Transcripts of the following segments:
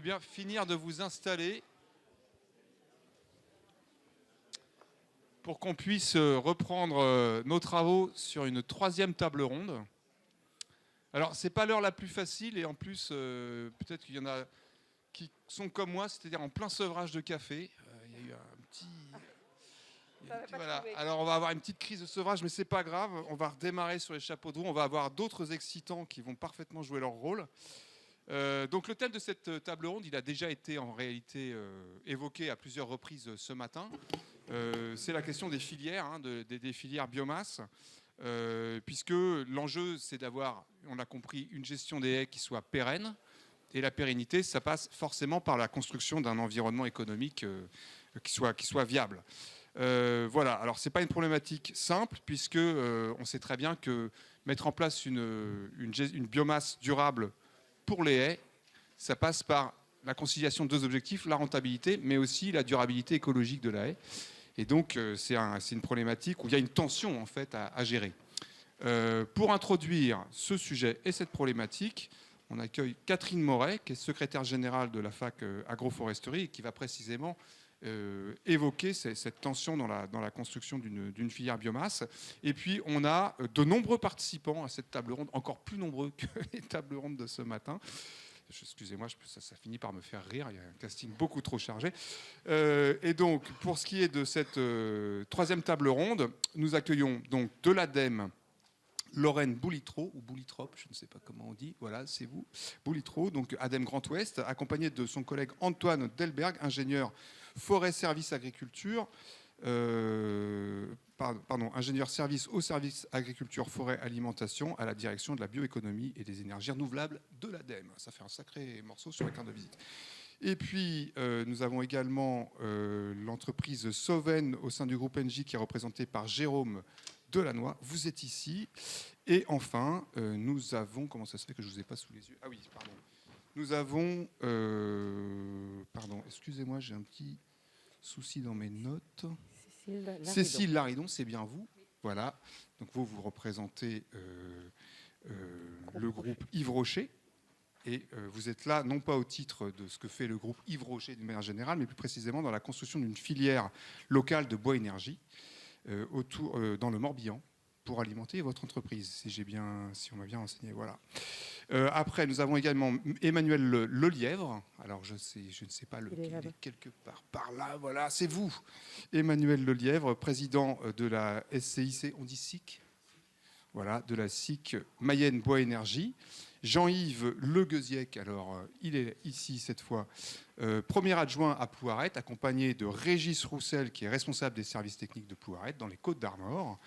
bien finir de vous installer pour qu'on puisse reprendre nos travaux sur une troisième table ronde. Alors, ce n'est pas l'heure la plus facile et en plus, peut-être qu'il y en a qui sont comme moi, c'est-à-dire en plein sevrage de café. Il y a eu un petit... Voilà. Alors, on va avoir une petite crise de sevrage, mais ce n'est pas grave. On va redémarrer sur les chapeaux de roue. On va avoir d'autres excitants qui vont parfaitement jouer leur rôle. Donc le thème de cette table ronde, il a déjà été en réalité évoqué à plusieurs reprises ce matin. C'est la question des filières, des filières biomasse, puisque l'enjeu, c'est d'avoir, on l'a compris, une gestion des haies qui soit pérenne. Et la pérennité, ça passe forcément par la construction d'un environnement économique qui soit viable. Voilà, alors ce n'est pas une problématique simple, puisque on sait très bien que mettre en place une biomasse durable pour les haies, ça passe par la conciliation de deux objectifs, la rentabilité, mais aussi la durabilité écologique de la haie. Et donc, c'est une problématique où il y a une tension en fait, à gérer. Pour introduire ce sujet et cette problématique, on accueille Catherine Moret, qui est secrétaire générale de la fac agroforesterie et qui va précisément évoquer cette tension dans la construction d'une filière biomasse. Et puis, on a de nombreux participants à cette table ronde, encore plus nombreux que les tables rondes de ce matin. Excusez-moi, ça finit par me faire rire, il y a un casting beaucoup trop chargé. Et donc, pour ce qui est de cette troisième table ronde, nous accueillons donc de l'ADEME Lorraine Boulitreau, ou Boulitrop, je ne sais pas comment on dit, voilà, c'est vous, Boulitreau, donc ADEME Grand Ouest, accompagné de son collègue Antoine Delberg, ingénieur forêt service agriculture, ingénieur service au service agriculture forêt alimentation à la direction de la bioéconomie et des énergies renouvelables de l'ADEME. Ça fait un sacré morceau sur la carte de visite. Et puis, nous avons également l'entreprise Soven au sein du groupe Engie qui est représentée par Jérôme Delannoy. Vous êtes ici. Et enfin, nous avons... Comment ça se fait que je ne vous ai pas sous les yeux? Ah oui, pardon. Nous avons... pardon, excusez-moi, j'ai un petit souci dans mes notes. Cécile Laridon, c'est bien vous. Voilà. Donc vous représentez le groupe Yves Rocher. Et vous êtes là, non pas au titre de ce que fait le groupe Yves Rocher d'une manière générale, mais plus précisément dans la construction d'une filière locale de bois énergie dans le Morbihan pour alimenter votre entreprise, si on m'a bien renseigné. Voilà. Après, nous avons également Emmanuel Lelièvre. Alors, je ne sais pas lequel, il est quelque part par là. Voilà, c'est vous, Emmanuel Lelièvre, président de la SCIC, on dit SIC, voilà, de la SIC Mayenne Bois Énergie. Jean-Yves Le Gueuziec, alors il est ici cette fois, premier adjoint à Plouarette, accompagné de Régis Roussel, qui est responsable des services techniques de Plouarette, dans les Côtes-d'Armor.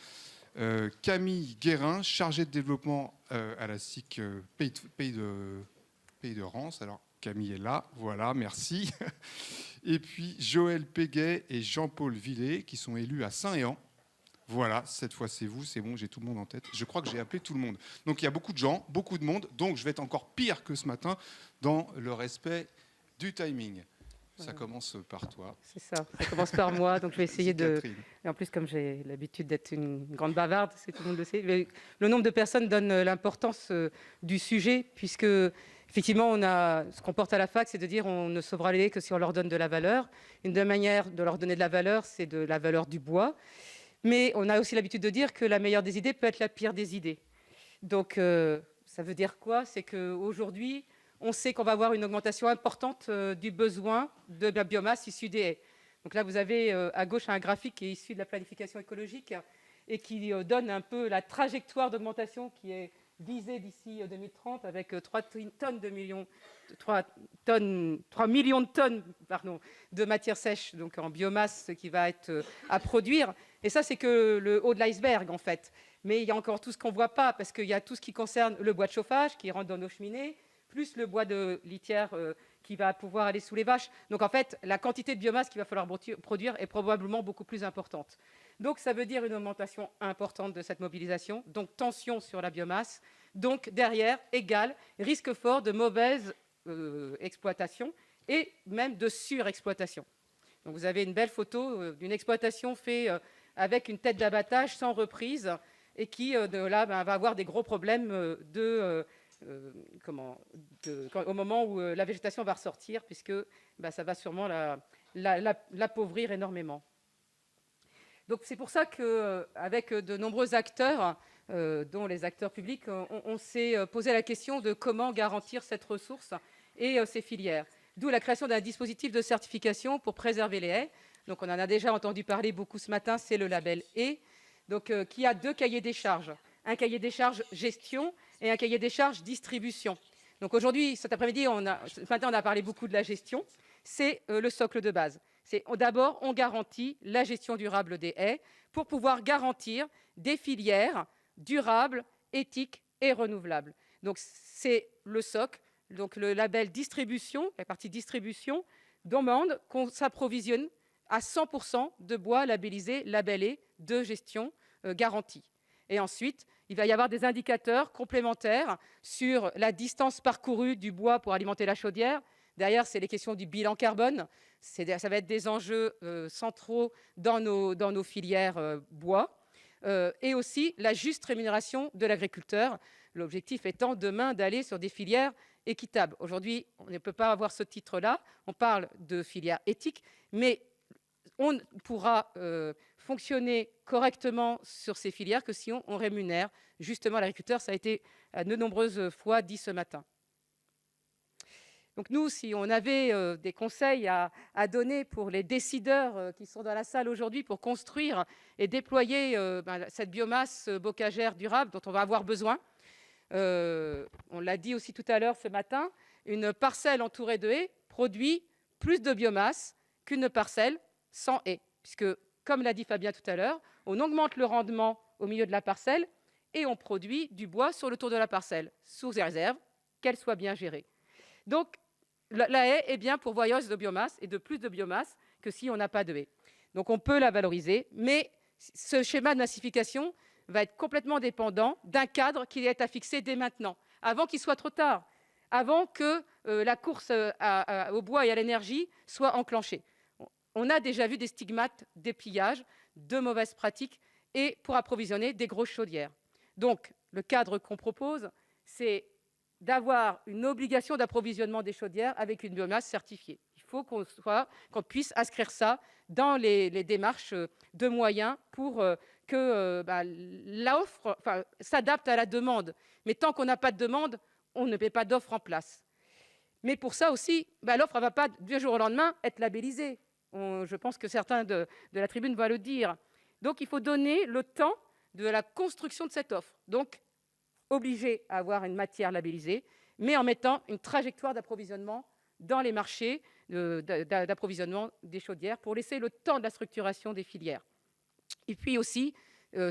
Camille Guérin, chargée de développement à la SIC Pays de Rance. Alors Camille est là, voilà, merci. Et puis Joël Péguet et Jean-Paul Villet, qui sont élus à Saint-Héan. Voilà, cette fois c'est vous, c'est bon, j'ai tout le monde en tête. Je crois que j'ai appelé tout le monde. Donc il y a beaucoup de gens, beaucoup de monde, donc je vais être encore pire que ce matin dans le respect du timing. Ça commence par toi. C'est ça commence par moi, donc je vais essayer de... Et en plus, comme j'ai l'habitude d'être une grande bavarde, tout le monde le sait, le nombre de personnes donne l'importance du sujet, puisque effectivement, ce qu'on porte à la fac, c'est de dire on ne sauvera les haies que si on leur donne de la valeur. Une des manières de leur donner de la valeur, c'est de la valeur du bois. Mais on a aussi l'habitude de dire que la meilleure des idées peut être la pire des idées. Donc, ça veut dire quoi? C'est qu'aujourd'hui, on sait qu'on va avoir une augmentation importante du besoin de la biomasse issue des haies. Donc là, vous avez à gauche un graphique qui est issu de la planification écologique et qui donne un peu la trajectoire d'augmentation qui est visée d'ici 2030 avec 3 millions de tonnes de matière sèche donc en biomasse qui va être à produire. Et ça, c'est que le haut de l'iceberg, en fait. Mais il y a encore tout ce qu'on ne voit pas, parce qu'il y a tout ce qui concerne le bois de chauffage qui rentre dans nos cheminées, plus le bois de litière qui va pouvoir aller sous les vaches. Donc, en fait, la quantité de biomasse qu'il va falloir produire est probablement beaucoup plus importante. Donc, ça veut dire une augmentation importante de cette mobilisation, donc tension sur la biomasse. Donc, derrière, égal, risque fort de mauvaise exploitation et même de surexploitation. Donc, vous avez une belle photo d'une exploitation faite avec une tête d'abattage sans reprise et qui, de là, va avoir des gros problèmes de au moment où la végétation va ressortir, puisque ça va sûrement l'appauvrir énormément. Donc c'est pour ça qu'avec de nombreux acteurs, dont les acteurs publics, on s'est posé la question de comment garantir cette ressource et ces filières. D'où la création d'un dispositif de certification pour préserver les haies. Donc on en a déjà entendu parler beaucoup ce matin, c'est le label haies, qui a 2 cahiers des charges. Un cahier des charges gestion et un cahier des charges distribution. Donc aujourd'hui, cet après-midi, ce matin, on a parlé beaucoup de la gestion. C'est le socle de base. D'abord, on garantit la gestion durable des haies pour pouvoir garantir des filières durables, éthiques et renouvelables. Donc c'est le socle. Donc le label distribution, la partie distribution, demande qu'on s'approvisionne à 100% de bois labellisé, labellé, de gestion garantie. Et ensuite, il va y avoir des indicateurs complémentaires sur la distance parcourue du bois pour alimenter la chaudière. Derrière, c'est les questions du bilan carbone. Ça va être des enjeux centraux dans nos filières bois. Et aussi la juste rémunération de l'agriculteur. L'objectif étant demain d'aller sur des filières équitables. Aujourd'hui, on ne peut pas avoir ce titre-là. On parle de filières éthiques, mais on pourra fonctionner correctement sur ces filières que si on rémunère justement l'agriculteur. Ça a été de nombreuses fois dit ce matin. Donc nous, si on avait des conseils à donner pour les décideurs qui sont dans la salle aujourd'hui pour construire et déployer cette biomasse bocagère durable dont on va avoir besoin, on l'a dit aussi tout à l'heure ce matin, une parcelle entourée de haies produit plus de biomasse qu'une parcelle sans haies. Puisque, comme l'a dit Fabien tout à l'heure, on augmente le rendement au milieu de la parcelle et on produit du bois sur le tour de la parcelle, sous réserve qu'elle soit bien gérée. Donc, la haie est bien pourvoyeuse de biomasse et de plus de biomasse que si on n'a pas de haie. Donc, on peut la valoriser, mais ce schéma de massification va être complètement dépendant d'un cadre qui est à fixer dès maintenant, avant qu'il soit trop tard, avant que la course au bois et à l'énergie soit enclenchée. On a déjà vu des stigmates d'épillages, de mauvaises pratiques et pour approvisionner des grosses chaudières. Donc, le cadre qu'on propose, c'est d'avoir une obligation d'approvisionnement des chaudières avec une biomasse certifiée. Il faut qu'on puisse inscrire ça dans les démarches de moyens pour que l'offre s'adapte à la demande. Mais tant qu'on n'a pas de demande, on ne met pas d'offre en place. Mais pour ça aussi, l'offre ne va pas du jour au lendemain être labellisée. Je pense que certains de la tribune vont le dire. Donc, il faut donner le temps de la construction de cette offre. Donc, obligé à avoir une matière labellisée, mais en mettant une trajectoire d'approvisionnement dans les marchés d'approvisionnement des chaudières pour laisser le temps de la structuration des filières. Et puis aussi,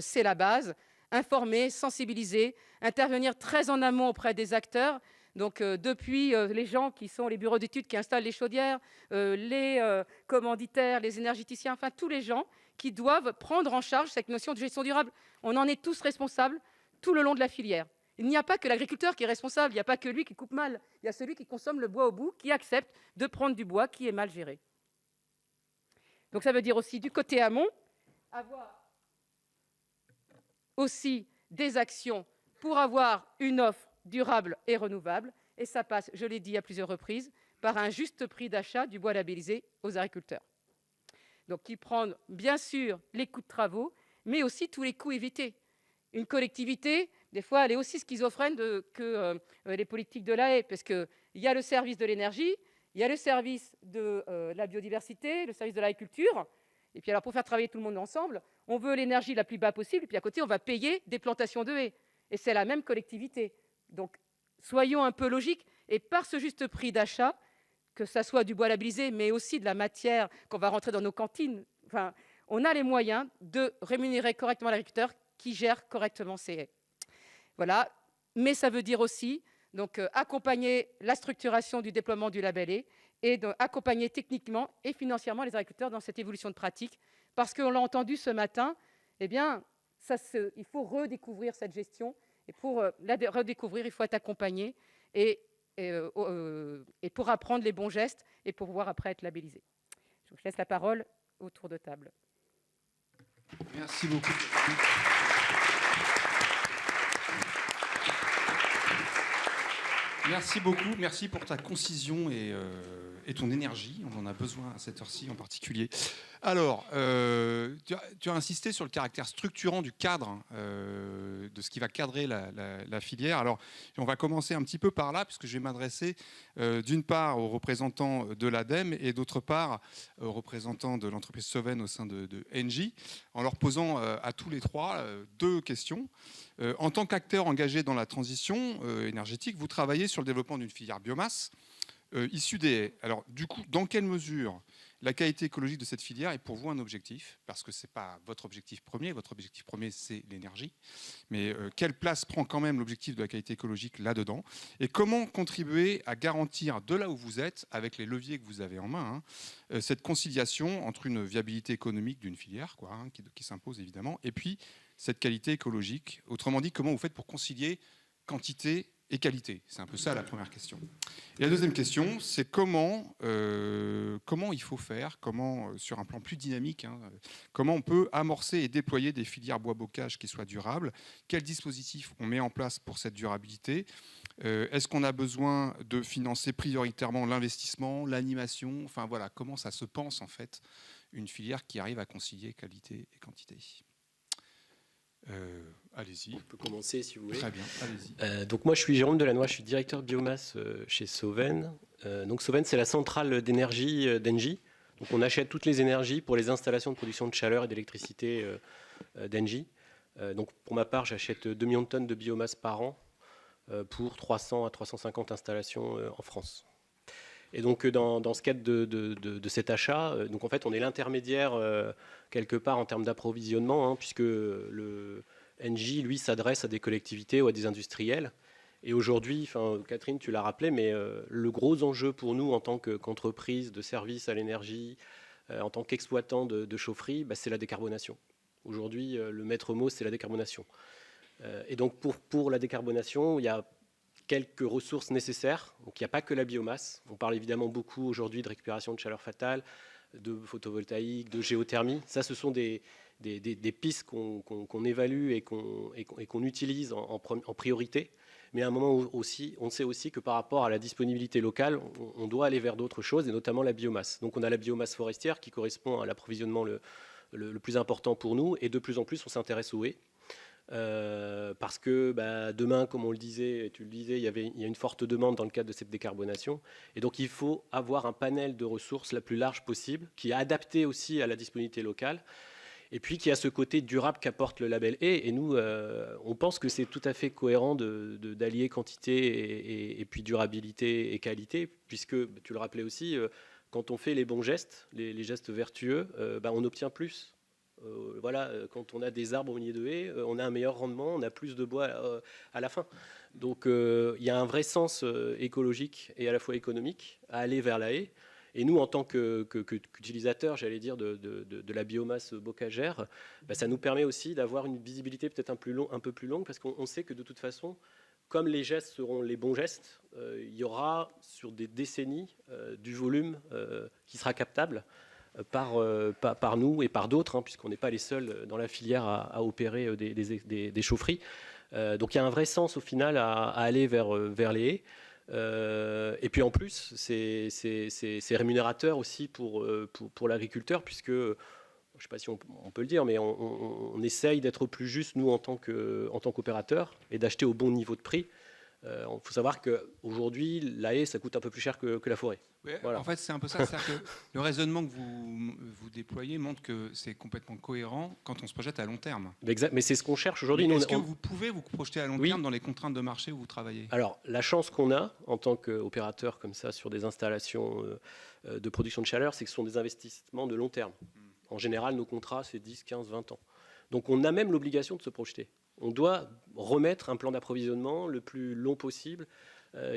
c'est la base, informer, sensibiliser, intervenir très en amont auprès des acteurs. Donc, depuis les gens qui sont les bureaux d'études qui installent les chaudières, les commanditaires, les énergéticiens, enfin tous les gens qui doivent prendre en charge cette notion de gestion durable. On en est tous responsables tout le long de la filière. Il n'y a pas que l'agriculteur qui est responsable, il n'y a pas que lui qui coupe mal, il y a celui qui consomme le bois au bout, qui accepte de prendre du bois qui est mal géré. Donc ça veut dire aussi du côté amont, avoir aussi des actions pour avoir une offre durable et renouvelable. Et ça passe, je l'ai dit à plusieurs reprises, par un juste prix d'achat du bois labellisé aux agriculteurs. Donc qui prend bien sûr les coûts de travaux, mais aussi tous les coûts évités. Une collectivité, des fois, elle est aussi schizophrène que les politiques de la haie, parce qu'il y a le service de l'énergie, il y a le service de la biodiversité, le service de l'agriculture, et puis alors pour faire travailler tout le monde ensemble, on veut l'énergie la plus bas possible, et puis à côté, on va payer des plantations de haies. Et c'est la même collectivité. Donc, soyons un peu logiques, et par ce juste prix d'achat, que ça soit du bois labellisé, mais aussi de la matière qu'on va rentrer dans nos cantines, enfin, on a les moyens de rémunérer correctement l'agriculteur qui gère correctement ses haies. Voilà, mais ça veut dire aussi donc, accompagner la structuration du déploiement du label haies et accompagner techniquement et financièrement les agriculteurs dans cette évolution de pratique. Parce qu'on l'a entendu ce matin, eh bien, il faut redécouvrir cette gestion. Et pour la redécouvrir, il faut être accompagné et pour apprendre les bons gestes et pour pouvoir après être labellisé. Je vous laisse la parole au tour de table. Merci beaucoup. Merci beaucoup, merci pour ta concision et ton énergie. On en a besoin à cette heure-ci en particulier. Alors, tu as insisté sur le caractère structurant du cadre, de ce qui va cadrer la filière. Alors, on va commencer un petit peu par là, puisque je vais m'adresser d'une part aux représentants de l'ADEME et d'autre part aux représentants de l'entreprise Soven au sein de Engie, en leur posant à tous les trois deux questions. En tant qu'acteur engagé dans la transition énergétique, vous travaillez sur le développement d'une filière biomasse issue des haies. Alors, du coup, dans quelle mesure la qualité écologique de cette filière est pour vous un objectif? Parce que ce n'est pas votre objectif premier. Votre objectif premier, c'est l'énergie. Mais quelle place prend quand même l'objectif de la qualité écologique là-dedans? Et comment contribuer à garantir, de là où vous êtes, avec les leviers que vous avez en main, cette conciliation entre une viabilité économique d'une filière, qui s'impose évidemment, et puis cette qualité écologique? Autrement dit, comment vous faites pour concilier quantité et qualité? C'est un peu ça la première question. Et la deuxième question, c'est comment il faut faire, sur un plan plus dynamique, comment on peut amorcer et déployer des filières bois-bocage qui soient durables? Quel dispositif on met en place pour cette durabilité? Est-ce qu'on a besoin de financer prioritairement l'investissement, l'animation? Enfin voilà, comment ça se pense en fait, une filière qui arrive à concilier qualité et quantité? Allez-y. On peut commencer si vous voulez. Très bien, allez-y. Donc moi je suis Jérôme Delannoy, je suis directeur biomasse chez Soven. Donc Soven, c'est la centrale d'énergie d'Engie. Donc on achète toutes les énergies pour les installations de production de chaleur et d'électricité d'Engie. Donc pour ma part, j'achète 2 millions de tonnes de biomasse par an pour 300 à 350 installations en France. Et donc dans ce cadre de cet achat, donc en fait on est l'intermédiaire quelque part en termes d'approvisionnement, puisque le Engie, lui, s'adresse à des collectivités ou à des industriels. Et aujourd'hui, Catherine, tu l'as rappelé, mais le gros enjeu pour nous en tant qu'entreprise de service à l'énergie, en tant qu'exploitant de chaufferie, c'est la décarbonation. Aujourd'hui, le maître mot, c'est la décarbonation. Et donc pour la décarbonation, il y a quelques ressources nécessaires. Donc il n'y a pas que la biomasse. On parle évidemment beaucoup aujourd'hui de récupération de chaleur fatale, de photovoltaïque, de géothermie. Ça, ce sont des pistes qu'on évalue et qu'on utilise en priorité. Mais à un moment aussi, on sait aussi que par rapport à la disponibilité locale, on doit aller vers d'autres choses, et notamment la biomasse. Donc on a la biomasse forestière qui correspond à l'approvisionnement le plus important pour nous, et de plus en plus on s'intéresse aux haies. Parce que demain, comme on le disait, tu le disais, il y a une forte demande dans le cadre de cette décarbonation. Et donc il faut avoir un panel de ressources la plus large possible, qui est adapté aussi à la disponibilité locale, et puis qui a ce côté durable qu'apporte le label haie. Et nous, on pense que c'est tout à fait cohérent d'allier quantité et puis durabilité et qualité, puisque, tu le rappelais aussi, quand on fait les bons gestes, les gestes vertueux, on obtient plus. Quand on a des arbres au milieu de haies, on a un meilleur rendement, on a plus de bois à la fin. Donc il y a un vrai sens écologique et à la fois économique à aller vers la haie. Et nous, en tant qu'utilisateurs, j'allais dire, de la biomasse bocagère, ça nous permet aussi d'avoir une visibilité peut-être un peu plus longue, parce qu'on sait que de toute façon, comme les gestes seront les bons gestes, il y aura sur des décennies du volume qui sera captable par nous et par d'autres, puisqu'on n'est pas les seuls dans la filière à opérer des chaufferies. Donc il y a un vrai sens au final à aller vers les haies. Et puis en plus, c'est rémunérateur aussi pour l'agriculteur, puisque, je ne sais pas si on peut le dire, mais on essaye d'être plus juste, nous, en tant qu'opérateur, et d'acheter au bon niveau de prix. Il faut savoir qu'aujourd'hui, la haie, ça coûte un peu plus cher que la forêt. Oui, voilà. En fait, c'est un peu ça. C'est-à-dire que le raisonnement que vous déployez montre que c'est complètement cohérent quand on se projette à long terme. Exact, mais c'est ce qu'on cherche aujourd'hui. Est-ce que vous pouvez vous projeter à long terme dans les contraintes de marché où vous travaillez? Alors, la chance qu'on a en tant qu'opérateur comme ça sur des installations de production de chaleur, c'est que ce sont des investissements de long terme. En général, nos contrats, c'est 10, 15, 20 ans. Donc, on a même l'obligation de se projeter. On doit remettre un plan d'approvisionnement le plus long possible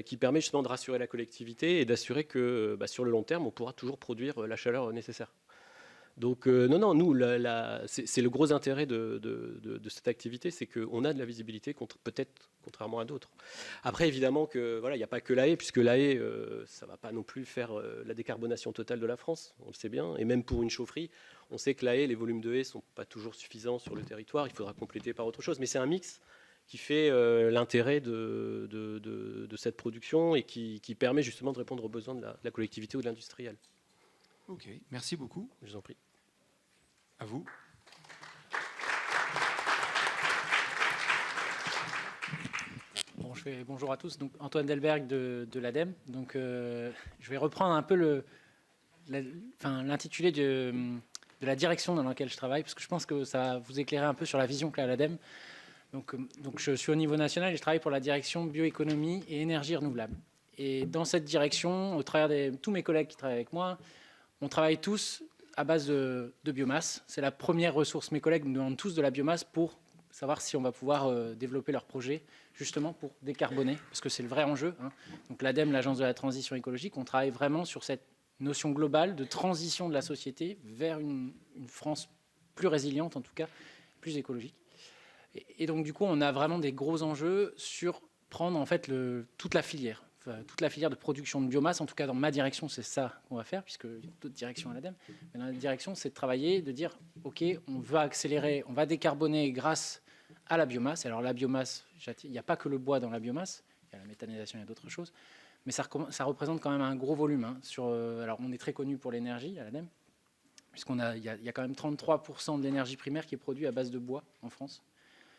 qui permet justement de rassurer la collectivité et d'assurer que sur le long terme, on pourra toujours produire la chaleur nécessaire. Donc non, nous, c'est le gros intérêt de cette activité, c'est qu'on a de la visibilité, peut-être contrairement à d'autres. Après, évidemment, il n'y a pas que la haie, puisque la haie, ça ne va pas non plus faire la décarbonation totale de la France, on le sait bien, et même pour une chaufferie, on sait que la haie, les volumes de haies ne sont pas toujours suffisants sur le territoire, il faudra compléter par autre chose, mais c'est un mix qui fait l'intérêt de cette production et qui permet justement de répondre aux besoins de la collectivité ou de l'industriel. Ok, merci beaucoup. Je vous en prie. À vous. Bon, bonjour à tous. Donc, Antoine Delberg de l'ADEME. Donc, je vais reprendre un peu l'intitulé de la direction dans laquelle je travaille, parce que je pense que ça va vous éclairer un peu sur la vision qu'a l'ADEME. Donc, je suis au niveau national et je travaille pour la direction bioéconomie et énergie renouvelable. Et dans cette direction, au travers de tous mes collègues qui travaillent avec moi, on travaille tous à base de biomasse. C'est la première ressource. Mes collègues nous demandent tous de la biomasse pour savoir si on va pouvoir développer leur projet, justement pour décarboner, parce que c'est le vrai enjeu. Donc l'ADEME, l'Agence de la transition écologique, on travaille vraiment sur cette notion globale de transition de la société vers une France plus résiliente, en tout cas, plus écologique. Et donc du coup, on a vraiment des gros enjeux sur prendre en fait toute la filière. Toute la filière de production de biomasse, en tout cas dans ma direction, c'est ça qu'on va faire, puisque il y a d'autres directions à l'ADEME. Mais dans la direction, c'est de travailler, de dire, OK, on va accélérer, on va décarboner grâce à la biomasse. Alors la biomasse, il n'y a pas que le bois dans la biomasse, il y a la méthanisation, il y a d'autres choses, mais ça représente quand même un gros volume. Alors on est très connu pour l'énergie à l'ADEME, puisqu'il y a quand même 33% de l'énergie primaire qui est produite à base de bois en France.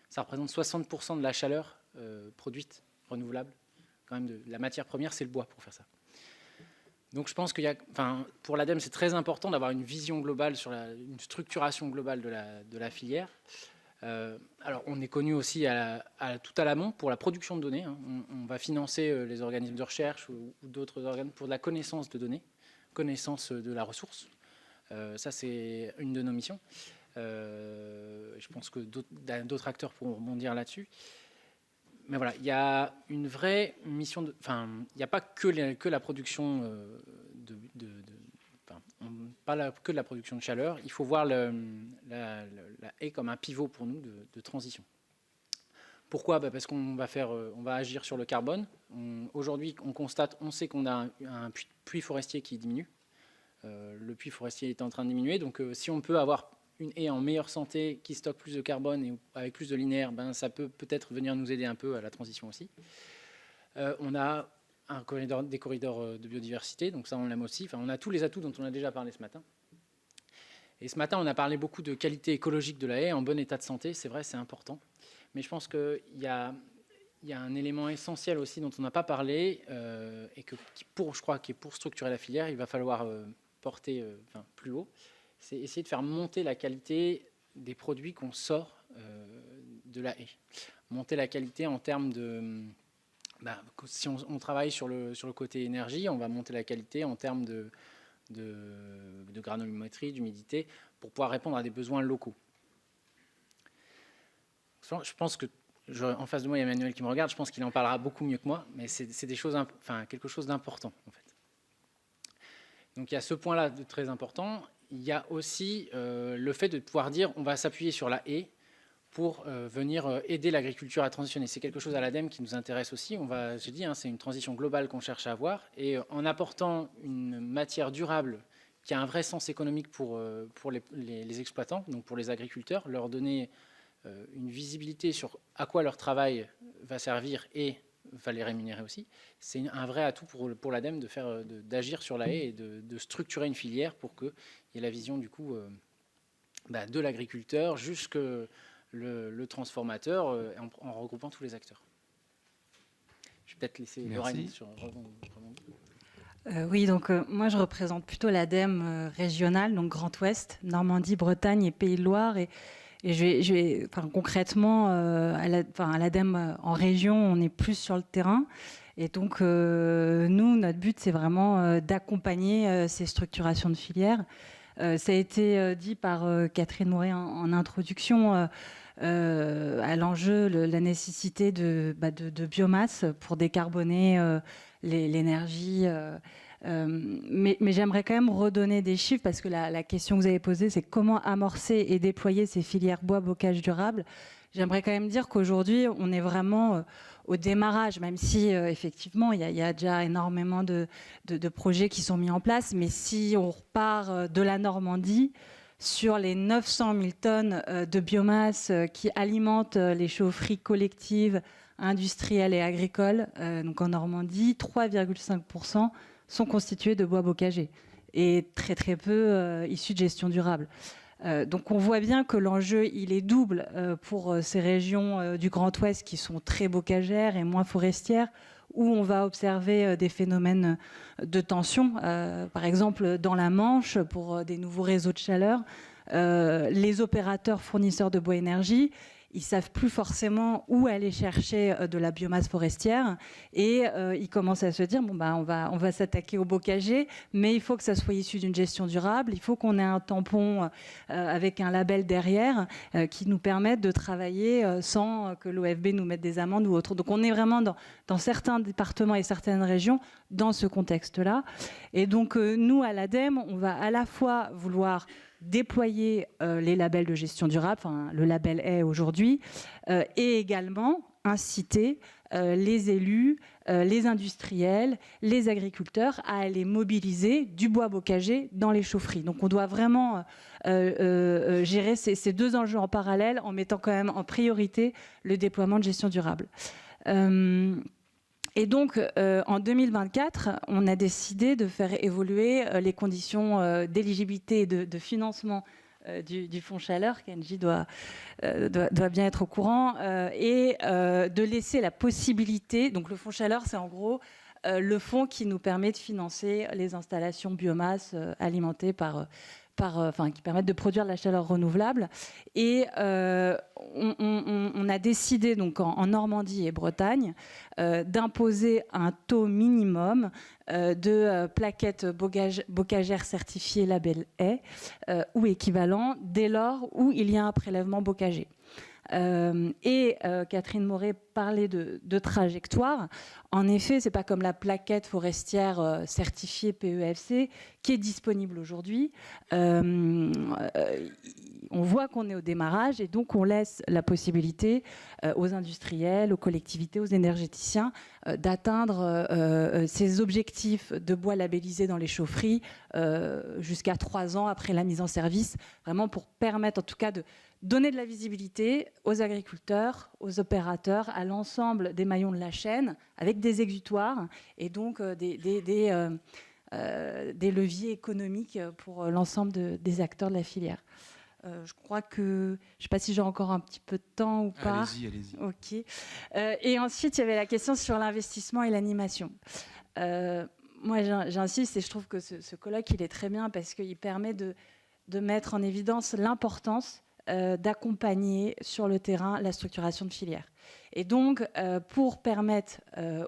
Ça représente 60% de la chaleur produite renouvelable. Quand même la matière première, c'est le bois pour faire ça. Donc je pense pour l'ADEME, c'est très important d'avoir une vision globale sur une structuration globale de la filière. Alors on est connu aussi tout à l'amont pour la production de données. On va financer les organismes de recherche ou d'autres organes pour la connaissance de données, connaissance de la ressource. Ça, c'est une de nos missions. Je pense que d'autres acteurs pourront rebondir là-dessus. Mais voilà, il y a une vraie mission. Il n'y a pas que la production que de la production de chaleur. Il faut voir la haie comme un pivot pour nous de transition. Pourquoi ? Parce qu'on va agir sur le carbone. Aujourd'hui, on sait qu'on a un puits forestier qui diminue. Le puits forestier est en train de diminuer. Donc, si on peut avoir une haie en meilleure santé qui stocke plus de carbone et avec plus de linéaire, ça peut peut-être venir nous aider un peu à la transition aussi. On a des corridors de biodiversité, donc ça on l'aime aussi. On a tous les atouts dont on a déjà parlé ce matin. Et ce matin, on a parlé beaucoup de qualité écologique de la haie, en bon état de santé, c'est vrai, c'est important. Mais je pense qu'il y a un élément essentiel aussi dont on n'a pas parlé, et je crois que pour structurer la filière, il va falloir porter plus haut. C'est essayer de faire monter la qualité des produits qu'on sort de la haie. Monter la qualité en termes de... si on travaille sur le côté énergie, on va monter la qualité en termes de granulométrie, d'humidité, pour pouvoir répondre à des besoins locaux. Je pense que, en face de moi, il y a Emmanuel qui me regarde, je pense qu'il en parlera beaucoup mieux que moi, mais c'est quelque chose d'important, en fait. Donc il y a ce point-là de très important. Il y a aussi le fait de pouvoir dire on va s'appuyer sur la haie pour venir aider l'agriculture à transitionner. C'est quelque chose à l'ADEME qui nous intéresse aussi. J'ai dit, c'est une transition globale qu'on cherche à avoir. Et en apportant une matière durable qui a un vrai sens économique pour les exploitants, donc pour les agriculteurs, leur donner une visibilité sur à quoi leur travail va servir et va les rémunérer aussi. C'est un vrai atout pour l'ADEME d'agir sur la haie et de structurer une filière pour qu'il y ait la vision du coup de l'agriculteur jusque le transformateur en regroupant tous les acteurs. Je vais peut-être laisser Lorraine sur oui, donc moi je représente plutôt l'ADEME régionale, donc Grand Ouest, Normandie, Bretagne et Pays de Loire. Et concrètement, à l'ADEME en région, on est plus sur le terrain. Et donc, nous, notre but, c'est vraiment d'accompagner ces structurations de filières. Ça a été dit par Catherine Mouret en introduction à l'enjeu, la nécessité de biomasse pour décarboner l'énergie. Mais j'aimerais quand même redonner des chiffres parce que la question que vous avez posée, c'est comment amorcer et déployer ces filières bois bocage durable. J'aimerais quand même dire qu'aujourd'hui, on est vraiment au démarrage, même si effectivement, il y a déjà énormément de projets qui sont mis en place. Mais si on repart de la Normandie, sur les 900 000 tonnes de biomasse qui alimentent les chaufferies collectives, industrielles et agricoles, donc en Normandie, 3,5% sont constitués de bois bocagé et très très peu issus de gestion durable. Donc on voit bien que l'enjeu il est double pour ces régions du Grand Ouest qui sont très bocagères et moins forestières, où on va observer des phénomènes de tension. Par exemple, dans la Manche, pour des nouveaux réseaux de chaleur, les opérateurs fournisseurs de bois énergie, ils savent plus forcément où aller chercher de la biomasse forestière et ils commencent à se dire bon bah on va s'attaquer au bocagé, mais il faut que ça soit issu d'une gestion durable, il faut qu'on ait un tampon avec un label derrière qui nous permette de travailler sans que l'OFB nous mette des amendes ou autre. Donc on est vraiment dans certains départements et certaines régions dans ce contexte-là. Et donc nous à l'ADEME, on va à la fois vouloir déployer les labels de gestion durable, enfin, le label est aujourd'hui, et également inciter les élus, les industriels, les agriculteurs à aller mobiliser du bois bocagé dans les chaufferies. Donc on doit vraiment gérer ces deux enjeux en parallèle en mettant quand même en priorité le déploiement de gestion durable. Et donc, en 2024, on a décidé de faire évoluer les conditions d'éligibilité et de financement du Fonds Chaleur, qu'Engie doit bien être au courant, et de laisser la possibilité... Donc, le Fonds Chaleur, c'est en gros le fonds qui nous permet de financer les installations biomasse alimentées qui permettent de produire de la chaleur renouvelable. Et on a décidé, donc en Normandie et Bretagne, d'imposer un taux minimum de plaquettes bocagères certifiées label A ou équivalent dès lors où il y a un prélèvement bocager. Catherine Moret parlait de trajectoire. En effet, ce n'est pas comme la plaquette forestière certifiée PEFC qui est disponible aujourd'hui. On voit qu'on est au démarrage et donc on laisse la possibilité aux industriels, aux collectivités, aux énergéticiens d'atteindre ces objectifs de bois labellisés dans les chaufferies jusqu'à 3 ans après la mise en service, vraiment pour permettre en tout cas de donner de la visibilité aux agriculteurs, aux opérateurs, à l'ensemble des maillons de la chaîne, avec des exutoires et donc des leviers économiques pour l'ensemble des acteurs de la filière. Je crois que... Je ne sais pas si j'ai encore un petit peu de temps ou pas. Allez-y. OK. Et ensuite, il y avait la question sur l'investissement et l'animation. Moi, j'insiste et je trouve que ce colloque, il est très bien parce qu'il permet de mettre en évidence l'importance d'accompagner sur le terrain la structuration de filières. Et donc, pour permettre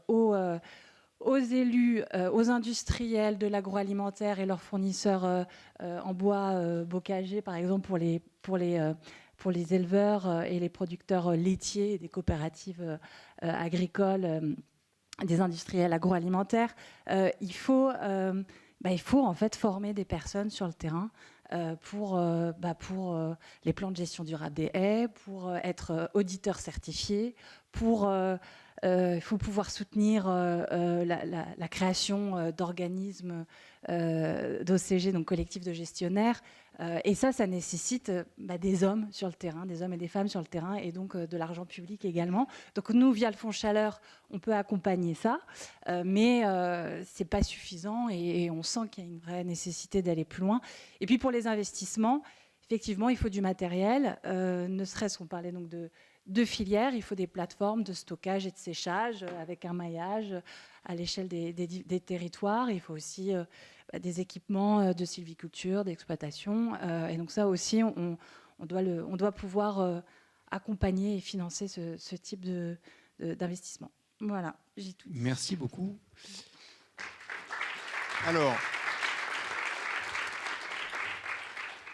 aux élus, aux industriels de l'agroalimentaire et leurs fournisseurs en bois bocagé, par exemple pour les éleveurs et les producteurs laitiers, des coopératives agricoles, des industriels agroalimentaires, il faut en fait former des personnes sur le terrain pour les plans de gestion durable des haies, pour être auditeur certifié, il faut pouvoir soutenir la création d'organismes d'OCG, donc collectifs de gestionnaires. Et ça nécessite des hommes sur le terrain, des hommes et des femmes sur le terrain, et donc de l'argent public également. Donc nous, via le Fonds Chaleur, on peut accompagner ça, mais c'est pas suffisant et on sent qu'il y a une vraie nécessité d'aller plus loin. Et puis pour les investissements, effectivement, il faut du matériel, ne serait-ce qu'on parlait donc de filières, il faut des plateformes de stockage et de séchage avec un maillage à l'échelle des territoires. Il faut aussi des équipements de sylviculture, d'exploitation. Et donc ça aussi, on doit pouvoir accompagner et financer ce type d'investissement. Voilà, j'ai tout dit. Merci beaucoup. Alors,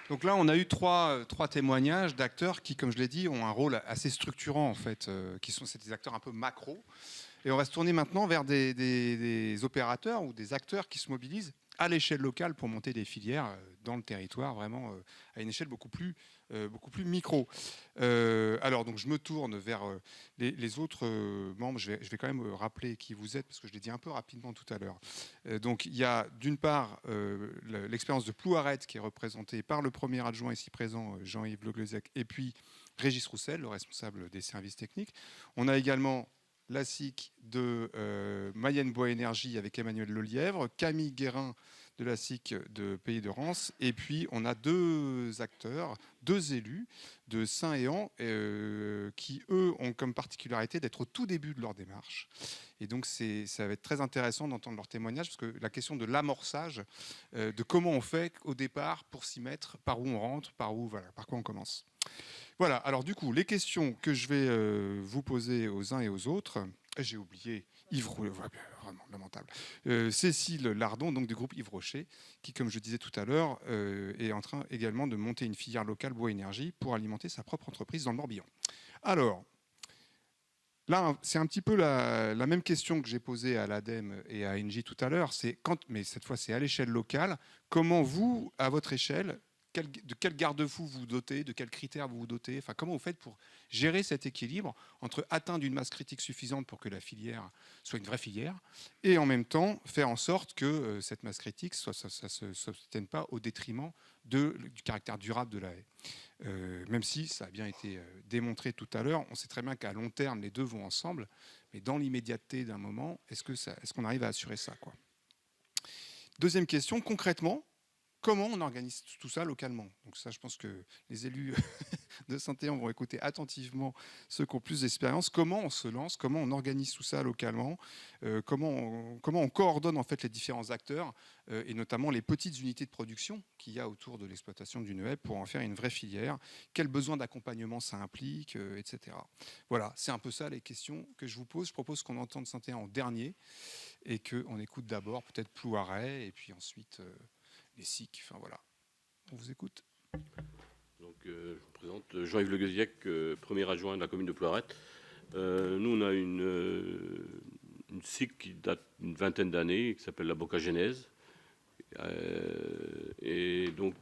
donc là, on a eu trois témoignages d'acteurs qui, comme je l'ai dit, ont un rôle assez structurant, en fait, c'est des acteurs un peu macro. Et on va se tourner maintenant vers des opérateurs ou des acteurs qui se mobilisent à l'échelle locale pour monter des filières dans le territoire, vraiment à une échelle beaucoup plus micro. Alors, donc, je me tourne vers les autres membres. Je vais quand même rappeler qui vous êtes, parce que je l'ai dit un peu rapidement tout à l'heure. Donc, il y a d'une part l'expérience de Plouaret, qui est représentée par le premier adjoint ici présent, Jean-Yves Le Glezec, et puis Régis Roussel, le responsable des services techniques. On a également la SIC de Mayenne Bois Énergie avec Emmanuel Lelièvre, Camille Guérin de la SIC de Pays de Rance, et puis on a deux acteurs, deux élus de Saint-Héan qui, eux, ont comme particularité d'être au tout début de leur démarche. Et donc, ça va être très intéressant d'entendre leur témoignage, parce que la question de l'amorçage, de comment on fait au départ pour s'y mettre, par où on rentre, par quoi on commence. Voilà, alors du coup, les questions que je vais vous poser aux uns et aux autres, j'ai oublié Yves Rocher, vraiment lamentable. Cécile Lardon, donc du groupe Yves Rocher, qui, comme je disais tout à l'heure, est en train également de monter une filière locale bois énergie pour alimenter sa propre entreprise dans le Morbihan. Alors, là, c'est un petit peu la même question que j'ai posée à l'ADEME et à Engie tout à l'heure, mais cette fois c'est à l'échelle locale. Comment vous, à votre échelle, de quel garde-fou vous dotez, de quels critères vous vous dotez, enfin, comment vous faites pour gérer cet équilibre entre atteindre une masse critique suffisante pour que la filière soit une vraie filière et en même temps faire en sorte que cette masse critique ça ne s'obtienne pas au détriment du caractère durable de la haie. Même si ça a bien été démontré tout à l'heure, on sait très bien qu'à long terme les deux vont ensemble, mais dans l'immédiateté d'un moment, est-ce qu'on arrive à assurer ça, quoi. Deuxième question, concrètement, comment on organise tout ça localement? Donc ça, je pense que les élus de Saint-Héan vont écouter attentivement ceux qui ont plus d'expérience. Comment on se lance? Comment on organise tout ça localement? Comment on coordonne en fait les différents acteurs et notamment les petites unités de production qu'il y a autour de l'exploitation d'une haie pour en faire une vraie filière? Quels besoins d'accompagnement ça implique, etc. Voilà, c'est un peu ça les questions que je vous pose. Je propose qu'on entende Saint-Héan en dernier et qu'on écoute d'abord peut-être Plouaret et puis ensuite... les SIC, enfin voilà. On vous écoute. Donc, je me présente Jean-Yves Le Glezec, premier adjoint de la commune de Plouaret. Nous, on a une SIC qui date d'une vingtaine d'années, qui s'appelle la Boca Genèse. Et donc,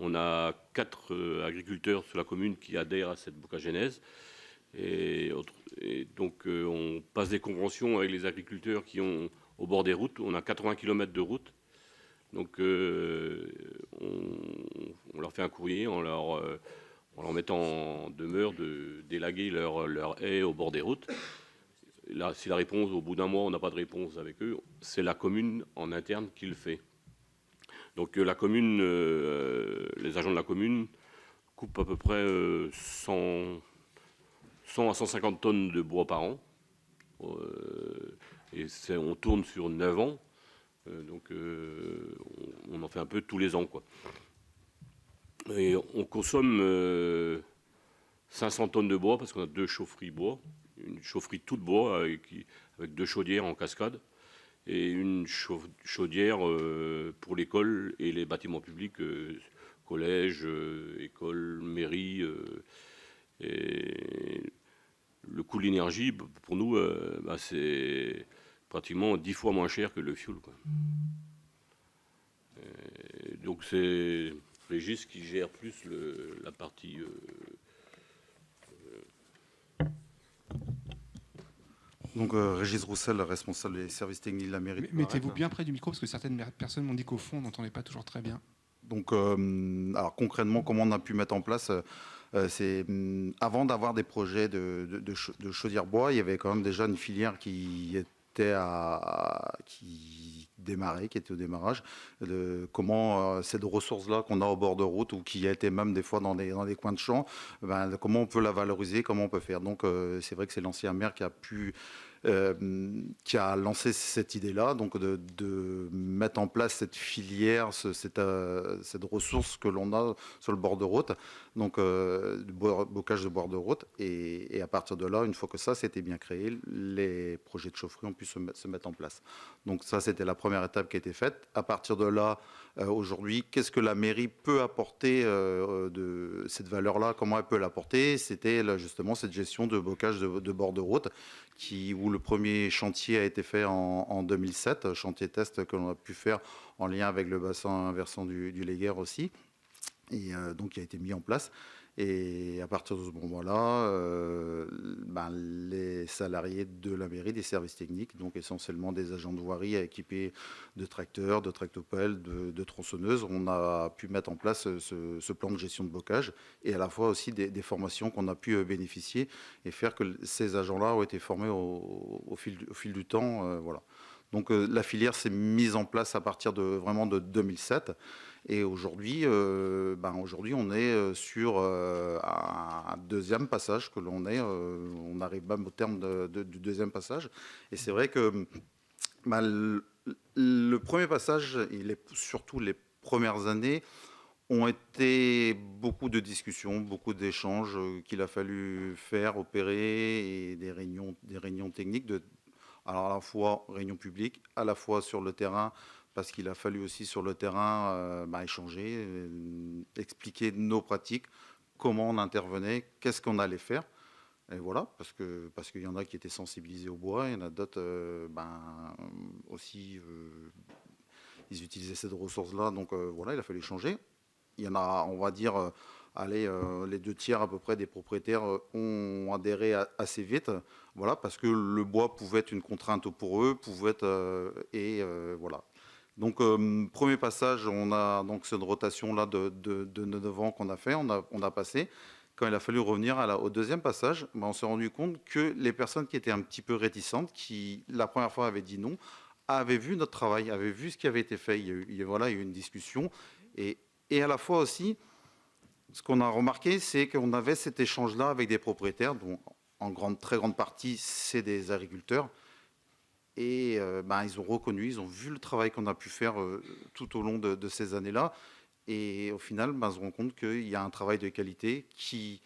on a 4 agriculteurs sur la commune qui adhèrent à cette Boca Genèse. Et donc, on passe des conventions avec les agriculteurs qui ont au bord des routes. On a 80 km de route. Donc, on leur fait un courrier en leur mettant en demeure de d'élaguer leur haie au bord des routes. Là, si la réponse, au bout d'un mois, on n'a pas de réponse avec eux, c'est la commune en interne qui le fait. Donc, la commune, les agents de la commune coupent à peu près 100 à 150 tonnes de bois par an. Et on tourne sur 9 ans, donc on en fait un peu tous les ans, quoi. Et on consomme 500 tonnes de bois parce qu'on a 2 chaufferies bois, une chaufferie toute bois avec 2 chaudières en cascade et une chaudière pour l'école et les bâtiments publics, collège, école, mairie. Et le coût de l'énergie, pour nous, c'est pratiquement 10 fois moins cher que le fioul, quoi. Donc c'est Régis qui gère plus la partie... Donc Régis Roussel, responsable des services techniques de la mairie. Mettez-vous bien près du micro, parce que certaines personnes m'ont dit qu'au fond, on n'entendait pas toujours très bien. Donc, alors concrètement, comment on a pu mettre en place c'est avant d'avoir des projets de chaudière bois, il y avait quand même déjà une filière qui était qui était au démarrage. Comment cette ressource-là qu'on a au bord de route ou qui a été même des fois dans des coins de champs, comment on peut la valoriser, comment on peut faire. Donc, c'est vrai que c'est l'ancien maire qui a lancé cette idée-là, donc de mettre en place cette filière, cette ressource que l'on a sur le bord de route, donc du bocage de bord de route. Et à partir de là, une fois que ça s'était bien créé, les projets de chaufferie ont pu se mettre en place. Donc ça, c'était la première étape qui a été faite. À partir de là, aujourd'hui, qu'est-ce que la mairie peut apporter de cette valeur-là? Comment elle peut l'apporter? C'était justement cette gestion de bocage de bord de route où le premier chantier a été fait en 2007, chantier test que l'on a pu faire en lien avec le bassin versant du Léguerre aussi, et donc qui a été mis en place. Et à partir de ce moment-là, les salariés de la mairie, des services techniques, donc essentiellement des agents de voirie équipés de tracteurs, de tractopelles, de tronçonneuses, on a pu mettre en place ce plan de gestion de bocage et à la fois aussi des formations qu'on a pu bénéficier et faire que ces agents-là ont été formés au fil du temps. Voilà. Donc la filière s'est mise en place à partir vraiment de 2007. Et aujourd'hui, on est sur un deuxième passage que l'on est. On arrive même au terme du deuxième passage. Et c'est vrai que le premier passage, surtout les premières années, ont été beaucoup de discussions, beaucoup d'échanges qu'il a fallu faire, opérer, et des réunions techniques, alors à la fois réunions publiques, à la fois sur le terrain, parce qu'il a fallu aussi sur le terrain échanger, expliquer nos pratiques, comment on intervenait, qu'est-ce qu'on allait faire. Et voilà, parce qu'il y en a qui étaient sensibilisés au bois, il y en a d'autres aussi, ils utilisaient cette ressource-là, donc voilà, il a fallu changer. Il y en a, on va dire, les 2 tiers à peu près des propriétaires ont adhéré assez vite, voilà, parce que le bois pouvait être une contrainte pour eux, voilà. Donc, premier passage, on a donc cette rotation-là de 9 ans qu'on a fait, on a passé. Quand il a fallu revenir au deuxième passage, on s'est rendu compte que les personnes qui étaient un petit peu réticentes, qui la première fois avaient dit non, avaient vu notre travail, avaient vu ce qui avait été fait. Il y a eu une discussion. Et à la fois aussi, ce qu'on a remarqué, c'est qu'on avait cet échange-là avec des propriétaires, dont en très grande partie, c'est des agriculteurs. Et ils ont reconnu, ils ont vu le travail qu'on a pu faire tout au long de ces années-là. Et au final, on se rend compte qu'il y a un travail de qualité qui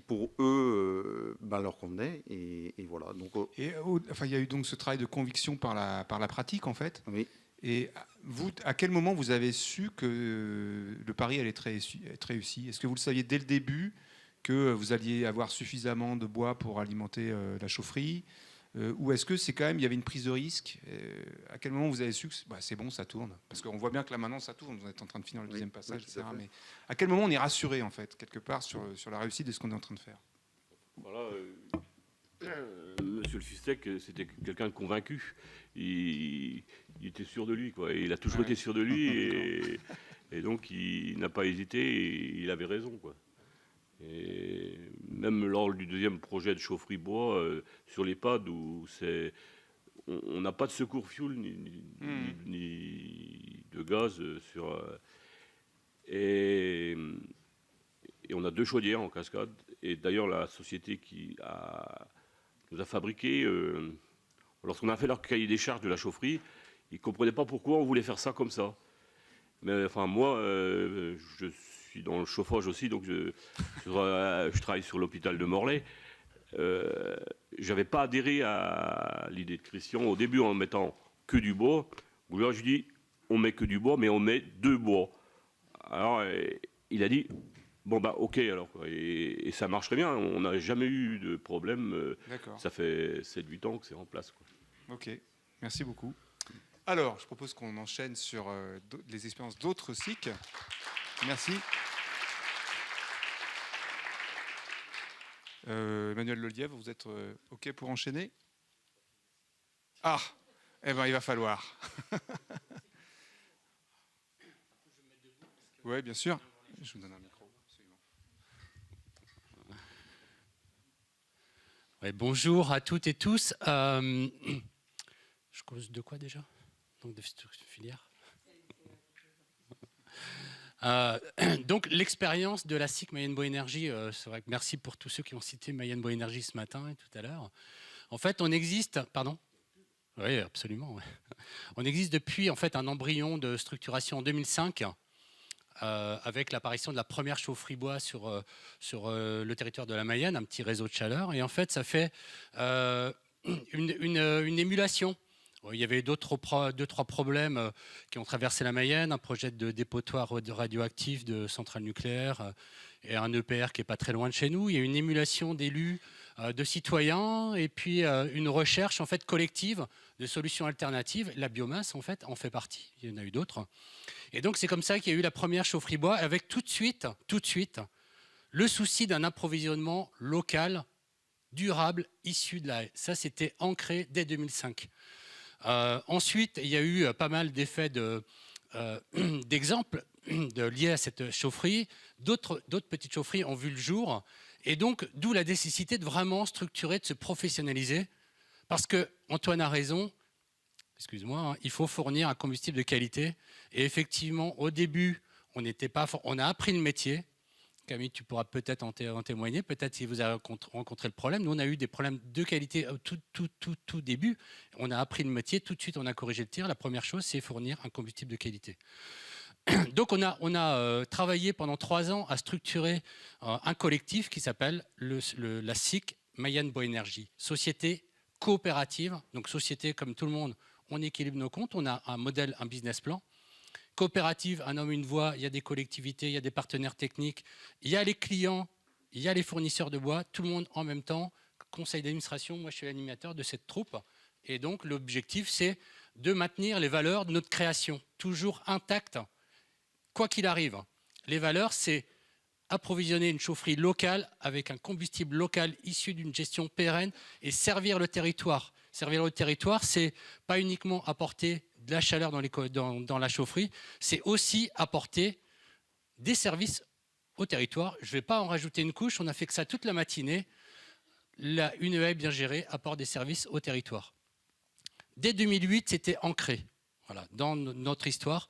pour eux, leur convenait. Et voilà. Donc, il y a eu donc ce travail de conviction par la pratique, en fait. Oui. Et vous, à quel moment vous avez su que le pari allait être réussi? Est-ce que vous le saviez dès le début que vous alliez avoir suffisamment de bois pour alimenter la chaufferie? Ou est-ce que c'est quand même, il y avait une prise de risque? À quel moment vous avez su que c'est bon, ça tourne? Parce qu'on voit bien que là maintenant ça tourne, vous êtes en train de finir le deuxième passage, etc. Mais à quel moment on est rassuré, en fait, quelque part, sur la réussite de ce qu'on est en train de faire? Voilà, Monsieur le Fistec, c'était quelqu'un de convaincu. Il était sûr de lui, quoi. Il a toujours été sûr de lui, et donc il n'a pas hésité, et il avait raison, quoi. Et même lors du deuxième projet de chaufferie bois, sur les pads, où on n'a pas de secours fuel ni de gaz et on a 2 chaudières en cascade. Et d'ailleurs, la société qui nous a fabriqué, lorsqu'on a fait leur cahier des charges de la chaufferie, ils ne comprenaient pas pourquoi on voulait faire ça comme ça. Mais enfin, moi, je suis dans le chauffage aussi, donc je travaille sur l'hôpital de Morlaix. J'avais pas adhéré à l'idée de Christian au début en mettant que du bois. Là, je dis, on met que du bois, mais on met 2 bois. Alors, il a dit, bon, ok, alors. Et ça marche très bien, on n'a jamais eu de problème. Ça fait 7-8 ans que c'est en place, quoi. Ok, merci beaucoup. Alors, je propose qu'on enchaîne sur les expériences d'autres cycles. Merci. Emmanuel Lelièvre, vous êtes OK pour enchaîner? Ah, il va falloir. Oui, bien sûr. Je vous donne un micro. Ouais, bonjour à toutes et tous. Je cause de quoi déjà? Donc de filière. Donc l'expérience de la SIC Mayenne Bois Énergie, c'est vrai que merci pour tous ceux qui ont cité Mayenne Bois Énergie ce matin et tout à l'heure. En fait, on existe, pardon? Oui, absolument. Ouais. On existe depuis en fait un embryon de structuration en 2005 avec l'apparition de la première chaufferie bois sur le territoire de la Mayenne, un petit réseau de chaleur. Et en fait, ça fait une émulation. Il y avait 2-3 problèmes qui ont traversé la Mayenne, un projet de dépotoir radioactif de centrales nucléaires et un EPR qui n'est pas très loin de chez nous. Il y a une émulation d'élus de citoyens et puis une recherche en fait collective de solutions alternatives. La biomasse en fait en fait partie. Il y en a eu d'autres. Et donc c'est comme ça qu'il y a eu la première chaufferie bois avec tout de suite le souci d'un approvisionnement local, durable, issu de la haie. Ça c'était ancré dès 2005. Ensuite il y a eu pas mal d'effets d'exemples liés à cette chaufferie. D'autres petites chaufferies ont vu le jour. Et donc, d'où la nécessité de vraiment structurer, de se professionnaliser. Parce que Antoine a raison, excuse-moi, hein, il faut fournir un combustible de qualité. Et effectivement, au début, on a appris le métier. Camille, tu pourras peut-être en témoigner, peut-être si vous avez rencontré le problème. Nous, on a eu des problèmes de qualité au tout début. On a appris le métier, tout de suite, on a corrigé le tir. La première chose, c'est fournir un combustible de qualité. Donc on a travaillé pendant 3 ans à structurer un collectif qui s'appelle la SIC Mayenne Bois Énergie, société coopérative. Donc société, comme tout le monde, on équilibre nos comptes, on a un modèle, un business plan. Coopérative, un homme, une voix, il y a des collectivités, il y a des partenaires techniques, il y a les clients, il y a les fournisseurs de bois, tout le monde en même temps. Conseil d'administration, moi je suis l'animateur de cette troupe. Et donc l'objectif, c'est de maintenir les valeurs de notre création, toujours intactes. Quoi qu'il arrive, les valeurs, c'est approvisionner une chaufferie locale avec un combustible local issu d'une gestion pérenne et servir le territoire. Servir le territoire, c'est pas uniquement apporter de la chaleur dans la chaufferie, c'est aussi apporter des services au territoire. Je ne vais pas en rajouter une couche, on a fait que ça toute la matinée. Une haie bien gérée apporte des services au territoire. Dès 2008, c'était ancré, voilà, dans notre histoire.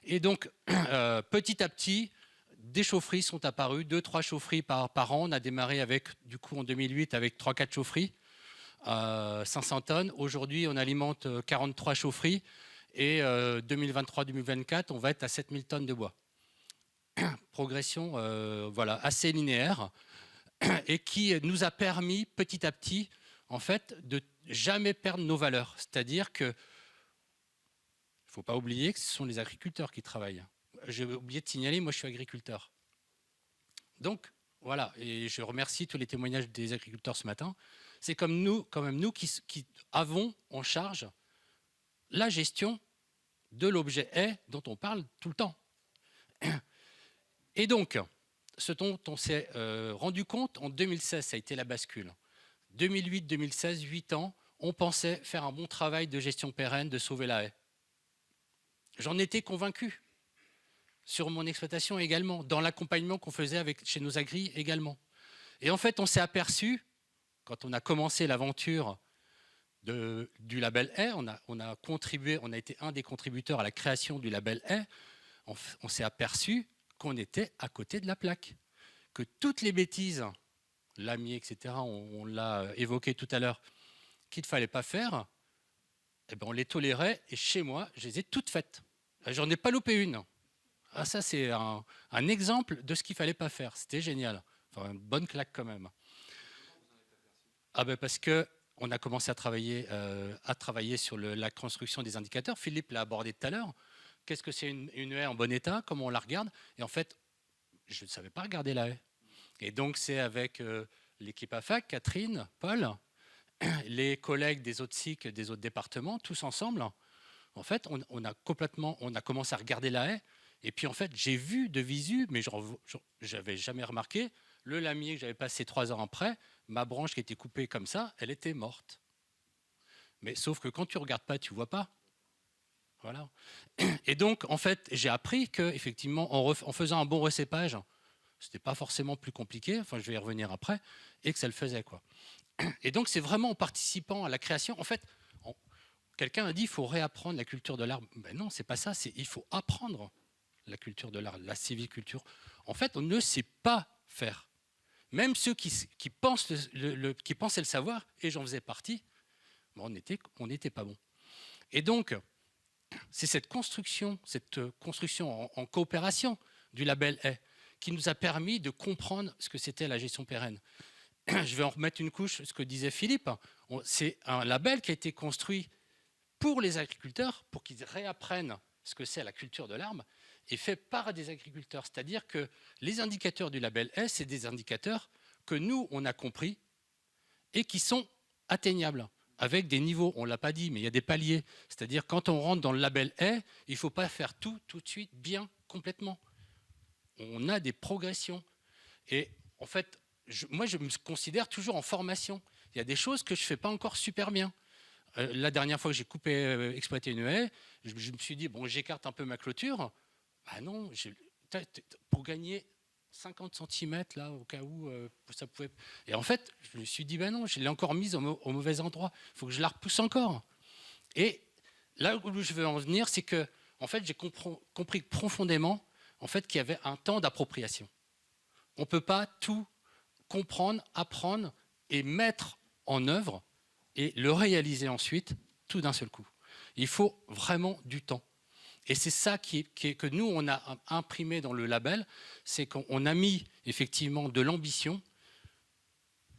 Et donc, petit à petit, des chaufferies sont apparues, 2-3 chaufferies par an. On a démarré avec, du coup, en 2008 avec 3-4 chaufferies, 500 tonnes. Aujourd'hui, on alimente 43 chaufferies. Et 2023-2024, on va être à 7000 tonnes de bois. Progression voilà, assez linéaire et qui nous a permis petit à petit, en fait, de jamais perdre nos valeurs. C'est-à-dire que il ne faut pas oublier que ce sont les agriculteurs qui travaillent. J'ai oublié de signaler, moi je suis agriculteur. Donc voilà, et je remercie tous les témoignages des agriculteurs ce matin. C'est comme nous, quand même nous qui avons en charge la gestion de l'objet haie dont on parle tout le temps. Et donc, ce dont on s'est rendu compte en 2016, ça a été la bascule. 2008-2016, 8 ans, on pensait faire un bon travail de gestion pérenne, de sauver la haie. J'en étais convaincu, sur mon exploitation également, dans l'accompagnement qu'on faisait chez nos agris également. Et en fait, on s'est aperçu, quand on a commencé l'aventure du label haie, on a contribué, on a été un des contributeurs à la création du label haie, on s'est aperçu qu'on était à côté de la plaque, que toutes les bêtises, lamier, etc., on l'a évoqué tout à l'heure, qu'il ne fallait pas faire, eh ben on les tolérait, et chez moi, je les ai toutes faites. J'en ai pas loupé une. Ah, ça, c'est un exemple de ce qu'il ne fallait pas faire. C'était génial. Enfin, une bonne claque quand même. Ah ben parce qu'on a commencé à travailler sur la construction des indicateurs. Philippe l'a abordé tout à l'heure. Qu'est-ce que c'est une haie en bon état? Comment on la regarde? Et en fait, je ne savais pas regarder la haie. Et donc, c'est avec l'équipe AFAC, Catherine, Paul, les collègues des autres SIC, des autres départements, tous ensemble. En fait, on a commencé à regarder la haie. Et puis, en fait, j'ai vu de visu, mais je n'avais jamais remarqué, le lamier que j'avais passé 3 ans après, ma branche qui était coupée comme ça, elle était morte. Mais sauf que quand tu ne regardes pas, tu ne vois pas. Voilà. Et donc, en fait, j'ai appris qu'effectivement, en faisant un bon recépage, ce n'était pas forcément plus compliqué, enfin, je vais y revenir après, et que ça le faisait, quoi. Et donc, c'est vraiment en participant à la création. En fait, quelqu'un a dit qu'il faut réapprendre la culture de l'arbre. Ben non, c'est pas ça. Il faut apprendre la culture de l'arbre, la civiculture. En fait, on ne sait pas faire. Même ceux qui pensaient le savoir, et j'en faisais partie, on n'était pas bon. Et donc, c'est cette construction en coopération du label haie qui nous a permis de comprendre ce que c'était la gestion pérenne. Je vais en remettre une couche, ce que disait Philippe. C'est un label qui a été construit pour les agriculteurs, pour qu'ils réapprennent ce que c'est la culture de l'arbre, et fait par des agriculteurs. C'est-à-dire que les indicateurs du label haie, c'est des indicateurs que nous, on a compris, et qui sont atteignables, avec des niveaux, on ne l'a pas dit, mais il y a des paliers. C'est-à-dire quand on rentre dans le label A, il ne faut pas faire tout de suite bien, complètement. On a des progressions. Et en fait, moi, je me considère toujours en formation. Il y a des choses que je ne fais pas encore super bien. La dernière fois que j'ai exploité une haie, je me suis dit, bon, j'écarte un peu ma clôture. Ah non, pour gagner 50 cm, là, au cas où ça pouvait... Et en fait, je me suis dit, ben non, je l'ai encore mise au mauvais endroit. Il faut que je la repousse encore. Et là où je veux en venir, c'est que, en fait, j'ai compris profondément en fait, qu'il y avait un temps d'appropriation. On ne peut pas tout comprendre, apprendre et mettre en œuvre et le réaliser ensuite, tout d'un seul coup. Il faut vraiment du temps. Et c'est ça que nous, on a imprimé dans le label, c'est qu'on a mis effectivement de l'ambition,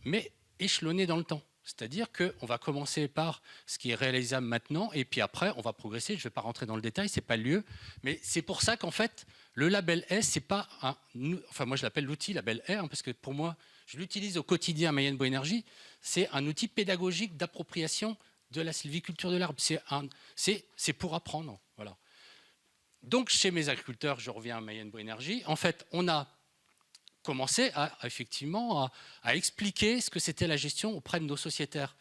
mais échelonné dans le temps. C'est-à-dire qu'on va commencer par ce qui est réalisable maintenant, et puis après, on va progresser. Je ne vais pas rentrer dans le détail, ce n'est pas le lieu. Mais c'est pour ça qu'en fait, le label S, c'est pas un... Enfin, moi, je l'appelle l'outil label R, hein, parce que pour moi, je l'utilise au quotidien à Mayenne Bois Énergie. C'est un outil pédagogique d'appropriation de la sylviculture de l'arbre. C'est pour apprendre. Voilà. Donc, chez mes agriculteurs, je reviens à Mayenne Bois Énergie. En fait, on a commencé effectivement à expliquer ce que c'était la gestion auprès de nos sociétaires.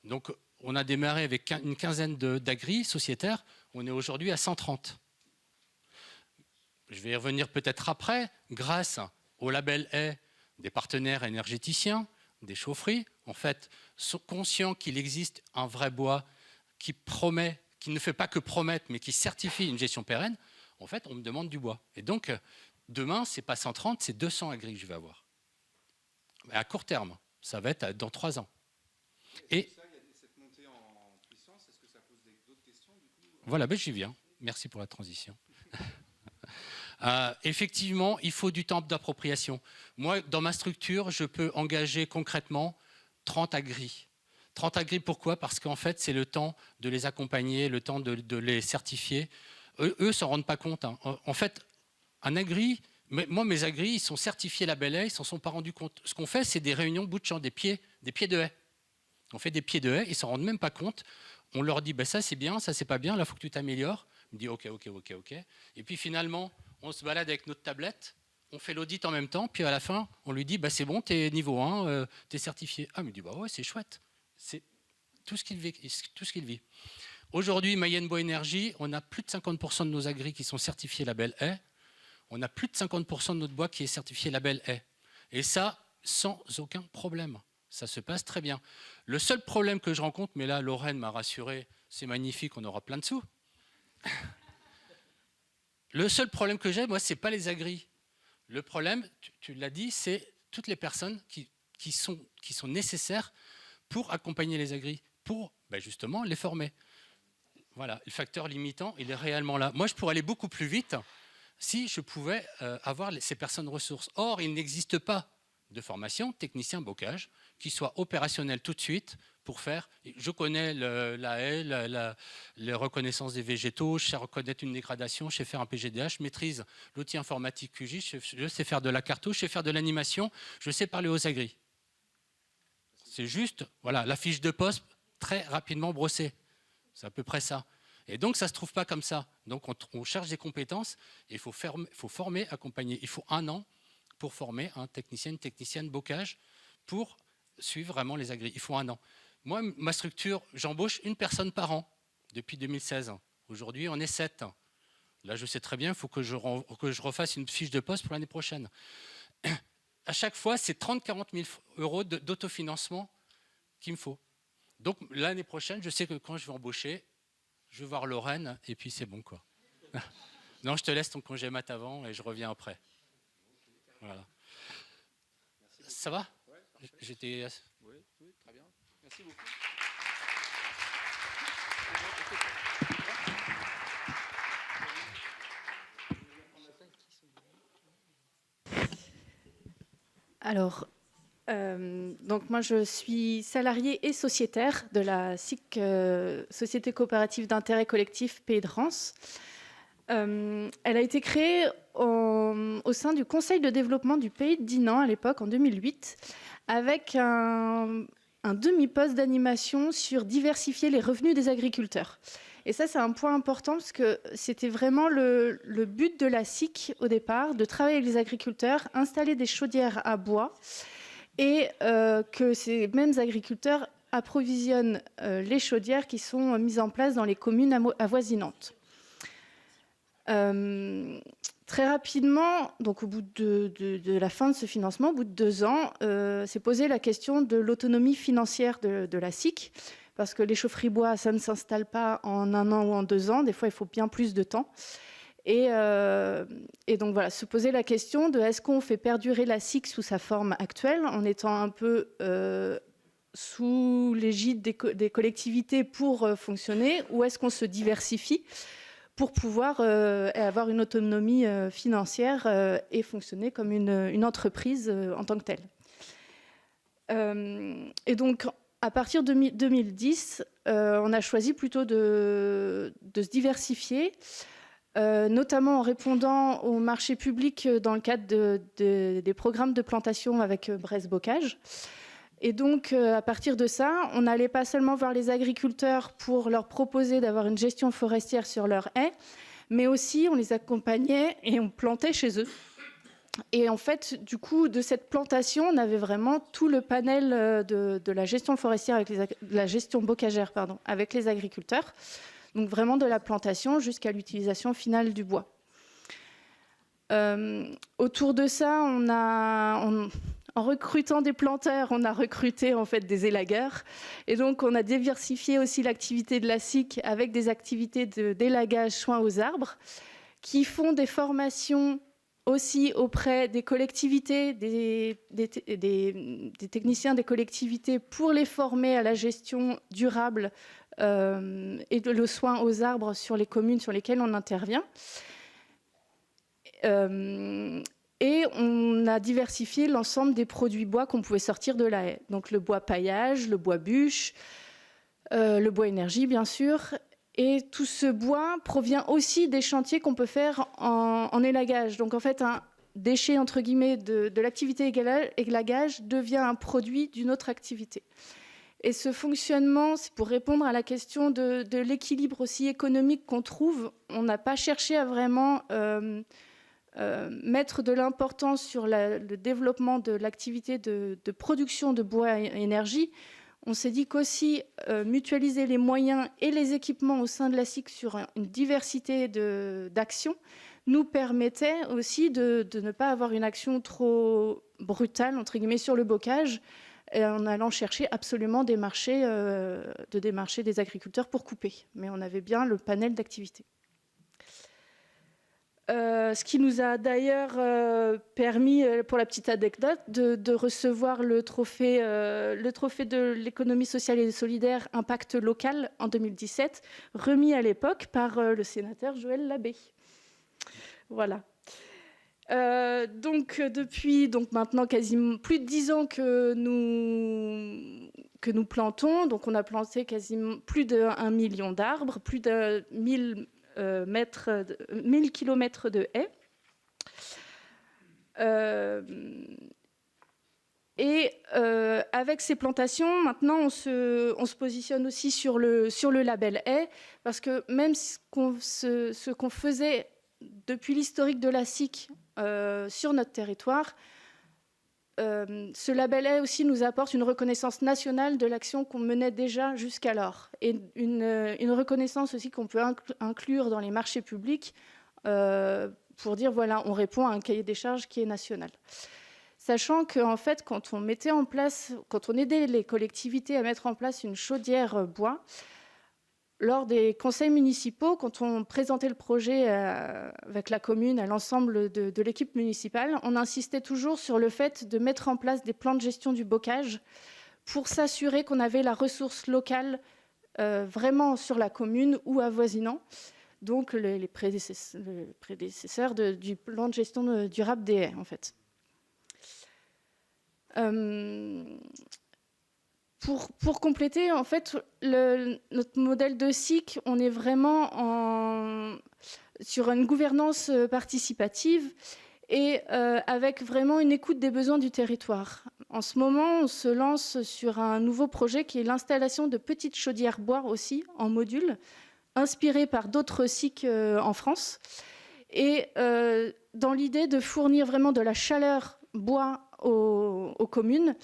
Donc, on a démarré avec une quinzaine d'agris sociétaires. On est aujourd'hui à 130. Je vais y revenir peut-être après. Grâce au label A, des partenaires énergéticiens, des chaufferies, en fait, sont conscients qu'il existe un vrai bois qui promet, qui ne fait pas que promettre, mais qui certifie une gestion pérenne. En fait, on me demande du bois. Et donc, demain, ce n'est pas 130, c'est 200 agris que je vais avoir. Mais à court terme, ça va être dans 3 ans. Et cette montée en puissance, est-ce que ça pose d'autres questions du coup ? Voilà, ben j'y viens. Merci pour la transition. Effectivement, il faut du temps d'appropriation. Moi, dans ma structure, je peux engager concrètement 30 agris. 30 agris, pourquoi ? Parce qu'en fait, c'est le temps de les accompagner, le temps de les certifier. Eux ne s'en rendent pas compte. Hein. En fait, un agri, moi, mes agris, ils sont certifiés label A, ils ne s'en sont pas rendus compte. Ce qu'on fait, c'est des réunions bout de champ, des pieds de haie. On fait des pieds de haie, ils ne s'en rendent même pas compte. On leur dit, ben, ça c'est bien, ça c'est pas bien, là il faut que tu t'améliores. On dit, ok. Et puis finalement, on se balade avec notre tablette, on fait l'audit en même temps, puis à la fin, on lui dit, bah, c'est bon, tu es niveau 1, tu es certifié. Ah, mais il dit, bah ouais, c'est chouette. C'est tout ce qu'il vit. Aujourd'hui, Mayenne Bois Énergie, on a plus de 50% de nos agris qui sont certifiés label A. On a plus de 50% de notre bois qui est certifié label A. Et ça, sans aucun problème. Ça se passe très bien. Le seul problème que je rencontre, mais là, Lorraine m'a rassuré, c'est magnifique, on aura plein de sous. Le seul problème que j'ai, moi, ce n'est pas les agris. Le problème, tu l'as dit, c'est toutes les personnes qui sont nécessaires pour accompagner les agris, pour justement les former. Voilà, le facteur limitant, il est réellement là. Moi, je pourrais aller beaucoup plus vite si je pouvais avoir ces personnes ressources. Or, il n'existe pas de formation technicien bocage qui soit opérationnel tout de suite pour faire. Je connais la haie, la reconnaissance des végétaux, je sais reconnaître une dégradation, je sais faire un PGDH, je maîtrise l'outil informatique QGIS, je sais faire de la cartouche, je sais faire de l'animation, je sais parler aux agris. C'est juste, voilà, la fiche de poste très rapidement brossée. C'est à peu près ça. Et donc, ça ne se trouve pas comme ça. Donc, on cherche des compétences et il faut former, accompagner. Il faut 1 an pour former un technicien, une technicienne bocage pour suivre vraiment les agris. Il faut 1 an. Moi, ma structure, j'embauche 1 personne par an depuis 2016. Aujourd'hui, on est 7. Là, je sais très bien, il faut que je refasse une fiche de poste pour l'année prochaine. À chaque fois, c'est 30-40 000 euros d'autofinancement qu'il me faut. Donc, l'année prochaine, je sais que quand je vais embaucher, je vais voir Lorraine et puis c'est bon, quoi. Non, je te laisse ton congé mat avant et je reviens après. Voilà. Ça va ? J'étais... Oui, très bien. Merci beaucoup. Alors, donc moi je suis salariée et sociétaire de la SIC, Société coopérative d'intérêt collectif Pays de Rance. Elle a été créée au sein du Conseil de développement du Pays de Dinan à l'époque, en 2008, avec un demi-poste d'animation sur diversifier les revenus des agriculteurs. Et ça, c'est un point important parce que c'était vraiment le but de la SIC au départ, de travailler avec les agriculteurs, installer des chaudières à bois et que ces mêmes agriculteurs approvisionnent les chaudières qui sont mises en place dans les communes avoisinantes. Très rapidement, donc au bout de la fin de ce financement, au bout de 2 ans, s'est posée la question de l'autonomie financière de la SIC, parce que les chaufferies bois, ça ne s'installe pas en 1 an ou en 2 ans, des fois il faut bien plus de temps. Et donc voilà, se poser la question de est-ce qu'on fait perdurer la SIC sous sa forme actuelle, en étant un peu sous l'égide des collectivités pour fonctionner, ou est-ce qu'on se diversifie pour pouvoir avoir une autonomie financière et fonctionner comme une entreprise en tant que telle. Et donc, à partir de 2010, on a choisi plutôt de se diversifier, notamment en répondant au marché public dans le cadre des programmes de plantation avec Bresse Bocage. Et donc, à partir de ça, on n'allait pas seulement voir les agriculteurs pour leur proposer d'avoir une gestion forestière sur leurs haies, mais aussi on les accompagnait et on plantait chez eux. Et en fait, du coup, de cette plantation, on avait vraiment tout le panel de la gestion forestière, de la gestion bocagère, pardon, avec les agriculteurs. Donc vraiment de la plantation jusqu'à l'utilisation finale du bois. Autour de ça, en recrutant des planteurs, on a recruté en fait des élagueurs. Et donc, on a diversifié aussi l'activité de la SIC avec des activités d'élagage soins aux arbres qui font des formations aussi auprès des collectivités, des techniciens des collectivités pour les former à la gestion durable et le soin aux arbres sur les communes sur lesquelles on intervient. Et on a diversifié l'ensemble des produits bois qu'on pouvait sortir de la haie. Donc le bois paillage, le bois bûche, le bois énergie bien sûr. Et tout ce bois provient aussi des chantiers qu'on peut faire en élagage. Donc en fait, un déchet entre guillemets de l'activité élagage devient un produit d'une autre activité. Et ce fonctionnement, c'est pour répondre à la question de l'équilibre aussi économique qu'on trouve. On n'a pas cherché à vraiment mettre de l'importance sur le développement de l'activité de production de bois et énergie. On s'est dit qu'aussi mutualiser les moyens et les équipements au sein de la SIC sur une diversité d'actions nous permettait aussi de ne pas avoir une action trop brutale, entre guillemets, sur le bocage, et en allant chercher absolument des marchés des agriculteurs pour couper. Mais on avait bien le panel d'activités. Ce qui nous a d'ailleurs permis, pour la petite anecdote, de recevoir le trophée de l'économie sociale et solidaire Impact local en 2017, remis à l'époque par le sénateur Joël Labbé. Voilà. Donc depuis maintenant quasiment plus de 10 ans que nous plantons, donc on a planté quasiment plus d'1 million d'arbres, plus de 1000 kilomètres de haies. Avec ces plantations, maintenant, on se positionne aussi sur le label haie, parce que même ce qu'on faisait depuis l'historique de la SIC sur notre territoire, ce label haie aussi nous apporte une reconnaissance nationale de l'action qu'on menait déjà jusqu'alors, et une reconnaissance aussi qu'on peut inclure dans les marchés publics pour dire voilà, on répond à un cahier des charges qui est national. Sachant qu'en fait, quand on aidait les collectivités à mettre en place une chaudière bois, lors des conseils municipaux, quand on présentait le projet avec la commune à l'ensemble de l'équipe municipale, on insistait toujours sur le fait de mettre en place des plans de gestion du bocage pour s'assurer qu'on avait la ressource locale vraiment sur la commune ou avoisinant, donc les prédécesseurs du plan de gestion durable des haies, en fait. Pour compléter, en fait, notre modèle de SIC, on est vraiment sur une gouvernance participative et avec vraiment une écoute des besoins du territoire. En ce moment, on se lance sur un nouveau projet qui est l'installation de petites chaudières bois aussi en module, inspirées par d'autres SIC en France, et dans l'idée de fournir vraiment de la chaleur bois aux communes,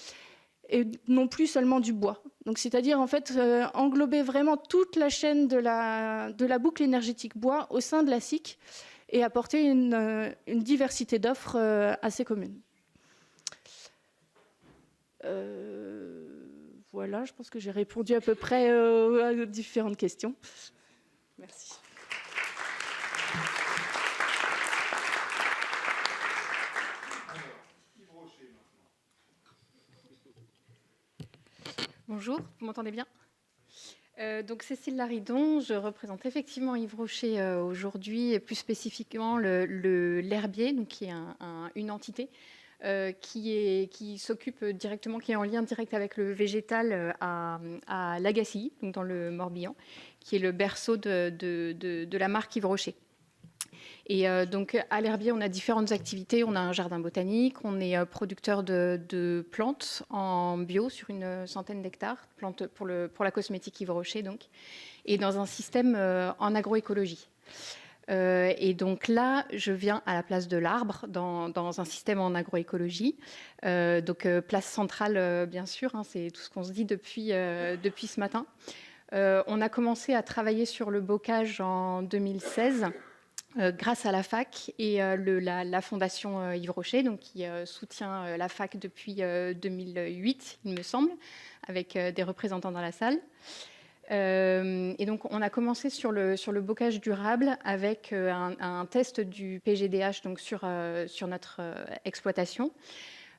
et non plus seulement du bois. Donc, c'est-à-dire en fait englober vraiment toute la chaîne de la boucle énergétique bois au sein de la SIC et apporter une diversité d'offres à ces communes. Voilà, je pense que j'ai répondu à peu près à différentes questions. Merci. Bonjour, vous m'entendez bien? Donc Cécile Laridon, je représente effectivement Yves Rocher aujourd'hui, et plus spécifiquement l'herbier, donc qui est une entité qui s'occupe directement, qui est en lien direct avec le végétal à Lagacilly, donc dans le Morbihan, qui est le berceau de la marque Yves Rocher. Et donc à l'herbier, on a différentes activités. On a un jardin botanique, on est producteur de plantes en bio sur une centaine d'hectares, plantes pour la cosmétique Yves Rocher, donc, et dans un système en agroécologie. Et donc là, je viens à la place de l'arbre dans un système en agroécologie. Donc place centrale, bien sûr, hein, c'est tout ce qu'on se dit depuis ce matin. On a commencé à travailler sur le bocage en 2016. Grâce à la fac et la fondation Yves Rocher, donc, qui soutient la fac depuis 2008, il me semble, avec des représentants dans la salle. Et donc, on a commencé sur le bocage durable avec un test du PGDH donc sur notre exploitation.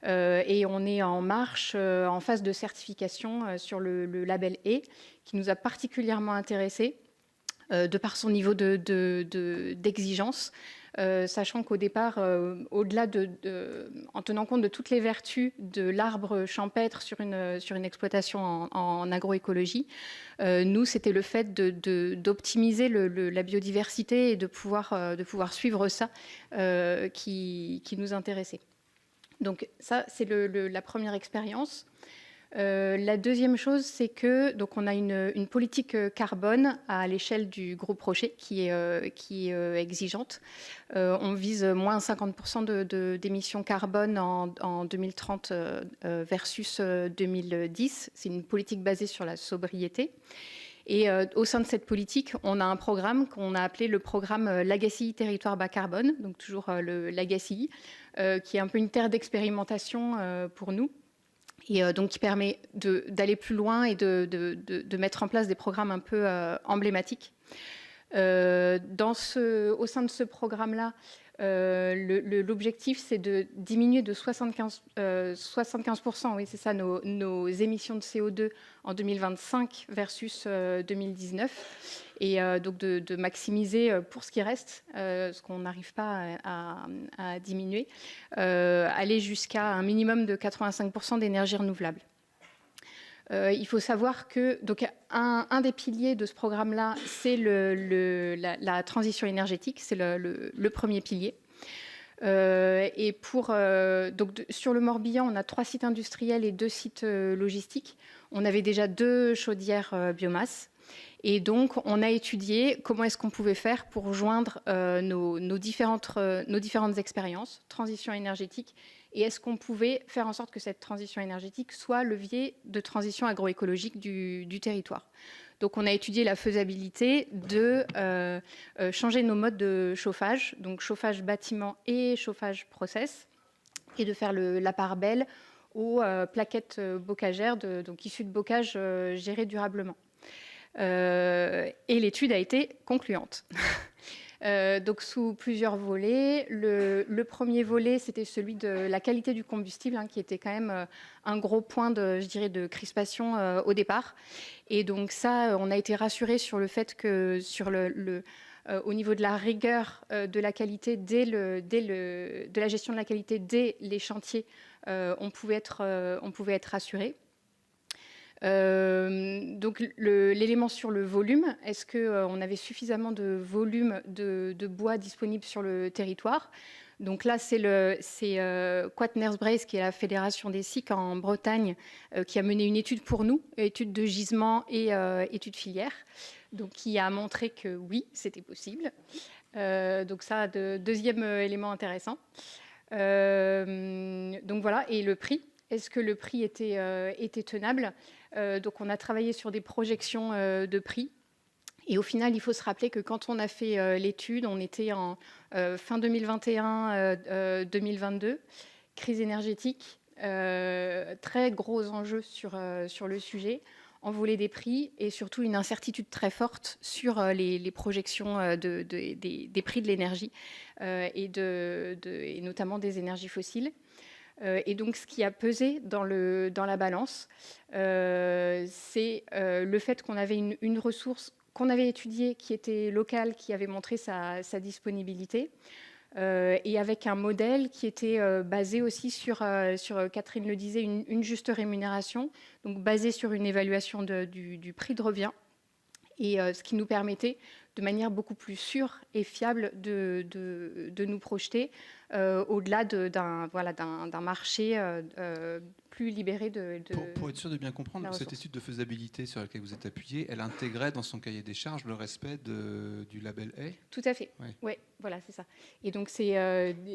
Et on est en marche, en phase de certification sur le label E, qui nous a particulièrement intéressés, de par son niveau d'exigence, sachant qu'au départ, au-delà en tenant compte de toutes les vertus de l'arbre champêtre sur une exploitation en agroécologie, nous, c'était le fait d'optimiser la biodiversité et de pouvoir suivre ça qui nous intéressait. Donc ça, c'est la première expérience. La deuxième chose, c'est que donc on a une politique carbone à l'échelle du groupe Rocher qui est exigeante. On vise moins 50% d'émissions carbone en 2030 versus 2010. C'est une politique basée sur la sobriété. Et au sein de cette politique, on a un programme qu'on a appelé le programme Lagacilly Territoire Bas Carbone, donc toujours le Lagacilly, qui est un peu une terre d'expérimentation pour nous. Et donc qui permet d'aller plus loin et de mettre en place des programmes un peu emblématiques. Au sein de ce programme-là, l'objectif, c'est de diminuer de 75%, oui, c'est ça, nos émissions de CO2 en 2025 versus 2019. Et donc de maximiser pour ce qui reste, ce qu'on n'arrive pas à diminuer, aller jusqu'à un minimum de 85% d'énergie renouvelable. Il faut savoir que donc, un des piliers de ce programme-là, c'est la transition énergétique, c'est le premier pilier. Et sur le Morbihan, on a 3 sites industriels et 2 sites logistiques. On avait déjà 2 chaudières biomasse. Et donc, on a étudié comment est-ce qu'on pouvait faire pour joindre nos différentes expériences, transition énergétique, et est-ce qu'on pouvait faire en sorte que cette transition énergétique soit levier de transition agroécologique du territoire. Donc, on a étudié la faisabilité de changer nos modes de chauffage, donc chauffage bâtiment et chauffage process, et de faire la part belle aux plaquettes bocagères, donc issues de bocage gérées durablement. Et l'étude a été concluante. Donc sous plusieurs volets. Le premier volet, c'était celui de la qualité du combustible, hein, qui était quand même un gros point de crispation au départ. Et donc ça, on a été rassurés sur le fait que au niveau de la rigueur de la qualité de la gestion de la qualité dès les chantiers, on pouvait être rassurés. Donc l'élément sur le volume, est-ce qu'on avait suffisamment de volume de bois disponible sur le territoire? Donc là, c'est Quaternary, qui est la fédération des SIC en Bretagne, qui a mené une étude pour nous, étude de gisement et étude filière, donc qui a montré que oui, c'était possible. Donc ça, deuxième élément intéressant. Donc voilà, et le prix. Est-ce que le prix était tenable? Donc on a travaillé sur des projections de prix. Et au final, il faut se rappeler que quand on a fait l'étude, on était en fin 2021-2022, crise énergétique, très gros enjeux sur le sujet, envolée des prix et surtout une incertitude très forte sur les projections des prix de l'énergie et notamment des énergies fossiles. Et donc, ce qui a pesé dans la balance, c'est le fait qu'on avait une ressource qu'on avait étudiée, qui était locale, qui avait montré sa disponibilité, et avec un modèle qui était basé aussi sur, Catherine le disait, une juste rémunération, donc basé sur une évaluation du prix de revient, et ce qui nous permettait, de manière beaucoup plus sûre et fiable, de nous projeter au-delà d'un marché plus libéré Pour être sûr de bien comprendre, cette étude de faisabilité sur laquelle vous êtes appuyé, elle intégrait dans son cahier des charges le respect du label A? Tout à fait. Oui, voilà, c'est ça. Et donc, c'est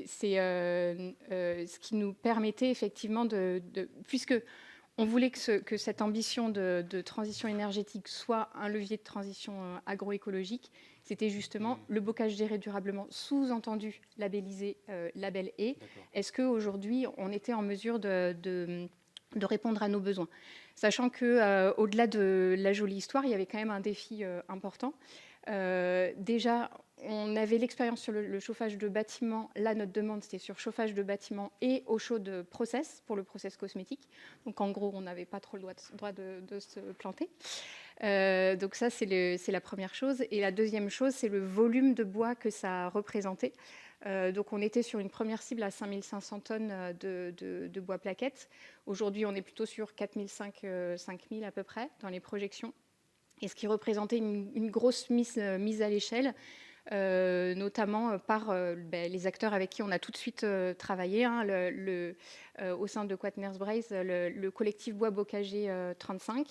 ce qui nous permettait effectivement puisque on voulait que cette ambition de transition énergétique soit un levier de transition agroécologique, c'était justement le bocage géré durablement, sous-entendu labellisé label E. Est-ce qu'aujourd'hui, on était en mesure de répondre à nos besoins? Sachant qu'au-delà de la jolie histoire, il y avait quand même un défi important. Déjà, on avait l'expérience sur le chauffage de bâtiments. Là, notre demande, c'était sur chauffage de bâtiments et eau chaude process, pour le process cosmétique. Donc, en gros, on n'avait pas trop le droit de se planter. Donc ça, c'est la première chose. Et la deuxième chose, c'est le volume de bois que ça représentait. Donc, on était sur une première cible à 5500 tonnes de bois plaquettes. Aujourd'hui, on est plutôt sur 5000 à peu près dans les projections. Et ce qui représentait une grosse mise à l'échelle, notamment par les acteurs avec qui on a tout de suite travaillé, au sein de Quaternary Brace, le collectif Bois Bocagé 35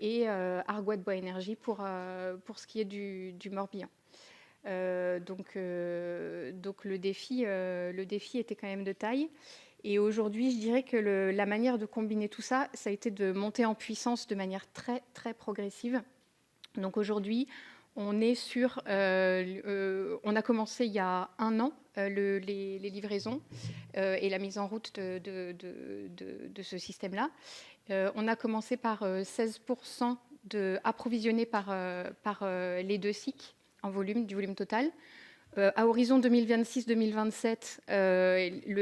et Argoat Bois Énergie pour ce qui est du Morbihan. Donc le défi était quand même de taille. Et aujourd'hui, je dirais que la manière de combiner tout ça, ça a été de monter en puissance de manière très, très progressive. Donc aujourd'hui, on est on a commencé il y a 1 an les livraisons et la mise en route de ce système-là. On a commencé par 16% approvisionnés par les 2 SIC en volume, du volume total. À horizon 2026-2027,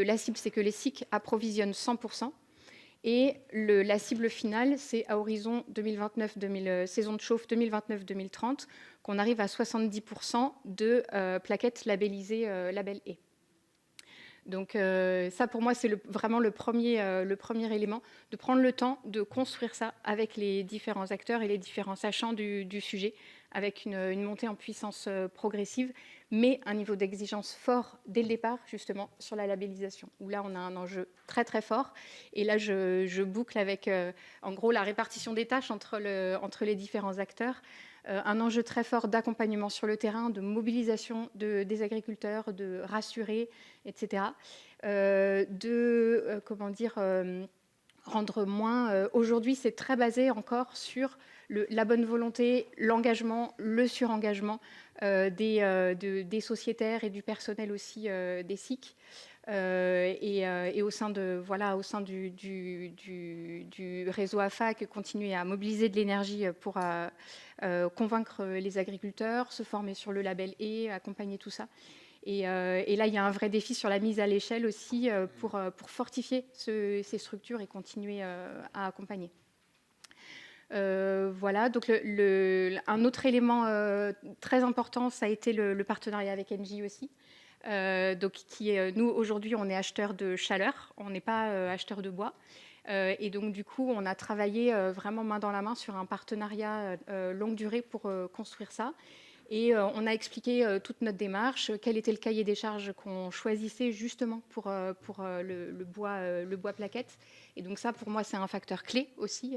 la cible, c'est que les SIC approvisionnent 100%. Et la cible finale, c'est à horizon 2029, saison de chauffe 2029-2030, qu'on arrive à 70% de plaquettes labellisées label E. Donc ça, pour moi, c'est vraiment le premier élément, de prendre le temps de construire ça avec les différents acteurs et les différents sachants du sujet, avec une montée en puissance progressive, mais un niveau d'exigence fort dès le départ, justement, sur la labellisation, où là, on a un enjeu très, très fort. Et là, je boucle avec, en gros, la répartition des tâches entre les différents acteurs, un enjeu très fort d'accompagnement sur le terrain, de mobilisation des agriculteurs, de rassurer, etc. Rendre moins... Aujourd'hui, c'est très basé encore sur la bonne volonté, l'engagement, le surengagement des sociétaires et du personnel aussi des SIC. Et au sein du réseau AFAC, continuer à mobiliser de l'énergie pour convaincre les agriculteurs, se former sur le label E, accompagner tout ça. Et là, il y a un vrai défi sur la mise à l'échelle aussi pour fortifier ces structures et continuer à accompagner. Voilà, donc un autre élément très important, ça a été le partenariat avec Engie aussi. Donc nous, aujourd'hui, on est acheteurs de chaleur, on n'est pas acheteurs de bois. Et donc, du coup, on a travaillé vraiment main dans la main sur un partenariat longue durée pour construire ça. Et on a expliqué toute notre démarche, quel était le cahier des charges qu'on choisissait justement pour le bois plaquette. Et donc ça, pour moi, c'est un facteur clé aussi,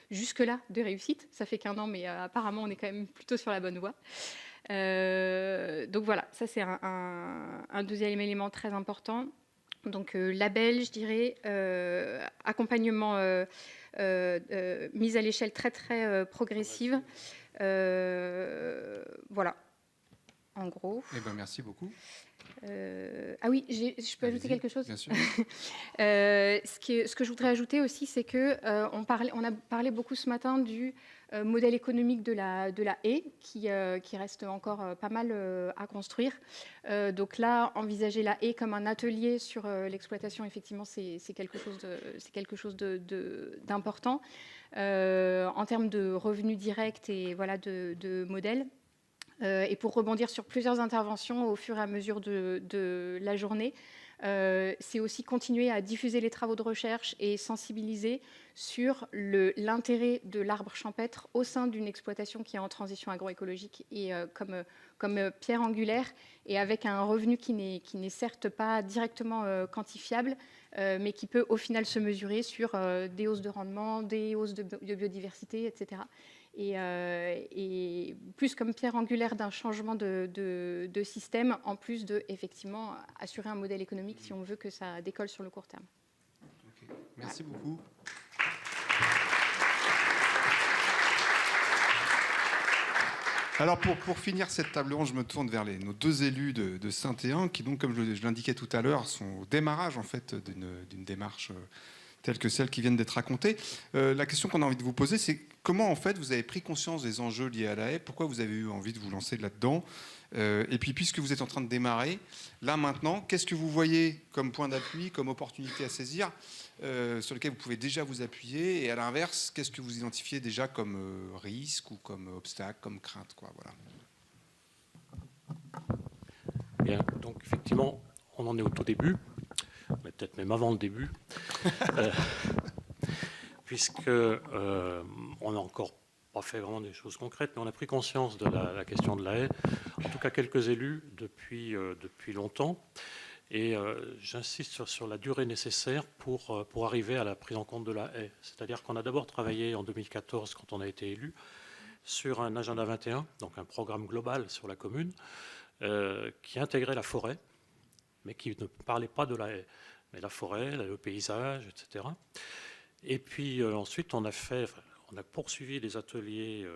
jusque-là, de réussite. Ça fait qu'1 an, mais apparemment, on est quand même plutôt sur la bonne voie. Donc voilà, ça c'est un deuxième élément très important. Donc label, je dirais, accompagnement, mise à l'échelle très très progressive. Voilà, en gros. Eh ben, merci beaucoup. Ah oui, je peux ajouter quelque chose? Bien sûr. Ce que je voudrais ajouter aussi, c'est que on a parlé beaucoup ce matin du modèle économique de la haie, qui reste encore pas mal à construire. Donc là, envisager la haie comme un atelier sur l'exploitation, effectivement, c'est quelque chose d'important. En termes de revenus directs et voilà, de modèles. Et pour rebondir sur plusieurs interventions au fur et à mesure de la journée, c'est aussi continuer à diffuser les travaux de recherche et sensibiliser sur l'intérêt de l'arbre champêtre au sein d'une exploitation qui est en transition agroécologique et comme pierre angulaire et avec un revenu qui n'est certes pas directement quantifiable, mais qui peut au final se mesurer sur des hausses de rendement, des hausses de biodiversité, etc. Et plus comme pierre angulaire d'un changement de système, en plus de effectivement assurer un modèle économique si on veut que ça décolle sur le court terme. Okay. Merci beaucoup. Alors pour finir cette table ronde, je me tourne vers nos 2 élus de Saint-Éen qui donc, comme je l'indiquais tout à l'heure, sont au démarrage en fait d'une démarche telles que celles qui viennent d'être racontées. La question qu'on a envie de vous poser, c'est comment en fait vous avez pris conscience des enjeux liés à la haie, pourquoi vous avez eu envie de vous lancer là-dedans, et puis puisque vous êtes en train de démarrer, là maintenant, qu'est-ce que vous voyez comme point d'appui, comme opportunité à saisir, sur lequel vous pouvez déjà vous appuyer, et à l'inverse, qu'est-ce que vous identifiez déjà comme risque ou comme obstacle, comme crainte, quoi, voilà. Bien, donc effectivement, on en est au tout début, mais peut-être même avant le début, puisque on n'a encore pas fait vraiment des choses concrètes, mais on a pris conscience de la question de la haie, en tout cas quelques élus depuis longtemps, et j'insiste sur la durée nécessaire pour arriver à la prise en compte de la haie. C'est-à-dire qu'on a d'abord travaillé en 2014, quand on a été élu, sur un agenda 21, donc un programme global sur la commune, qui intégrait la forêt, mais qui ne parlait pas de la haie. Mais la forêt, le paysage, etc. Et puis ensuite, on a poursuivi des ateliers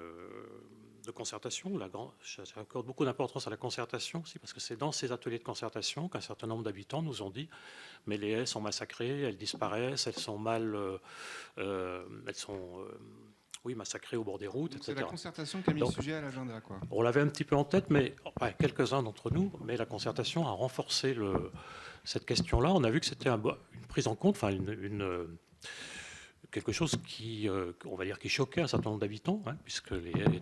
de concertation. J'accorde beaucoup d'importance à la concertation aussi, parce que c'est dans ces ateliers de concertation qu'un certain nombre d'habitants nous ont dit « mais les haies sont massacrées, elles disparaissent, elles sont massacrées au bord des routes, etc. » C'est la concertation qui a mis le sujet à l'agenda, quoi. On l'avait un petit peu en tête, mais quelques-uns d'entre nous, mais la concertation a renforcé cette question-là. On a vu que c'était une prise en compte, quelque chose qui choquait un certain nombre d'habitants, puisque les haies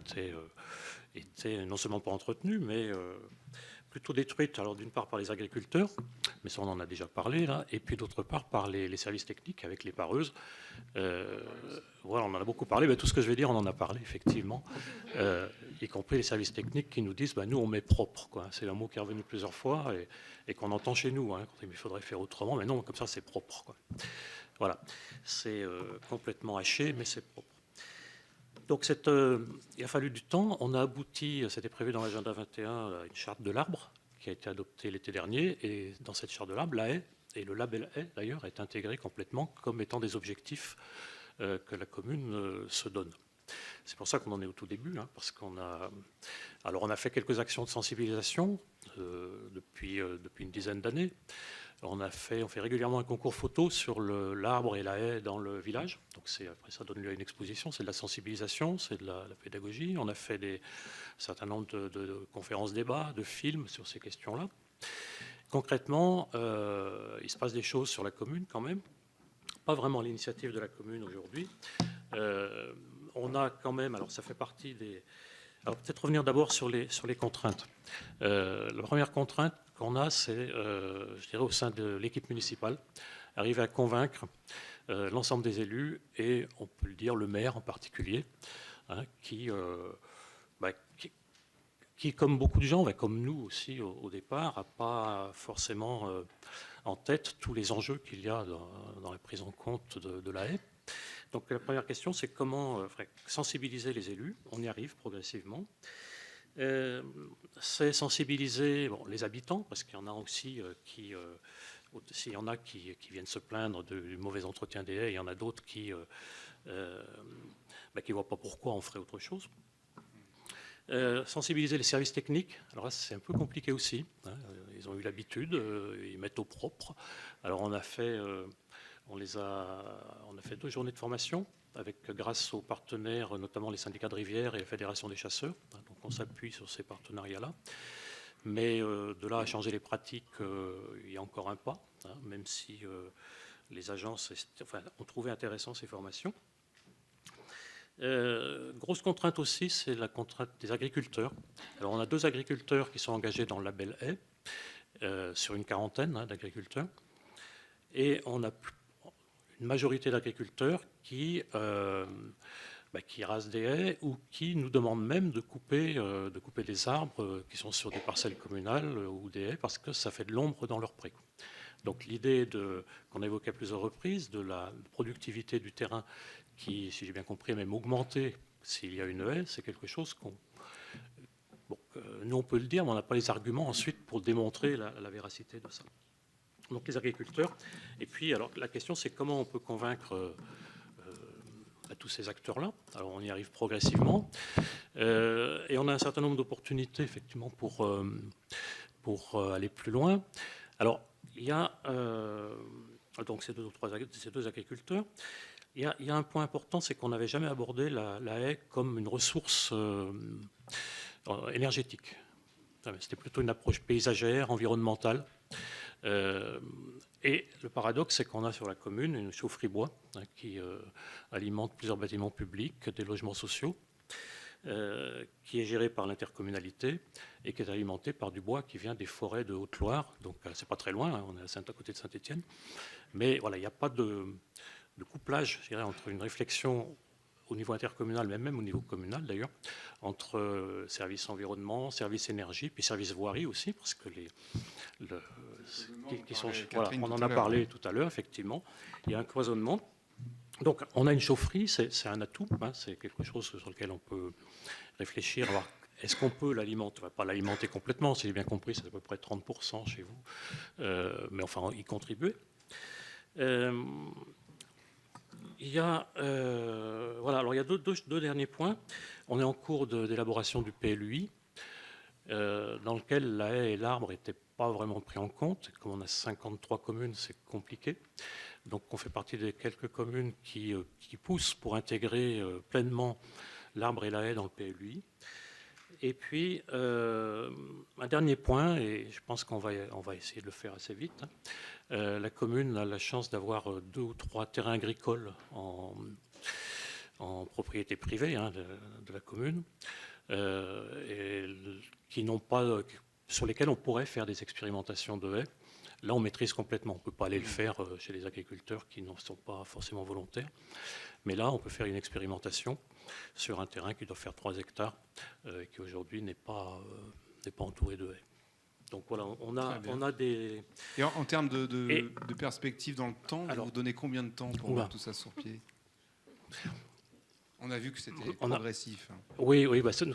étaient non seulement pas entretenues, mais plutôt détruites. Alors d'une part par les agriculteurs, mais ça on en a déjà parlé là, et puis d'autre part par les services techniques avec les pareuses. Voilà, on en a beaucoup parlé, mais tout ce que je vais dire, on en a parlé effectivement, y compris les services techniques qui nous disent nous on met propre, quoi. C'est un mot qui est revenu plusieurs fois et qu'on entend chez nous, quand il faudrait faire autrement, mais non, comme ça c'est propre, quoi. Voilà, c'est complètement haché, mais c'est propre. Donc il a fallu du temps. On a abouti, c'était prévu dans l'agenda 21, à une charte de l'arbre qui a été adoptée l'été dernier. Et dans cette charte de l'arbre, la haie, et le label haie d'ailleurs, est intégré complètement comme étant des objectifs que la commune se donne. C'est pour ça qu'on en est au tout début, parce qu'on a fait quelques actions de sensibilisation depuis une dizaine d'années. On fait régulièrement un concours photo sur l'arbre et la haie dans le village. Donc après, ça donne lieu à une exposition. C'est de la sensibilisation, c'est de la pédagogie. On a fait un certain nombre de conférences débats, de films sur ces questions-là. Concrètement, il se passe des choses sur la commune quand même. Pas vraiment l'initiative de la commune aujourd'hui. On a quand même, alors ça fait partie des... Alors peut-être revenir d'abord sur les contraintes. La première contrainte qu'on a, c'est, je dirais, au sein de l'équipe municipale, arriver à convaincre l'ensemble des élus, et on peut le dire, le maire en particulier, qui qui, comme beaucoup de gens, comme nous aussi au départ, n'a pas forcément en tête tous les enjeux qu'il y a dans la prise en compte de la haie. Donc la première question, c'est comment sensibiliser les élus. On y arrive progressivement. C'est sensibiliser les habitants, parce qu'il y en a aussi s'il y en a qui viennent se plaindre du mauvais entretien des haies, il y en a d'autres qui ne voient pas pourquoi on ferait autre chose. Sensibiliser les services techniques, alors là c'est un peu compliqué aussi, hein. Ils ont eu l'habitude, ils mettent au propre. Alors on a fait 2 journées de formation grâce aux partenaires, notamment les syndicats de rivière et la Fédération des chasseurs. Donc on s'appuie sur ces partenariats-là. Mais de là à changer les pratiques, il y a encore un pas, hein, même si les agences ont trouvé intéressant ces formations. Grosse contrainte aussi, c'est la contrainte des agriculteurs. Alors on a 2 agriculteurs qui sont engagés dans le label haie, sur une quarantaine d'agriculteurs. Et on a une majorité d'agriculteurs qui rasent des haies ou qui nous demandent même de couper des arbres qui sont sur des parcelles communales ou des haies parce que ça fait de l'ombre dans leur pré. Donc l'idée qu'on a évoquée à plusieurs reprises de la productivité du terrain qui, si j'ai bien compris, est même augmentée s'il y a une haie, c'est quelque chose nous on peut le dire, mais on n'a pas les arguments ensuite pour démontrer la véracité de ça. Donc les agriculteurs. Et puis alors la question c'est comment on peut convaincre tous ces acteurs-là. Alors on y arrive progressivement. Et on a un certain nombre d'opportunités effectivement pour aller plus loin. Alors il y a donc ces 2 agriculteurs. Il y a un point important, c'est qu'on n'avait jamais abordé la haie comme une ressource énergétique. C'était plutôt une approche paysagère, environnementale. Et le paradoxe, c'est qu'on a sur la commune une chaufferie bois qui alimente plusieurs bâtiments publics, des logements sociaux, qui est gérée par l'intercommunalité et qui est alimentée par du bois qui vient des forêts de Haute-Loire. Donc c'est pas très loin, hein, on est à côté de Saint-Étienne. Mais voilà, il n'y a pas de couplage, je dirais, entre une réflexion au niveau intercommunal, mais même au niveau communal d'ailleurs, entre services environnement, services énergie, puis services voirie aussi, parce que on en a parlé tout à l'heure, effectivement, il y a un cloisonnement. Donc on a une chaufferie, c'est un atout, hein, c'est quelque chose sur lequel on peut réfléchir, voir est-ce qu'on peut l'alimenter, on ne va pas l'alimenter complètement, si j'ai bien compris, c'est à peu près 30% chez vous, mais enfin y contribuer. Il y a, alors il y a deux derniers points. On est en cours d'élaboration du PLUI, dans lequel la haie et l'arbre n'étaient pas vraiment pris en compte. Comme on a 53 communes, c'est compliqué. Donc on fait partie des quelques communes qui poussent pour intégrer pleinement l'arbre et la haie dans le PLUI. Et puis, un dernier point, et je pense qu'on va essayer de le faire assez vite. La commune a la chance d'avoir 2 ou 3 terrains agricoles en propriété privée de la commune, et sur lesquels on pourrait faire des expérimentations de haies. Là, on maîtrise complètement. On ne peut pas aller le faire chez les agriculteurs qui n'en sont pas forcément volontaires. Mais là, on peut faire une expérimentation sur un terrain qui doit faire 3 hectares, qui aujourd'hui n'est pas entouré de haies. Donc voilà, on a des... Et en termes de perspective dans le temps, vous donnez combien de temps pour mettre tout ça sur pied? On a vu que c'était progressif. Oui,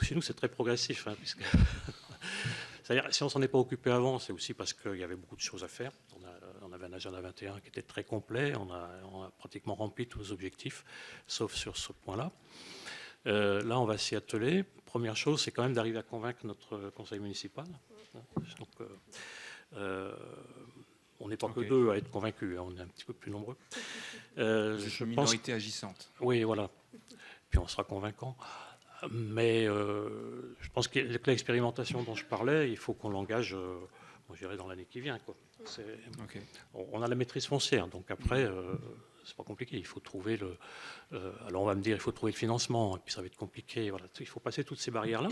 chez nous, c'est très progressif. Puisque... C'est-à-dire, si on ne s'en est pas occupé avant, c'est aussi parce qu'il y avait beaucoup de choses à faire. On avait un agenda 21 qui était très complet. On a pratiquement rempli tous nos objectifs, sauf sur ce point-là. Là, on va s'y atteler. Première chose, c'est quand même d'arriver à convaincre notre conseil municipal. Donc, on n'est pas que 2 à être convaincus, on est un petit peu plus nombreux. C'est une minorité agissante. Oui, voilà. Puis on sera convaincant. Mais je pense que l'expérimentation dont je parlais, il faut qu'on l'engage, je dirais, dans l'année qui vient, quoi. Okay. On a la maîtrise foncière, donc après, c'est pas compliqué. Il faut trouver alors on va me dire, il faut trouver le financement, et puis ça va être compliqué. Voilà. Il faut passer toutes ces barrières-là,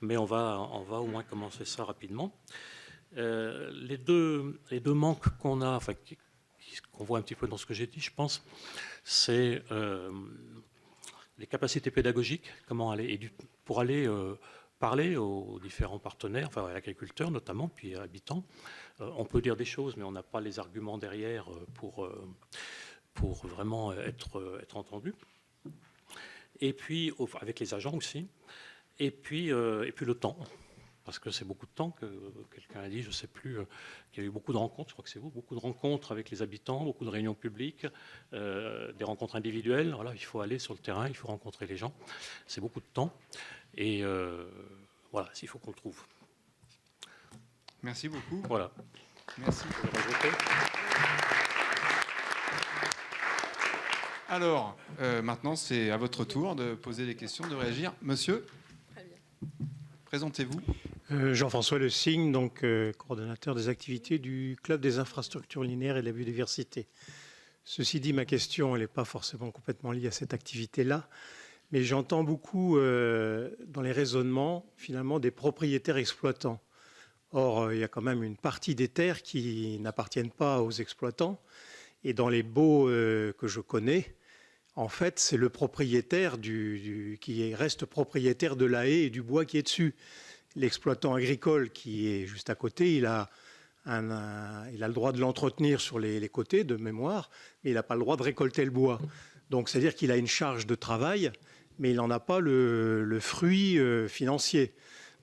mais on va au moins commencer ça rapidement. Les deux manques qu'on a, qu'on voit un petit peu dans ce que j'ai dit, je pense, c'est les capacités pédagogiques, comment aller, pour aller parler aux différents partenaires, enfin à l'agriculteur notamment, puis à habitants. On peut dire des choses, mais on n'a pas les arguments derrière pour vraiment être entendu. Et puis, avec les agents aussi. Et puis le temps. Parce que c'est beaucoup de temps que quelqu'un a dit, je ne sais plus, qu'il y a eu beaucoup de rencontres, je crois que c'est vous, beaucoup de rencontres avec les habitants, beaucoup de réunions publiques, des rencontres individuelles. Voilà, il faut aller sur le terrain, il faut rencontrer les gens. C'est beaucoup de temps. Et voilà, il faut qu'on le trouve. Merci beaucoup. Voilà. Merci. Alors, maintenant, c'est à votre tour de poser des questions, de réagir. Monsieur, présentez-vous. Jean-François Le Signe, donc coordonnateur des activités du Club des infrastructures linéaires et de la biodiversité. Ceci dit, ma question, elle n'est pas forcément complètement liée à cette activité-là, mais j'entends beaucoup dans les raisonnements, finalement, des propriétaires exploitants. Or, il y a quand même une partie des terres qui n'appartiennent pas aux exploitants. Et dans les baux que je connais, en fait, c'est le propriétaire qui reste propriétaire de la haie et du bois qui est dessus. L'exploitant agricole qui est juste à côté, il a le droit de l'entretenir sur les côtés de mémoire, mais il n'a pas le droit de récolter le bois. Donc, c'est-à-dire qu'il a une charge de travail, mais il n'en a pas le fruit financier.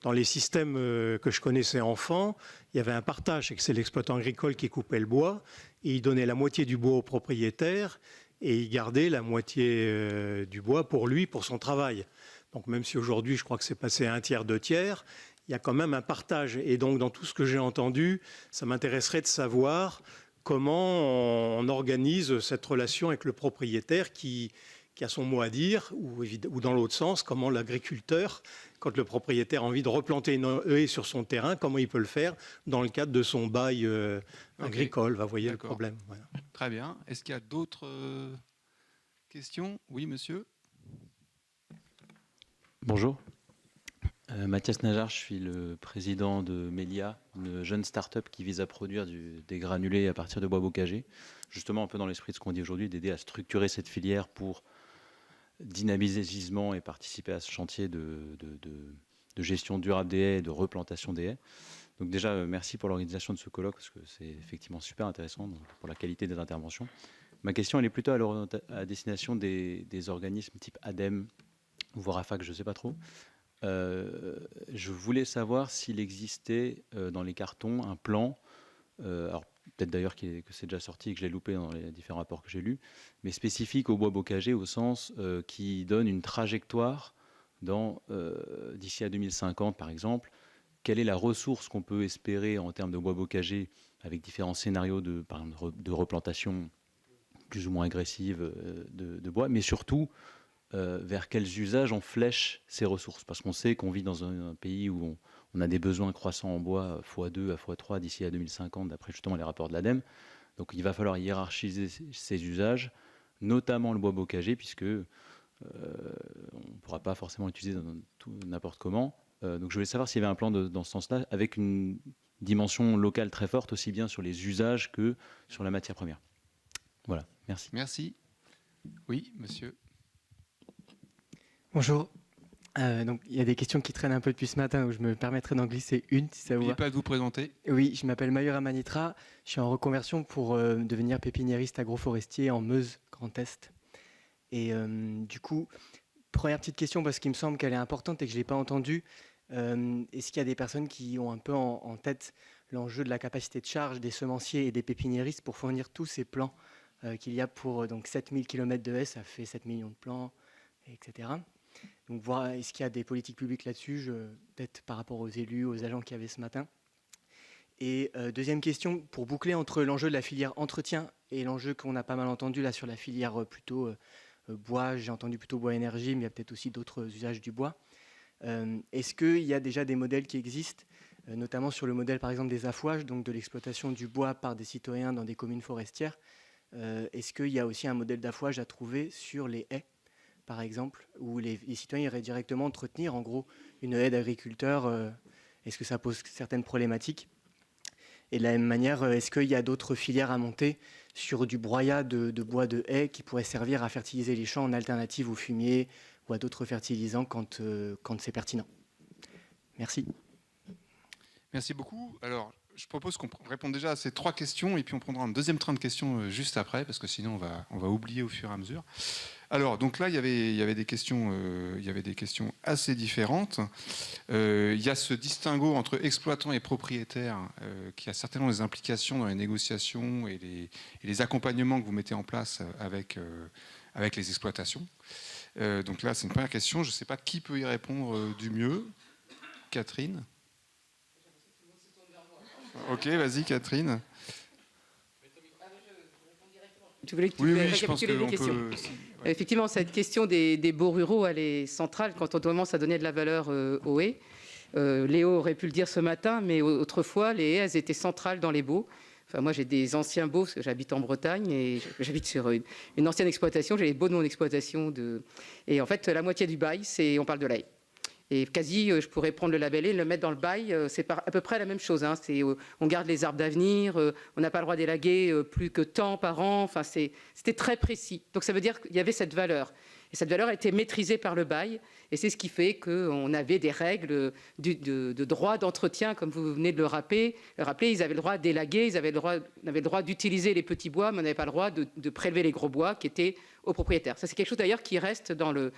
Dans les systèmes que je connaissais enfant, il y avait un partage, c'est l'exploitant agricole qui coupait le bois, et il donnait la moitié du bois au propriétaire, et il gardait la moitié du bois pour lui, pour son travail. Donc même si aujourd'hui, je crois que c'est passé à 1/3, 2/3, il y a quand même un partage. Et donc dans tout ce que j'ai entendu, ça m'intéresserait de savoir comment on organise cette relation avec le propriétaire qui a son mot à dire, ou dans l'autre sens, comment l'agriculteur, quand le propriétaire a envie de replanter une haie sur son terrain, comment il peut le faire dans le cadre de son bail agricole. Vous voyez le problème. Voilà. Très bien. Est-ce qu'il y a d'autres questions? Oui, monsieur. Bonjour. Mathias Najar, je suis le président de Melia, une jeune start-up qui vise à produire des granulés à partir de bois bocagé. Justement, un peu dans l'esprit de ce qu'on dit aujourd'hui, d'aider à structurer cette filière pour dynamiser le gisement et participer à ce chantier de gestion durable des haies et de replantation des haies. Donc déjà, merci pour l'organisation de ce colloque, parce que c'est effectivement super intéressant pour la qualité des interventions. Ma question, elle est plutôt à destination des organismes type ADEME, voire AFAC, je ne sais pas trop. Je voulais savoir s'il existait dans les cartons un plan, alors peut-être d'ailleurs que c'est déjà sorti et que je l'ai loupé dans les différents rapports que j'ai lus, mais spécifique au bois bocagé au sens qui donne une trajectoire d'ici à 2050 par exemple. Quelle est la ressource qu'on peut espérer en termes de bois bocagé avec différents scénarios de replantation plus ou moins agressive de bois, mais surtout vers quels usages on flèche ces ressources. Parce qu'on sait qu'on vit dans un pays où on a des besoins croissants en bois x2 à x3 d'ici à 2050, d'après justement les rapports de l'ADEME. Donc il va falloir hiérarchiser ces usages, notamment le bois bocagé, puisque on ne pourra pas forcément l'utiliser n'importe comment. Donc je voulais savoir s'il y avait un plan dans ce sens-là, avec une dimension locale très forte, aussi bien sur les usages que sur la matière première. Voilà, merci. Merci. Oui, monsieur. Bonjour. Donc, il y a des questions qui traînent un peu depuis ce matin, donc je me permettrai d'en glisser une, si ça vous va. N'oubliez pas de vous présenter. Oui, je m'appelle Mayura Manitra. Je suis en reconversion pour devenir pépiniériste agroforestier en Meuse, Grand Est. Et du coup, première petite question, parce qu'il me semble qu'elle est importante et que je ne l'ai pas entendue. Est-ce qu'il y a des personnes qui ont un peu en tête l'enjeu de la capacité de charge des semenciers et des pépiniéristes pour fournir tous ces plans qu'il y a pour 7000 km de haies, ça fait 7 millions de plans, etc. Donc, voir est-ce qu'il y a des politiques publiques là-dessus, peut-être par rapport aux élus, aux agents qu'il y avait ce matin. Et deuxième question, pour boucler entre l'enjeu de la filière entretien et l'enjeu qu'on a pas mal entendu là sur la filière plutôt bois, j'ai entendu plutôt bois-énergie, mais il y a peut-être aussi d'autres usages du bois. Est-ce qu'il y a déjà des modèles qui existent, notamment sur le modèle par exemple des affouages, donc de l'exploitation du bois par des citoyens dans des communes forestières? Est-ce qu'il y a aussi un modèle d'affouage à trouver sur les haies, par exemple, où les citoyens iraient directement entretenir en gros une haie d'agriculteur? Est-ce que ça pose certaines problématiques? Et de la même manière, est-ce qu'il y a d'autres filières à monter sur du broyat de bois de haies qui pourrait servir à fertiliser les champs en alternative au fumier ou à d'autres fertilisants quand c'est pertinent? Merci. Merci beaucoup. Alors, je propose qu'on réponde déjà à ces 3 questions et puis on prendra un deuxième train de questions juste après, parce que sinon on va oublier au fur et à mesure. Alors, donc là, il y avait des questions assez différentes. Il y a ce distinguo entre exploitant et propriétaire qui a certainement des implications dans les négociations et les accompagnements que vous mettez en place avec les exploitations. Donc là, c'est une première question. Je ne sais pas qui peut y répondre du mieux. Catherine ? Ok, vas-y, Catherine. Tu voulais que tu Oui, récapitules je pense les questions. ouais. Effectivement, cette question des baux ruraux, elle est centrale quand on commence à donner de la valeur aux haies. Léo aurait pu le dire ce matin, mais autrefois, les haies, elles étaient centrales dans les baux. Enfin, moi, j'ai des anciens baux, parce que j'habite en Bretagne, et j'habite sur une ancienne exploitation. J'ai les baux de mon exploitation. Et en fait, la moitié du bail, on parle de la haie. Et quasi, je pourrais prendre le label et le mettre dans le bail. C'est à peu près la même chose. Hein. On garde les arbres d'avenir. On n'a pas le droit d'élaguer plus que tant par an. Enfin, c'était très précis. Donc ça veut dire qu'il y avait cette valeur. Et cette valeur a été maîtrisée par le bail. Et c'est ce qui fait qu'on avait des règles de droit d'entretien, comme vous venez de le rappeler. Ils avaient le droit d'élaguer, on avait le droit d'utiliser les petits bois, mais on n'avait pas le droit de prélever les gros bois qui étaient aux propriétaires. Ça, c'est quelque chose d'ailleurs qui reste dans le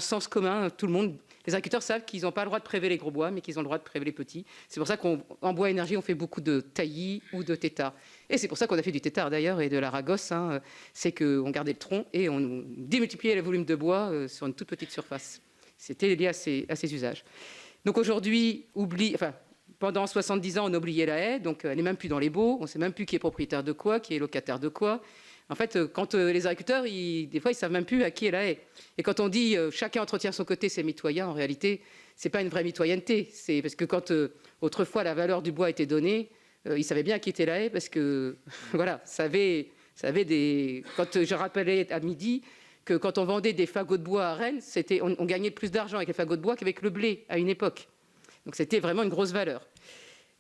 sens commun. Tout le monde, les agriculteurs savent qu'ils n'ont pas le droit de prélever les gros bois, mais qu'ils ont le droit de prélever les petits. C'est pour ça qu'en bois énergie, on fait beaucoup de taillis ou de tétards. Et c'est pour ça qu'on a fait du tétard d'ailleurs et de la ragosse. Hein. C'est qu'on gardait le tronc et on démultipliait le volume de bois sur une toute petite surface. C'était lié à ces usages. Donc aujourd'hui, pendant 70 ans, on a oublié la haie, donc elle n'est même plus dans les baux, on ne sait même plus qui est propriétaire de quoi, qui est locataire de quoi. En fait, quand les agriculteurs, des fois, ils ne savent même plus à qui est la haie. Et quand on dit chacun entretient son côté, c'est mitoyen, en réalité, ce n'est pas une vraie mitoyenneté. C'est parce que quand autrefois la valeur du bois était donnée, ils savaient bien à qui était la haie, parce que, voilà, ça avait des... Quand je rappelais à midi que quand on vendait des fagots de bois à Rennes, on gagnait plus d'argent avec les fagots de bois qu'avec le blé à une époque. Donc c'était vraiment une grosse valeur.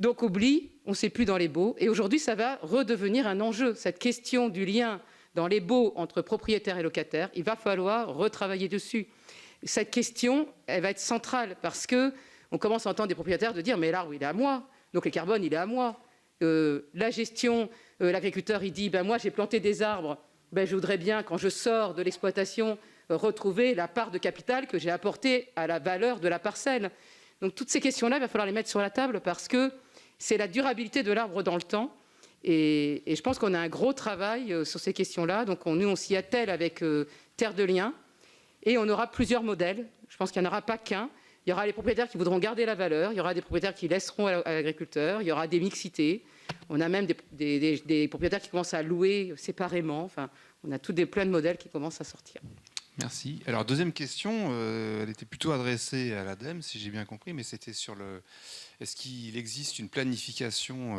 Donc oubli, on ne sait plus dans les baux. Et aujourd'hui, ça va redevenir un enjeu. Cette question du lien dans les baux entre propriétaires et locataires, il va falloir retravailler dessus. Cette question, elle va être centrale parce qu'on commence à entendre des propriétaires de dire « mais l'arbre, il est à moi, donc le carbone, il est à moi ». La gestion, l'agriculteur, il dit « moi, j'ai planté des arbres, je voudrais bien, quand je sors de l'exploitation, retrouver la part de capital que j'ai apportée à la valeur de la parcelle ». Donc toutes ces questions-là, il va falloir les mettre sur la table parce que c'est la durabilité de l'arbre dans le temps. Et je pense qu'on a un gros travail sur ces questions-là. Donc nous, on s'y attelle avec Terre de Liens. Et on aura plusieurs modèles. Je pense qu'il n'y en aura pas qu'un. Il y aura les propriétaires qui voudront garder la valeur. Il y aura des propriétaires qui laisseront à l'agriculteur. Il y aura des mixités. On a même des propriétaires qui commencent à louer séparément. Enfin, on a plein de modèles qui commencent à sortir. Merci. Alors, deuxième question, elle était plutôt adressée à l'ADEME, si j'ai bien compris, mais c'était sur est-ce qu'il existe une planification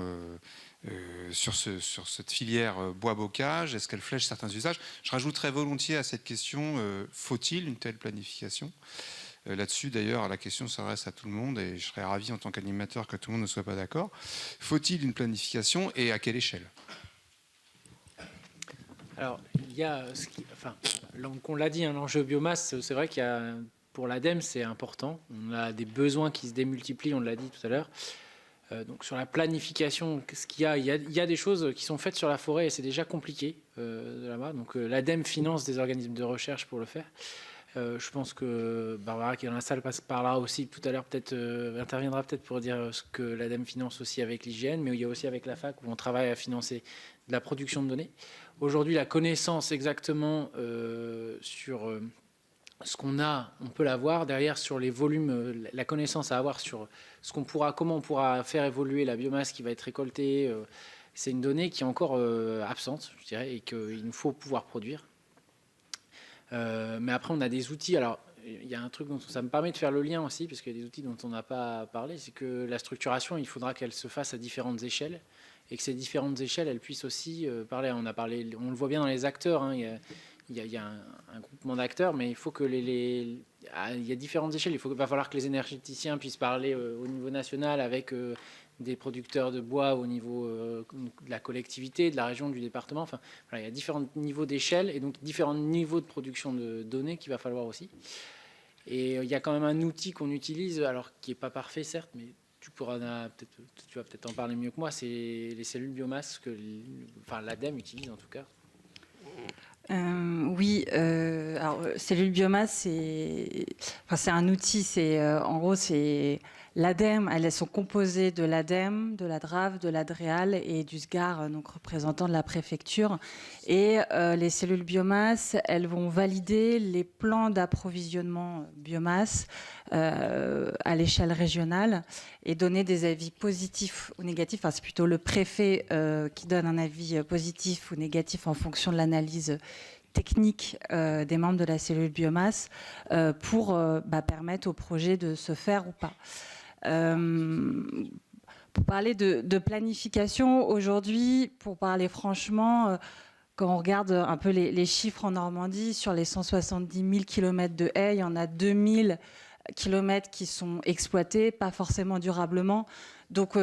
sur cette filière bois-bocage? Est-ce qu'elle flèche certains usages? Je rajouterais volontiers à cette question, faut-il une telle planification? Là-dessus, d'ailleurs, la question s'adresse à tout le monde et je serais ravi en tant qu'animateur que tout le monde ne soit pas d'accord. Faut-il une planification et à quelle échelle? Alors, il y a, on l'a dit, l'enjeu biomasse, c'est vrai qu'il y a, pour l'ADEME, c'est important. On a des besoins qui se démultiplient, on l'a dit tout à l'heure. Donc sur la planification, il y a des choses qui sont faites sur la forêt et c'est déjà compliqué là-bas. Donc l'ADEME finance des organismes de recherche pour le faire. Je pense que Barbara, qui est dans la salle, parlera aussi tout à l'heure, interviendra peut-être pour dire ce que l'ADEME finance aussi avec l'IGN, mais il y a aussi avec la fac où on travaille à financer de la production de données. Aujourd'hui, la connaissance exactement sur ce qu'on a, on peut l'avoir. Derrière, sur les volumes, la connaissance à avoir sur comment on pourra faire évoluer la biomasse qui va être récoltée, c'est une donnée qui est encore absente, je dirais, et qu'il nous faut pouvoir produire. Mais après, on a des outils. Alors, il y a un truc dont ça me permet de faire le lien aussi, parce qu'il y a des outils dont on n'a pas parlé, c'est que la structuration, il faudra qu'elle se fasse à différentes échelles, et que ces différentes échelles, elles puissent aussi parler. On le voit bien dans les acteurs. Hein, il y a un groupement d'acteurs, mais il faut que il y a différentes échelles. Il va falloir que les énergéticiens puissent parler au niveau national avec des producteurs de bois au niveau de la collectivité, de la région, du département. Enfin, voilà, il y a différents niveaux d'échelle et donc différents niveaux de production de données qu'il va falloir aussi. Et il y a quand même un outil qu'on utilise, alors qui n'est pas parfait certes, mais tu vas peut-être en parler mieux que moi, c'est les cellules biomasse que l'ADEME utilise en tout cas. Oui, alors cellules biomasse, c'est un outil. En gros, c'est l'ADEME. Elles sont composées de l'ADEME, de la DRAV, de l'ADREAL et du SGAR, donc représentant de la préfecture. Et les cellules biomasse, elles vont valider les plans d'approvisionnement biomasse à l'échelle régionale et donner des avis positifs ou négatifs. Enfin, c'est plutôt le préfet qui donne un avis positif ou négatif en fonction de l'analyse technique des membres de la cellule biomasse pour permettre au projet de se faire ou pas. Pour parler de planification, aujourd'hui, pour parler franchement, quand on regarde un peu les chiffres en Normandie, sur les 170 000 km de haies, il y en a 2000 km qui sont exploités, pas forcément durablement. Donc,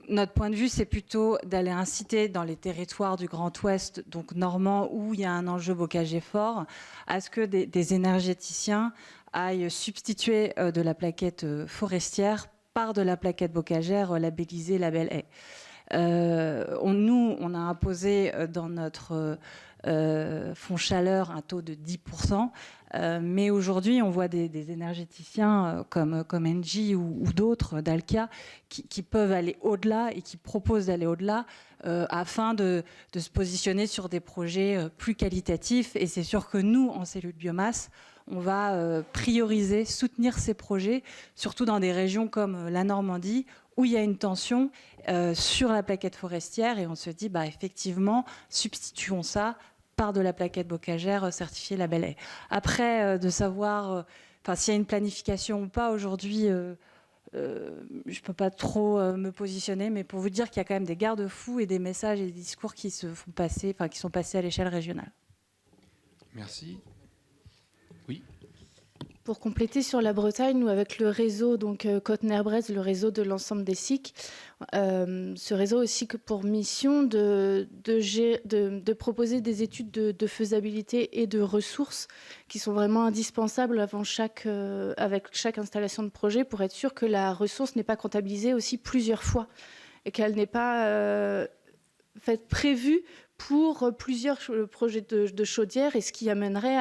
notre point de vue, c'est plutôt d'aller inciter dans les territoires du Grand Ouest, donc normand, où il y a un enjeu bocager fort, à ce que des énergéticiens aillent substituer de la plaquette forestière par de la plaquette bocagère labellisée label haie. Nous, on a imposé dans notre fonds chaleur un taux de 10%, mais aujourd'hui, on voit des énergéticiens comme Engie ou d'autres, Dalkia, qui peuvent aller au-delà et qui proposent d'aller au-delà afin de se positionner sur des projets plus qualitatifs. Et c'est sûr que nous, en cellule biomasse, on va prioriser, soutenir ces projets, surtout dans des régions comme la Normandie, où il y a une tension sur la plaquette forestière, et on se dit, effectivement, substituons ça par de la plaquette bocagère certifiée label haie. Après, de savoir s'il y a une planification ou pas, aujourd'hui, je ne peux pas trop me positionner, mais pour vous dire qu'il y a quand même des garde-fous et des messages et des discours qui sont passés à l'échelle régionale. Merci. Pour compléter sur la Bretagne, nous avec le réseau Côte-Nerbresse, le réseau de l'ensemble des SIC, ce réseau a aussi pour mission de proposer des études de faisabilité et de ressources qui sont vraiment indispensables avec chaque installation de projet pour être sûr que la ressource n'est pas comptabilisée aussi plusieurs fois et qu'elle n'est pas prévue pour plusieurs projets de chaudière, et ce qui amènerait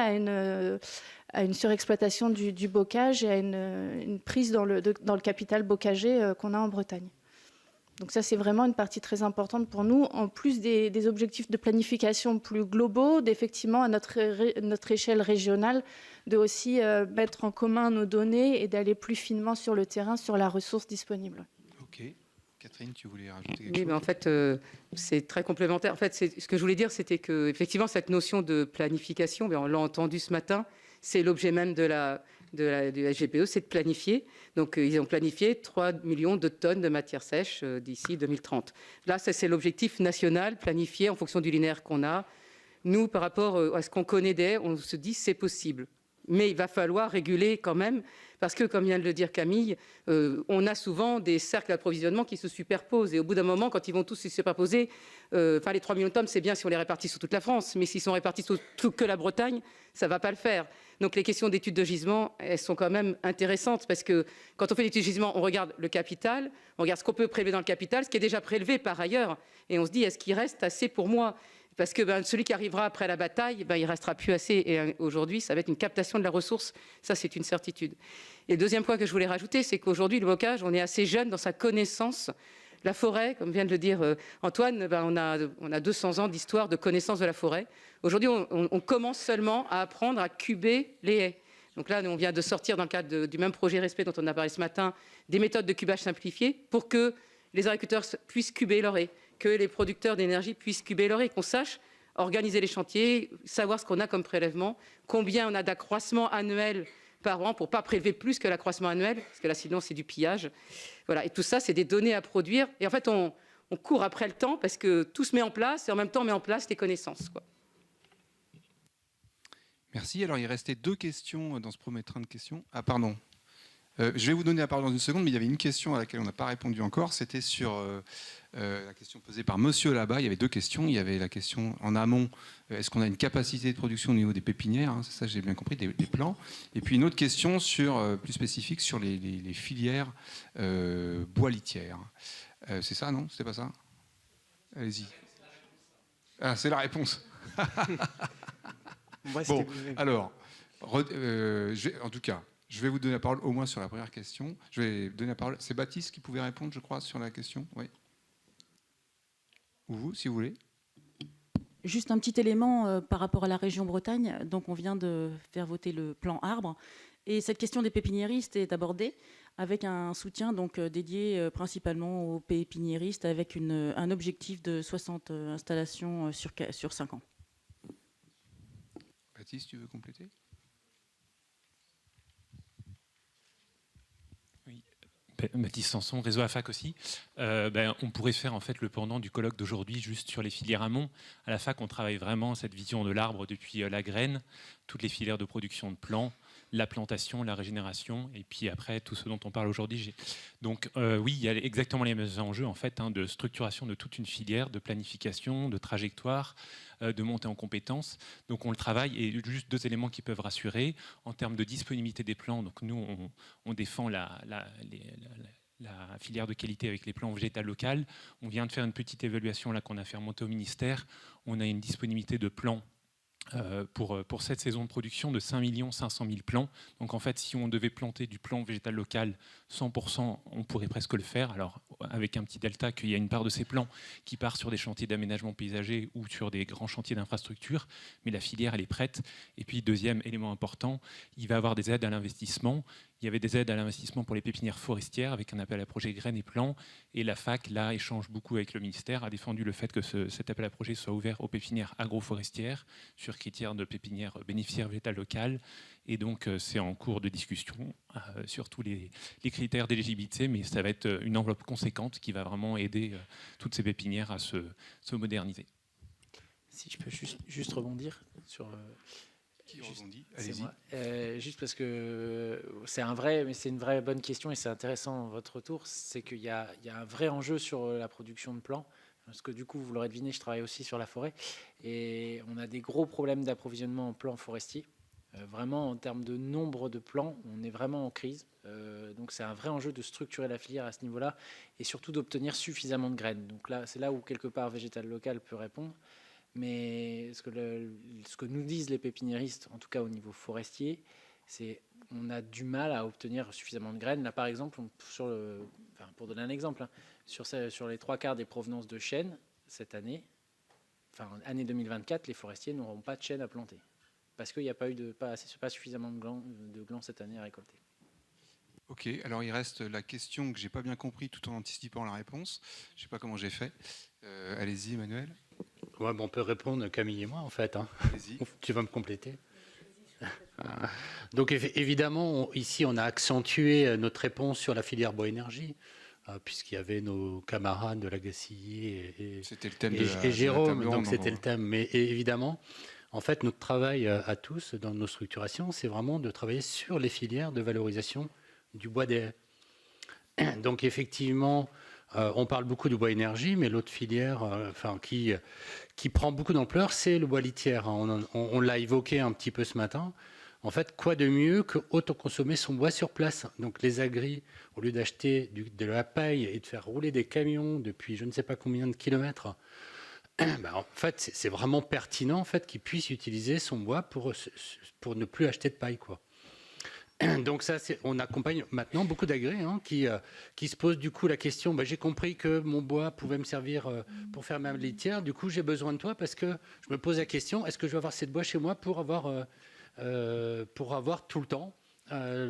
à une surexploitation du bocage et à une prise dans le capital bocager qu'on a en Bretagne. Donc ça, c'est vraiment une partie très importante pour nous, en plus des objectifs de planification plus globaux, d'effectivement à notre échelle régionale, de aussi mettre en commun nos données et d'aller plus finement sur le terrain, sur la ressource disponible. Ok. Catherine, tu voulais rajouter quelque chose ? Oui, mais en fait, c'est très complémentaire. En fait, ce que je voulais dire, c'était que effectivement, cette notion de planification, on l'a entendu ce matin, c'est l'objet même du SGPE, c'est de planifier. Donc, ils ont planifié 3 millions de tonnes de matière sèche d'ici 2030. Là, c'est l'objectif national, planifié en fonction du linéaire qu'on a. Nous, par rapport à ce qu'on connaît d'aies, on se dit c'est possible. Mais il va falloir réguler quand même, parce que, comme vient de le dire Camille, on a souvent des cercles d'approvisionnement qui se superposent. Et au bout d'un moment, quand ils vont tous se superposer, les 3 millions de tonnes, c'est bien si on les répartit sur toute la France, mais s'ils sont répartis sur que la Bretagne, ça ne va pas le faire. Donc les questions d'études de gisement, elles sont quand même intéressantes, parce que quand on fait des études de gisement, on regarde le capital, on regarde ce qu'on peut prélever dans le capital, ce qui est déjà prélevé par ailleurs, et on se dit, est-ce qu'il reste assez pour moi ? Parce que celui qui arrivera après la bataille, il ne restera plus assez. Et aujourd'hui, ça va être une captation de la ressource. Ça, c'est une certitude. Et le deuxième point que je voulais rajouter, c'est qu'aujourd'hui, le bocage, on est assez jeune dans sa connaissance. La forêt, comme vient de le dire Antoine, on a 200 ans d'histoire de connaissance de la forêt. Aujourd'hui, on commence seulement à apprendre à cuber les haies. Donc là, on vient de sortir, dans le cadre du même projet Respect dont on a parlé ce matin, des méthodes de cubage simplifiées pour que les agriculteurs puissent cuber leur haie, que les producteurs d'énergie puissent cuber leur haie, qu'on sache organiser les chantiers, savoir ce qu'on a comme prélèvement, combien on a d'accroissement annuel par an pour ne pas prélever plus que l'accroissement annuel, parce que là, sinon, c'est du pillage. Voilà. Et tout ça, c'est des données à produire. Et en fait, on court après le temps parce que tout se met en place et en même temps, on met en place les connaissances, quoi. Merci. Alors, il restait 2 questions dans ce premier train de questions. Ah, pardon. Je vais vous donner la parole dans une seconde, mais il y avait une question à laquelle on n'a pas répondu encore. C'était sur la question posée par monsieur là-bas. Il y avait 2 questions. Il y avait la question en amont, est-ce qu'on a une capacité de production au niveau des pépinières, hein, c'est ça, j'ai bien compris, des plants. Et puis une autre question plus spécifique sur les filières bois litières. C'est ça, non? C'était pas ça? Allez-y. Ah, c'est la réponse. Bon, alors, en tout cas, je vais vous donner la parole au moins sur la première question. Je vais donner la parole. C'est Baptiste qui pouvait répondre, je crois, sur la question. Oui. Ou vous, si vous voulez. Juste un petit élément par rapport à la région Bretagne. Donc, on vient de faire voter le plan arbre. Et cette question des pépiniéristes est abordée avec un soutien donc, dédié principalement aux pépiniéristes avec un objectif de 60 installations sur 5 ans. Baptiste, tu veux compléter? Oui. Baptiste Sanson, réseau AFAC aussi. On pourrait faire en fait le pendant du colloque d'aujourd'hui juste sur les filières amont. À la FAC, on travaille vraiment cette vision de l'arbre depuis la graine, toutes les filières de production de plants, la plantation, la régénération, et puis après tout ce dont on parle aujourd'hui. Donc oui, il y a exactement les mêmes enjeux en fait, de structuration de toute une filière, de planification, de trajectoire, de montée en compétences. Donc on le travaille, et juste 2 éléments qui peuvent rassurer en termes de disponibilité des plants. Donc nous, on défend la filière de qualité avec les plants végétales locales. On vient de faire une petite évaluation là qu'on a fait remonter au ministère. On a une disponibilité de plants pour cette saison de production de 5 500 000 plants. Donc en fait, si on devait planter du plant végétal local 100%, on pourrait presque le faire. Alors avec un petit delta qu'il y a une part de ces plants qui part sur des chantiers d'aménagement paysager ou sur des grands chantiers d'infrastructure, mais la filière elle est prête. Et puis deuxième élément important, il va y avoir des aides à l'investissement. Il y avait des aides à l'investissement pour les pépinières forestières avec un appel à projet graines et plants. Et la FAC, là, échange beaucoup avec le ministère, a défendu le fait que cet appel à projet soit ouvert aux pépinières agroforestières sur critères de pépinières bénéficiaires végétales locales. Et donc, c'est en cours de discussion sur tous les critères d'éligibilité, mais ça va être une enveloppe conséquente qui va vraiment aider toutes ces pépinières à se moderniser. Si je peux juste rebondir sur... Qui rebondit? Allez-y. Juste parce que c'est une vraie bonne question et c'est intéressant votre retour, c'est qu'il y a un vrai enjeu sur la production de plants. Parce que du coup, vous l'aurez deviné, je travaille aussi sur la forêt et on a des gros problèmes d'approvisionnement en plants forestiers. Vraiment, en termes de nombre de plants, on est vraiment en crise. Donc c'est un vrai enjeu de structurer la filière à ce niveau-là et surtout d'obtenir suffisamment de graines. Donc là, c'est là où quelque part Végétal Local peut répondre. Mais ce que nous disent les pépiniéristes, en tout cas au niveau forestier, c'est qu'on a du mal à obtenir suffisamment de graines. Là, par exemple, pour donner un exemple, sur les 3/4 des provenances de chênes, cette année, année 2024, les forestiers n'auront pas de chênes à planter. Parce qu'il n'y a pas suffisamment de glands cette année à récolter. Ok, alors il reste la question que je n'ai pas bien compris tout en anticipant la réponse. Je ne sais pas comment j'ai fait. Allez-y, Emmanuel. Ouais, on peut répondre, Camille et moi, en fait. Hein. Tu vas me compléter. Donc, évidemment, ici, on a accentué notre réponse sur la filière bois-énergie, puisqu'il y avait nos camarades de Lagacilly et Jérôme. Donc, c'était le thème. Mais évidemment, en fait, notre travail à tous dans nos structurations, c'est vraiment de travailler sur les filières de valorisation du bois des haies. Donc, effectivement, on parle beaucoup du bois énergie, mais l'autre filière qui prend beaucoup d'ampleur, c'est le bois litière. On l'a évoqué un petit peu ce matin. En fait, quoi de mieux que autoconsommer son bois sur place? Donc les agris, au lieu d'acheter de la paille et de faire rouler des camions depuis je ne sais pas combien de kilomètres, en fait, c'est vraiment pertinent en fait, qu'ils puissent utiliser son bois pour ne plus acheter de paille, quoi. Donc ça, on accompagne maintenant beaucoup d'agris qui se posent du coup la question, j'ai compris que mon bois pouvait me servir pour faire ma litière, du coup j'ai besoin de toi parce que je me pose la question, est-ce que je vais avoir cette bois chez moi pour avoir tout le temps,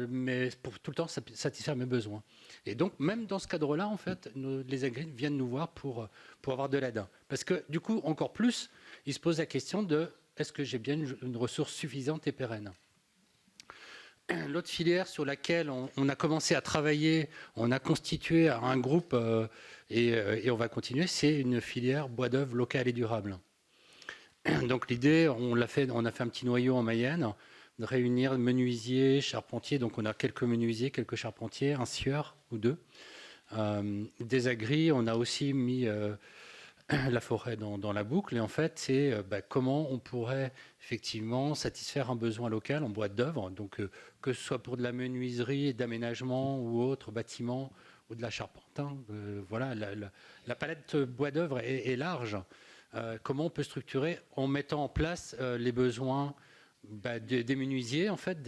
mais pour tout le temps satisfaire mes besoins. Et donc même dans ce cadre-là, en fait, les agris viennent nous voir pour avoir de l'aide. Parce que du coup, encore plus, ils se posent la question de est-ce que j'ai bien une ressource suffisante et pérenne. L'autre filière sur laquelle on a commencé à travailler, on a constitué un groupe et on va continuer, c'est une filière bois d'œuvre locale et durable. Donc l'idée, on a fait un petit noyau en Mayenne de réunir menuisiers, charpentiers. Donc on a quelques menuisiers, quelques charpentiers, un sieur ou deux. Des agris, on a aussi mis la forêt dans la boucle. Et en fait, c'est comment on pourrait effectivement satisfaire un besoin local en bois d'œuvre. Donc que ce soit pour de la menuiserie, d'aménagement ou autre bâtiment ou de la charpente. Voilà, la palette bois d'œuvre est large. Comment on peut structurer en mettant en place les besoins des menuisiers en fait,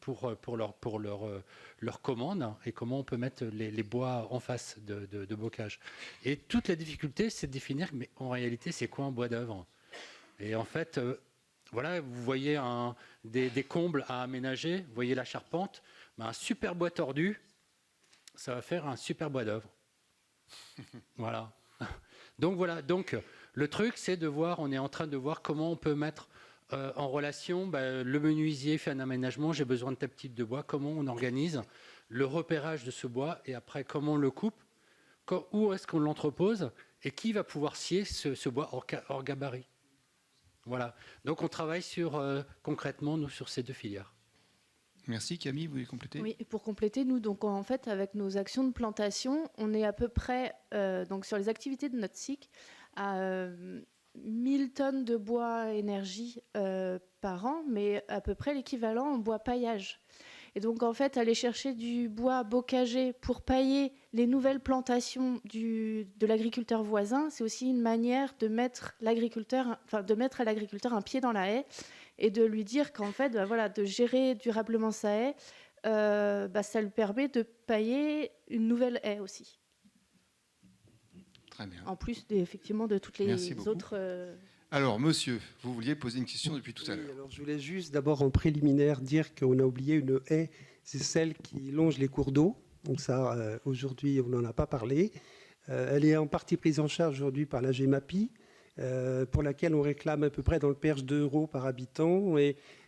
pour leur commande, et comment on peut mettre les bois en face de bocage. Et toute la difficulté, c'est de définir, mais en réalité, c'est quoi un bois d'œuvre? Et en fait, voilà, vous voyez des combles à aménager, vous voyez la charpente, un super bois tordu, ça va faire un super bois d'œuvre. Voilà. Donc voilà, le truc, c'est de voir, on est en train de voir comment on peut mettre en relation, le menuisier fait un aménagement, j'ai besoin de tel type de bois, comment on organise le repérage de ce bois, et après comment on le coupe, où est-ce qu'on l'entrepose, et qui va pouvoir scier ce bois hors gabarit. Voilà, donc on travaille concrètement nous, sur ces deux filières. Merci. Camille, vous voulez compléter? Oui, et pour compléter, nous, donc, en fait, avec nos actions de plantation, on est à peu près, donc, sur les activités de notre SIC, à 1000 tonnes de bois énergie par an, mais à peu près l'équivalent en bois paillage. Et donc, en fait, aller chercher du bois bocager pour pailler les nouvelles plantations de l'agriculteur voisin, c'est aussi une manière de mettre à l'agriculteur un pied dans la haie et de lui dire qu'en fait, voilà, de gérer durablement sa haie, ça lui permet de pailler une nouvelle haie aussi. Très bien. En plus, effectivement, de toutes les autres... Alors, monsieur, vous vouliez poser une question depuis tout à l'heure. Alors, je voulais juste d'abord en préliminaire dire qu'on a oublié une haie, c'est celle qui longe les cours d'eau. Donc ça, aujourd'hui, on n'en a pas parlé. Elle est en partie prise en charge aujourd'hui par la GEMAPI, pour laquelle on réclame à peu près dans le Perche 2 € par habitant.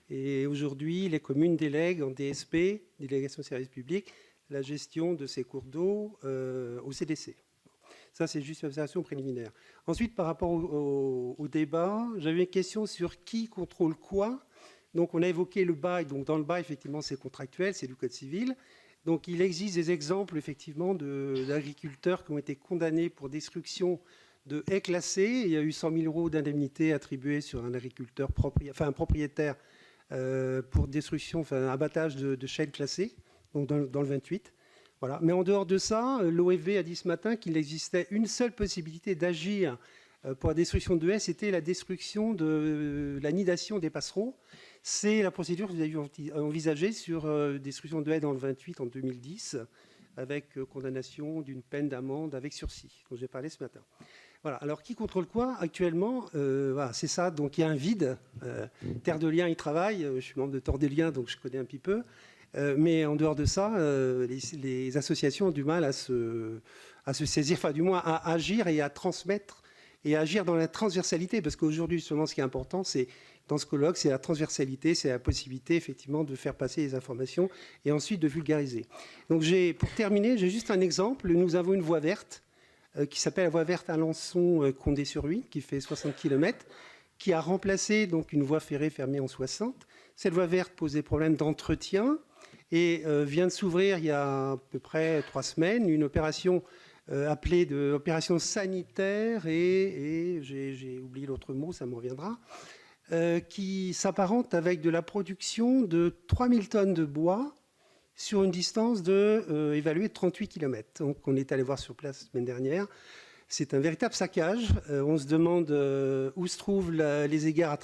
Et aujourd'hui, les communes délèguent en DSP, délégation de service public, la gestion de ces cours d'eau au CDC. Ça, c'est juste une observation préliminaire. Ensuite, par rapport au débat, j'avais une question sur qui contrôle quoi. Donc, on a évoqué le bail. Donc, dans le bail, effectivement, c'est contractuel, c'est du code civil. Donc, il existe des exemples, effectivement, d'agriculteurs qui ont été condamnés pour destruction de haies classées. Il y a eu 100 000 € d'indemnité attribuée sur un agriculteur, un propriétaire, pour destruction, abattage de chênes classés, donc dans le 28. Voilà. Mais en dehors de ça, l'OFV a dit ce matin qu'il existait une seule possibilité d'agir pour la destruction de haies, c'était la destruction de la nidation des passereaux. C'est la procédure que vous avez envisagée sur destruction de haies dans le 28 en 2010, avec condamnation d'une peine d'amende avec sursis, dont j'ai parlé ce matin. Voilà. Alors, qui contrôle quoi actuellement? Voilà, c'est ça. Donc, il y a un vide. Terre de Liens y travaille. Je suis membre de Terre de Liens, donc je connais un petit peu. Mais en dehors de ça, les associations ont du mal à se saisir, enfin du moins à agir et à transmettre et à agir dans la transversalité. Parce qu'aujourd'hui, justement, ce qui est important, c'est dans ce colloque, c'est la transversalité, c'est la possibilité effectivement de faire passer les informations et ensuite de vulgariser. Donc pour terminer, j'ai juste un exemple. Nous avons une voie verte qui s'appelle la voie verte Alençon-Condé-sur-Huit, qui fait 60 km, qui a remplacé donc une voie ferrée fermée en 60. Cette voie verte pose des problèmes d'entretien. Et vient de s'ouvrir il y a à peu près 3 semaines une opération appelée opération sanitaire et j'ai oublié l'autre mot, ça me reviendra, qui s'apparente avec de la production de 3000 tonnes de bois sur une distance évaluée de 38 km. Donc on est allé voir sur place la semaine dernière. C'est un véritable saccage. On se demande où se trouvent les égards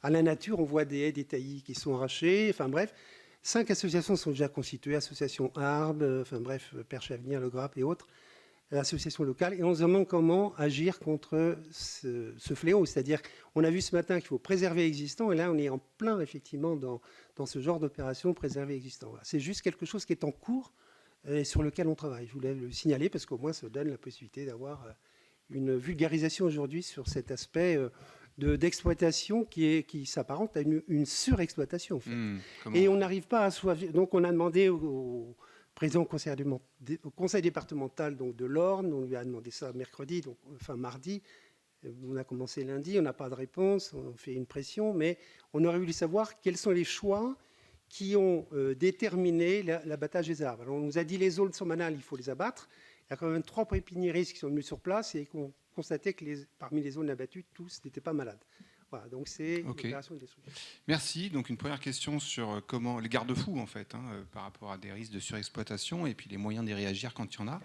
à la nature. On voit des haies, des taillis qui sont arrachés. Enfin bref. 5 associations sont déjà constituées, associations Arbre, Perche Avenir, Le Grappe et autres, associations locales. Et on se demande comment agir contre ce fléau. C'est-à-dire, on a vu ce matin qu'il faut préserver l'existant, et là, on est en plein, effectivement, dans ce genre d'opération, préserver l'existant. Voilà. C'est juste quelque chose qui est en cours et sur lequel on travaille. Je voulais le signaler parce qu'au moins, ça donne la possibilité d'avoir une vulgarisation aujourd'hui sur cet aspect d'exploitation qui s'apparente à une surexploitation. En fait. Et on n'arrive pas à soi. Donc on a demandé au président au conseil départemental donc, de l'Orne, on lui a demandé ça mercredi, donc, enfin mardi, On a commencé lundi, on n'a pas de réponse, on fait une pression, mais on aurait voulu savoir quels sont les choix qui ont déterminé l'abattage des arbres. Alors, on nous a dit les zones somanales, il faut les abattre. Il y a quand même 3 pépiniéristes qui sont venus sur place et qui ont constaté que parmi les zones abattues, tous n'étaient pas malades. Voilà, donc c'est une opération de destruction. Merci. Donc une première question sur comment les garde-fous en fait, par rapport à des risques de surexploitation et puis les moyens d'y réagir quand il y en a.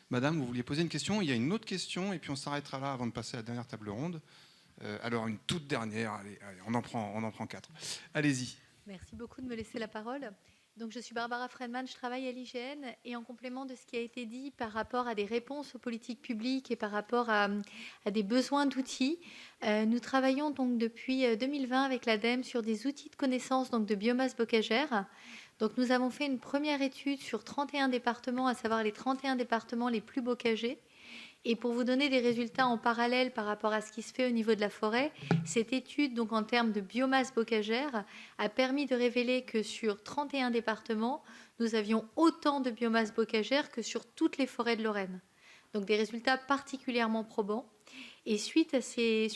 Madame, vous vouliez poser une question. Il y a une autre question et puis on s'arrêtera là avant de passer à la dernière table ronde. Alors une toute dernière. Allez, on en prend 4. Allez-y. Merci beaucoup de me laisser la parole. Donc, je suis Barbara Fredman, je travaille à l'IGN et en complément de ce qui a été dit par rapport à des réponses aux politiques publiques et par rapport à des besoins d'outils, nous travaillons donc depuis 2020 avec l'ADEME sur des outils de connaissance donc de biomasse bocagère. Donc, nous avons fait une première étude sur 31 départements, à savoir les 31 départements les plus bocagers. Et pour vous donner des résultats en parallèle par rapport à ce qui se fait au niveau de la forêt, cette étude, donc en termes de biomasse bocagère, a permis de révéler que sur 31 départements, nous avions autant de biomasse bocagère que sur toutes les forêts de Lorraine. Donc des résultats particulièrement probants. Et suite à ces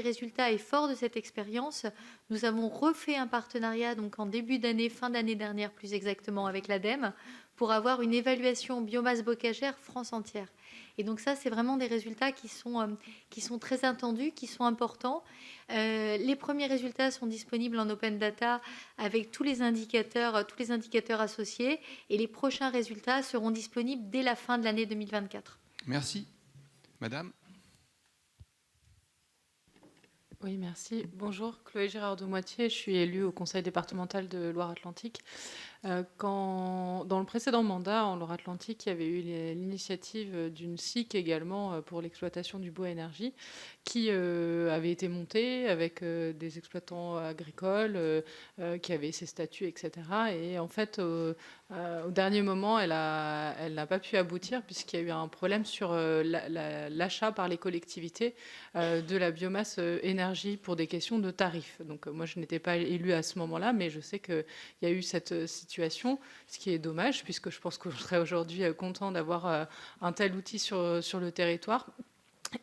résultats et fort de cette expérience, nous avons refait un partenariat donc en début d'année, fin d'année dernière plus exactement, avec l'ADEME pour avoir une évaluation biomasse bocagère France entière. Et donc ça, c'est vraiment des résultats qui sont très attendus, qui sont importants. Les premiers résultats sont disponibles en open data avec tous les indicateurs associés. Et les prochains résultats seront disponibles dès la fin de l'année 2024. Merci. Madame. Oui, merci. Bonjour, Chloé Gérard de Moitié, je suis élue au Conseil départemental de Loire-Atlantique. Dans le précédent mandat, en Loire-Atlantique, il y avait eu l'initiative d'une SIC également pour l'exploitation du bois énergie qui avait été montée avec des exploitants agricoles qui avaient ses statuts, etc. Et en fait, au dernier moment, elle n'a pas pu aboutir puisqu'il y a eu un problème sur l'achat par les collectivités de la biomasse énergie pour des questions de tarifs. Donc moi, je n'étais pas élue à ce moment-là, mais je sais qu'il y a eu cette situation, ce qui est dommage, puisque je pense que je serais aujourd'hui content d'avoir un tel outil sur le territoire.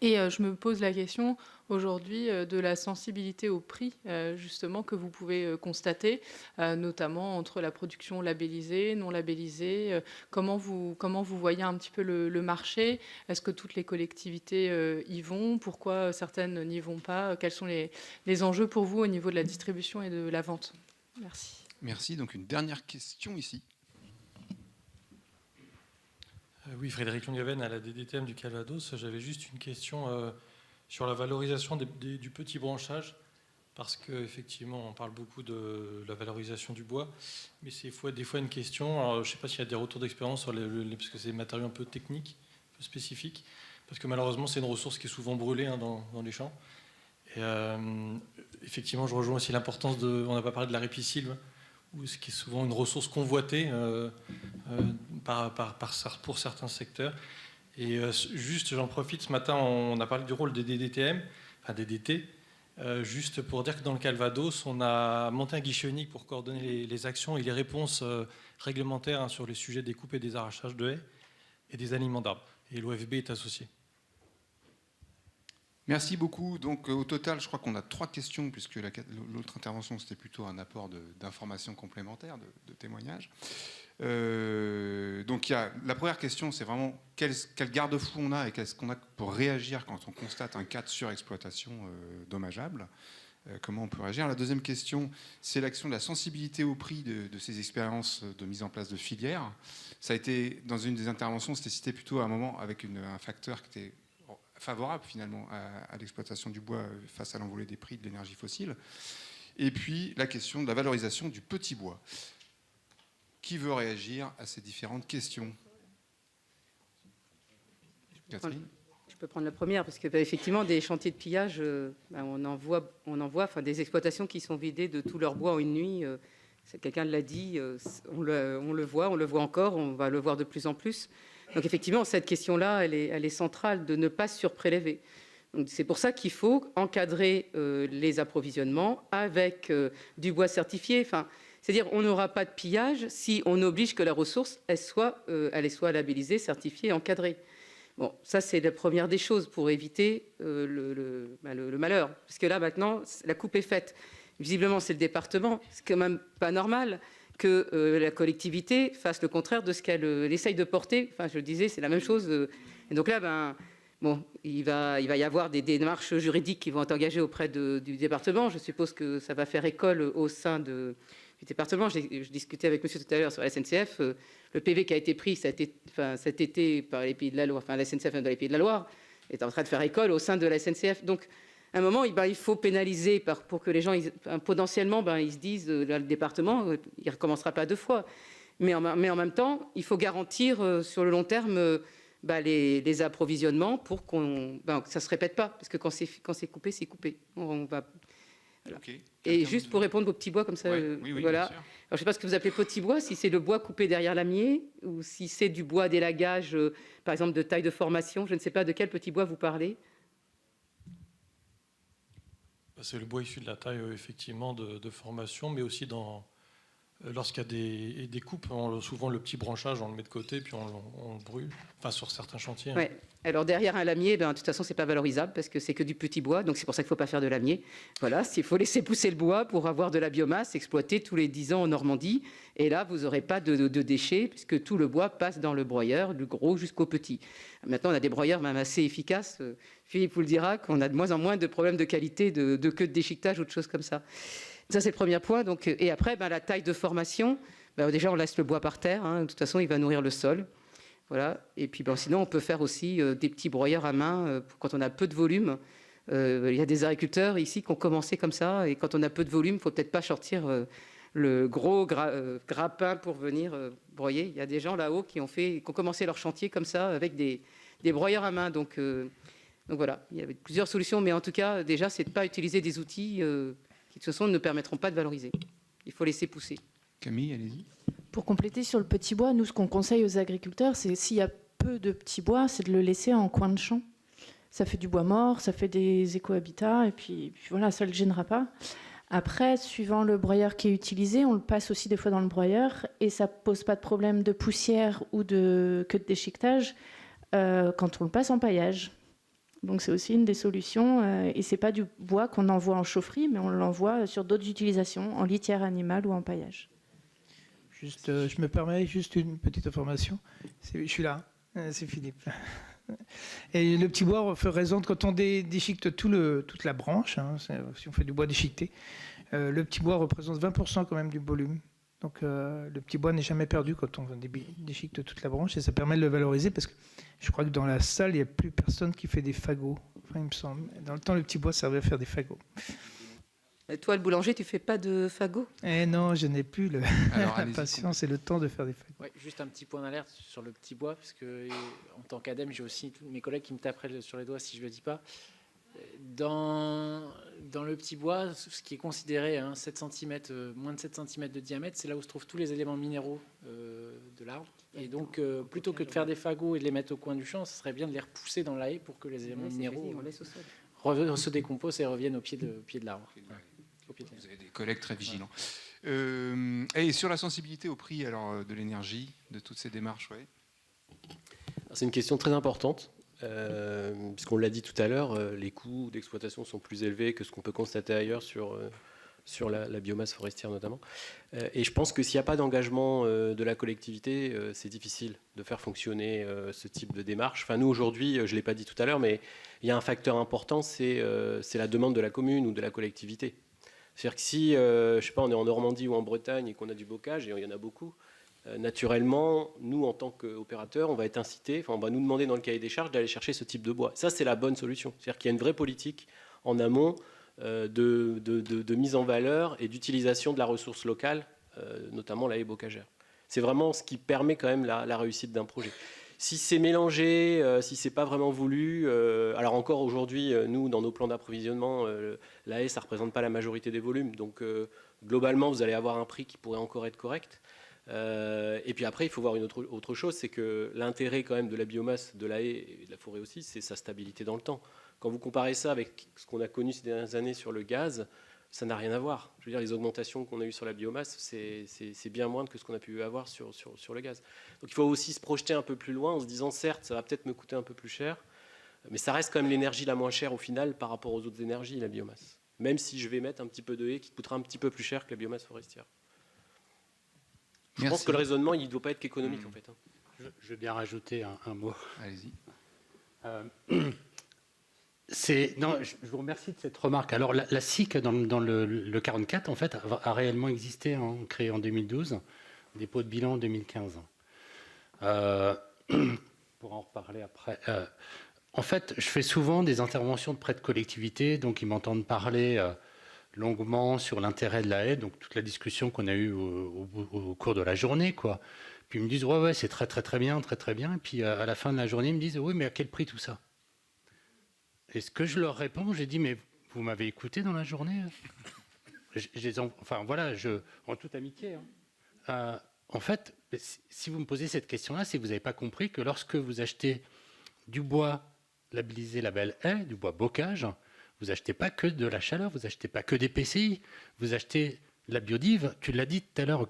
Et je me pose la question aujourd'hui de la sensibilité au prix, justement, que vous pouvez constater, notamment entre la production labellisée, non labellisée. Comment vous voyez un petit peu le marché? Est-ce que toutes les collectivités y vont? Pourquoi certaines n'y vont pas? Quels sont les enjeux pour vous au niveau de la distribution et de la vente? Merci. Merci. Donc une dernière question ici. Oui, Frédéric Longhaven à la DDTM du Calvados. J'avais juste une question sur la valorisation du petit branchage, parce qu'effectivement, on parle beaucoup de la valorisation du bois, mais c'est des fois une question. Alors, je ne sais pas s'il y a des retours d'expérience sur parce que c'est des matériaux un peu techniques, un peu spécifiques, parce que malheureusement, c'est une ressource qui est souvent brûlée dans les champs. Et effectivement, je rejoins aussi l'importance on n'a pas parlé de la ripisylve, ce qui est souvent une ressource convoitée pour certains secteurs. Et juste, j'en profite, ce matin, on a parlé du rôle des DDTM, enfin des DT, juste pour dire que dans le Calvados, on a monté un guichet unique pour coordonner les actions et les réponses réglementaires sur les sujets des coupes et des arrachages de haies et des alignements d'arbres. Et l'OFB est associé. Merci beaucoup. Donc au total, je crois qu'on a 3 questions, puisque l'autre intervention, c'était plutôt un apport d'informations complémentaires, de témoignages. Donc il y a, la première question, c'est vraiment quel garde-fou on a et qu'est-ce qu'on a pour réagir quand on constate un cas de surexploitation dommageable. Comment on peut réagir? La deuxième question, c'est l'action de la sensibilité au prix de ces expériences de mise en place de filières. Ça a été, dans une des interventions, c'était cité plutôt à un moment avec un facteur qui était favorable finalement à l'exploitation du bois face à l'envolée des prix de l'énergie fossile. Et puis la question de la valorisation du petit bois. Qui veut réagir à ces différentes questions? Catherine? Je peux prendre la première, parce que effectivement, des chantiers de pillage, on en voit des exploitations qui sont vidées de tout leur bois en une nuit. Quelqu'un l'a dit, on le voit encore, on va le voir de plus en plus. Donc effectivement, cette question-là, elle est centrale, de ne pas surprélever. C'est pour ça qu'il faut encadrer les approvisionnements avec du bois certifié. C'est-à-dire on n'aura pas de pillage si on oblige que la ressource elle soit labellisée, certifiée, encadrée. Bon, ça, c'est la première des choses pour éviter le malheur. Parce que là, maintenant, la coupe est faite. Visiblement, c'est le département. C'est quand même pas normal que la collectivité fasse le contraire de ce qu'elle essaye de porter. Enfin, je le disais, c'est la même chose. Et donc là, bon, il va y avoir des démarches juridiques qui vont être engagées auprès du département. Je suppose que ça va faire école au sein du département. Je discutais avec monsieur tout à l'heure sur la SNCF. Le PV qui a été pris cet été par les Pays de la Loire, enfin la SNCF dans les Pays de la Loire, est en train de faire école au sein de la SNCF. Donc, à un moment, il faut pénaliser pour que les gens, potentiellement, ils se disent, le département, il ne recommencera pas 2 fois. Mais en même temps, il faut garantir sur le long terme les approvisionnements pour que ça ne se répète pas. Parce que quand c'est coupé, c'est coupé. Voilà. Okay. Et juste pour répondre aux petits bois comme ça, oui, voilà. Alors, je ne sais pas ce que vous appelez petit bois, si c'est le bois coupé derrière lamier ou si c'est du bois d'élagage, par exemple de taille de formation. Je ne sais pas de quel petit bois vous parlez. C'est le bois issu de la taille, effectivement, de formation, mais aussi lorsqu'il y a des coupes, souvent le petit branchage, on le met de côté, puis on le brûle, enfin sur certains chantiers. Ouais. Alors derrière un lamier, de toute façon, c'est pas valorisable parce que c'est que du petit bois, donc c'est pour ça qu'il ne faut pas faire de lamier. Voilà, il faut laisser pousser le bois pour avoir de la biomasse exploitée tous les 10 ans en Normandie. Et là, vous n'aurez pas de déchets puisque tout le bois passe dans le broyeur, du gros jusqu'au petit. Maintenant, on a des broyeurs même assez efficaces. Philippe vous le dira qu'on a de moins en moins de problèmes de qualité, de queue de déchiquetage ou de choses comme ça. Ça, c'est le premier point. Donc, et après, la taille de formation, déjà, on laisse le bois par terre. De toute façon, il va nourrir le sol. Voilà. Et puis, sinon, on peut faire aussi des petits broyeurs à main quand on a peu de volume. Il y a des agriculteurs ici qui ont commencé comme ça. Et quand on a peu de volume, il ne faut peut-être pas sortir le gros grappin pour venir broyer. Il y a des gens là-haut qui ont commencé leur chantier comme ça avec des broyeurs à main. Donc voilà, il y avait plusieurs solutions. Mais en tout cas, déjà, c'est de ne pas utiliser des outils qui, de toute façon, ne permettront pas de valoriser. Il faut laisser pousser. Camille, allez-y. Pour compléter sur le petit bois, nous, ce qu'on conseille aux agriculteurs, c'est s'il y a peu de petits bois, c'est de le laisser en coin de champ. Ça fait du bois mort, ça fait des écohabitats, et puis voilà, ça ne le gênera pas. Après, suivant le broyeur qui est utilisé, on le passe aussi des fois dans le broyeur, et ça ne pose pas de problème de poussière ou de déchiquetage quand on le passe en paillage. Donc c'est aussi une des solutions, et c'est pas du bois qu'on envoie en chaufferie, mais on l'envoie sur d'autres utilisations, en litière animale ou en paillage. Juste, je me permets juste une petite information. Je suis là, c'est Philippe. Et le petit bois représente, quand on déchiquete toute la branche, si on fait du bois déchiqueté, le petit bois représente 20% quand même du volume. Donc le petit bois n'est jamais perdu quand on déchiquete toute la branche, et ça permet de le valoriser parce que je crois que dans la salle, il n'y a plus personne qui fait des fagots. Enfin, il me semble. Dans le temps, le petit bois servait à faire des fagots. Et toi, le boulanger, tu ne fais pas de fagots ? Non, je n'ai plus la patience et le temps de faire des fagots. Ouais, juste un petit point d'alerte sur le petit bois, parce que en tant qu'ADEME, j'ai aussi tous mes collègues qui me taperaient sur les doigts si je ne le dis pas. Dans le petit bois, ce qui est considéré 7 cm, moins de 7 cm de diamètre, c'est là où se trouvent tous les éléments minéraux de l'arbre. Et donc, plutôt que de faire des fagots et de les mettre au coin du champ, ce serait bien de les repousser dans la haie pour que les éléments minéraux se décomposent et reviennent au pied de l'arbre. Vous avez des collègues très vigilants. Et sur la sensibilité au prix de l'énergie, de toutes ces démarches, C'est une question très importante. Puisqu'on l'a dit tout à l'heure, les coûts d'exploitation sont plus élevés que ce qu'on peut constater ailleurs sur la biomasse forestière notamment. Et je pense que s'il n'y a pas d'engagement de la collectivité, c'est difficile de faire fonctionner ce type de démarche. Enfin, nous, aujourd'hui, je ne l'ai pas dit tout à l'heure, mais il y a un facteur important, c'est la demande de la commune ou de la collectivité. C'est-à-dire que si, je sais pas, on est en Normandie ou en Bretagne et qu'on a du bocage, et il y en a beaucoup, naturellement, nous, en tant qu'opérateurs, on va être incités, on va nous demander dans le cahier des charges d'aller chercher ce type de bois. Ça, c'est la bonne solution. C'est-à-dire qu'il y a une vraie politique en amont de mise en valeur et d'utilisation de la ressource locale, notamment la haie bocagère. C'est vraiment ce qui permet quand même la réussite d'un projet. Si c'est mélangé, si c'est pas vraiment voulu, alors encore aujourd'hui, nous, dans nos plans d'approvisionnement, la haie, ça représente pas la majorité des volumes. Donc, globalement, vous allez avoir un prix qui pourrait encore être correct. Et puis après, il faut voir une autre chose, c'est que l'intérêt quand même de la biomasse, de la haie et de la forêt aussi, c'est sa stabilité dans le temps. Quand vous comparez ça avec ce qu'on a connu ces dernières années sur le gaz, ça n'a rien à voir. Je veux dire, les augmentations qu'on a eues sur la biomasse, c'est bien moindre que ce qu'on a pu avoir sur le gaz. Donc il faut aussi se projeter un peu plus loin en se disant, certes, ça va peut-être me coûter un peu plus cher, mais ça reste quand même l'énergie la moins chère au final par rapport aux autres énergies, la biomasse. Même si je vais mettre un petit peu de haies qui coûtera un petit peu plus cher que la biomasse forestière. Je pense que le raisonnement, il ne doit pas être qu'économique en fait. Je veux bien rajouter un mot. Allez-y. Non, je vous remercie de cette remarque. Alors, la SIC, dans le 44, en fait, a réellement existé, créée en 2012, dépôt de bilan en 2015. Pour en reparler après. En fait, je fais souvent des interventions près de collectivités, donc ils m'entendent parler longuement sur l'intérêt de la haie, donc toute la discussion qu'on a eue au cours de la journée, quoi. Puis ils me disent, ouais, c'est très bien, très bien. Et puis à la fin de la journée, ils me disent, oui, mais à quel prix tout ça? Et ce que je leur réponds, j'ai dit, mais vous m'avez écouté dans la journée? Enfin, voilà, en toute amitié. En fait, si vous me posez cette question-là, c'est que vous n'avez pas compris que lorsque vous achetez du bois labellisé label haie, du bois bocage, vous n'achetez pas que de la chaleur, vous n'achetez pas que des PCI, vous achetez la biodive, tu l'as dit tout à l'heure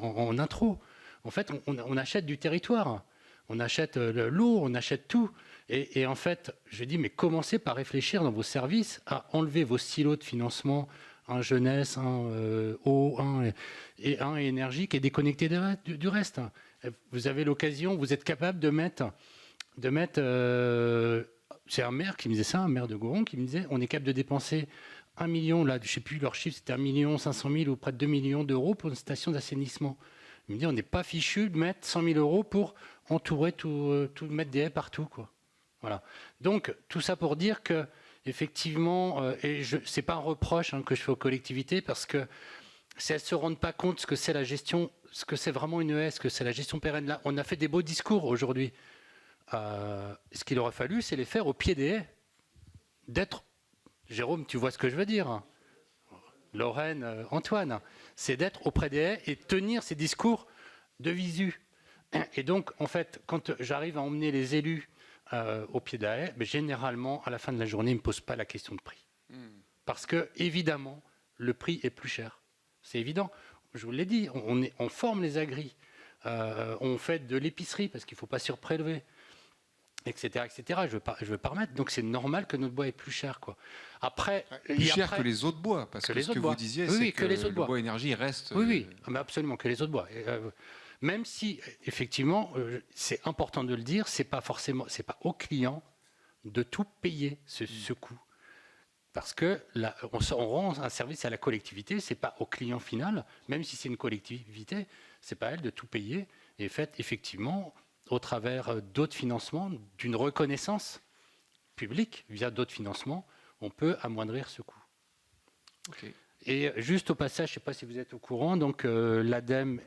en intro. En fait, on achète du territoire, on achète l'eau, on achète tout. Et en fait, je dis, mais commencez par réfléchir dans vos services à enlever vos silos de financement, un jeunesse, un eau, un énergie qui est déconnecté du reste. Vous avez l'occasion, vous êtes capable de mettre c'est un maire qui me disait ça, un maire de Gauron, qui me disait, on est capable de dépenser 1 million, là, je ne sais plus leur chiffre, c'était 1 500 000 ou près de 2 millions d'euros pour une station d'assainissement. Il me dit, on n'est pas fichu de mettre 100 000 euros pour entourer tout mettre des haies partout, quoi. Voilà. Donc, tout ça pour dire que, effectivement, c'est pas un reproche que je fais aux collectivités, parce que si elles ne se rendent pas compte ce que c'est la gestion, ce que c'est vraiment une haie, ce que c'est la gestion pérenne, là, on a fait des beaux discours aujourd'hui. Ce qu'il aurait fallu, c'est les faire au pied des haies. Jérôme, tu vois ce que je veux dire? Lorraine, Antoine, c'est d'être auprès des haies et tenir ces discours de visu. Et donc, en fait, quand j'arrive à emmener les élus au pied de la haie, généralement, à la fin de la journée, ils ne me posent pas la question de prix. Parce que, évidemment, le prix est plus cher. C'est évident. Je vous l'ai dit, on forme les agris. On fait de l'épicerie parce qu'il ne faut pas surprélever, etc. Je veux pas remettre. Donc c'est normal que notre bois est plus cher, quoi. Après, plus cher que les autres bois, parce que ce que vous disiez, c'est que les autres le bois énergie reste. Oui, mais absolument que les autres bois. Même si effectivement, c'est important de le dire, c'est pas au client de tout payer ce coût. Parce que là, on rend un service à la collectivité, c'est pas au client final, même si c'est une collectivité, c'est pas à elle de tout payer. Et fait, effectivement, au travers d'autres financements, d'une reconnaissance publique via d'autres financements, on peut amoindrir ce coût. Okay. Et juste au passage, je ne sais pas si vous êtes au courant, donc l'ADEME,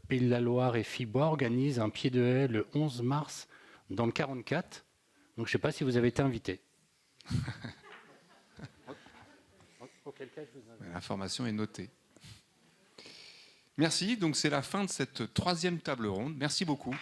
Pays de la Loire et FIBOA organisent un pied de haie le 11 mars dans le 44. Donc je ne sais pas si vous avez été invité. L'information est notée. Merci, donc c'est la fin de cette 3e table ronde. Merci beaucoup.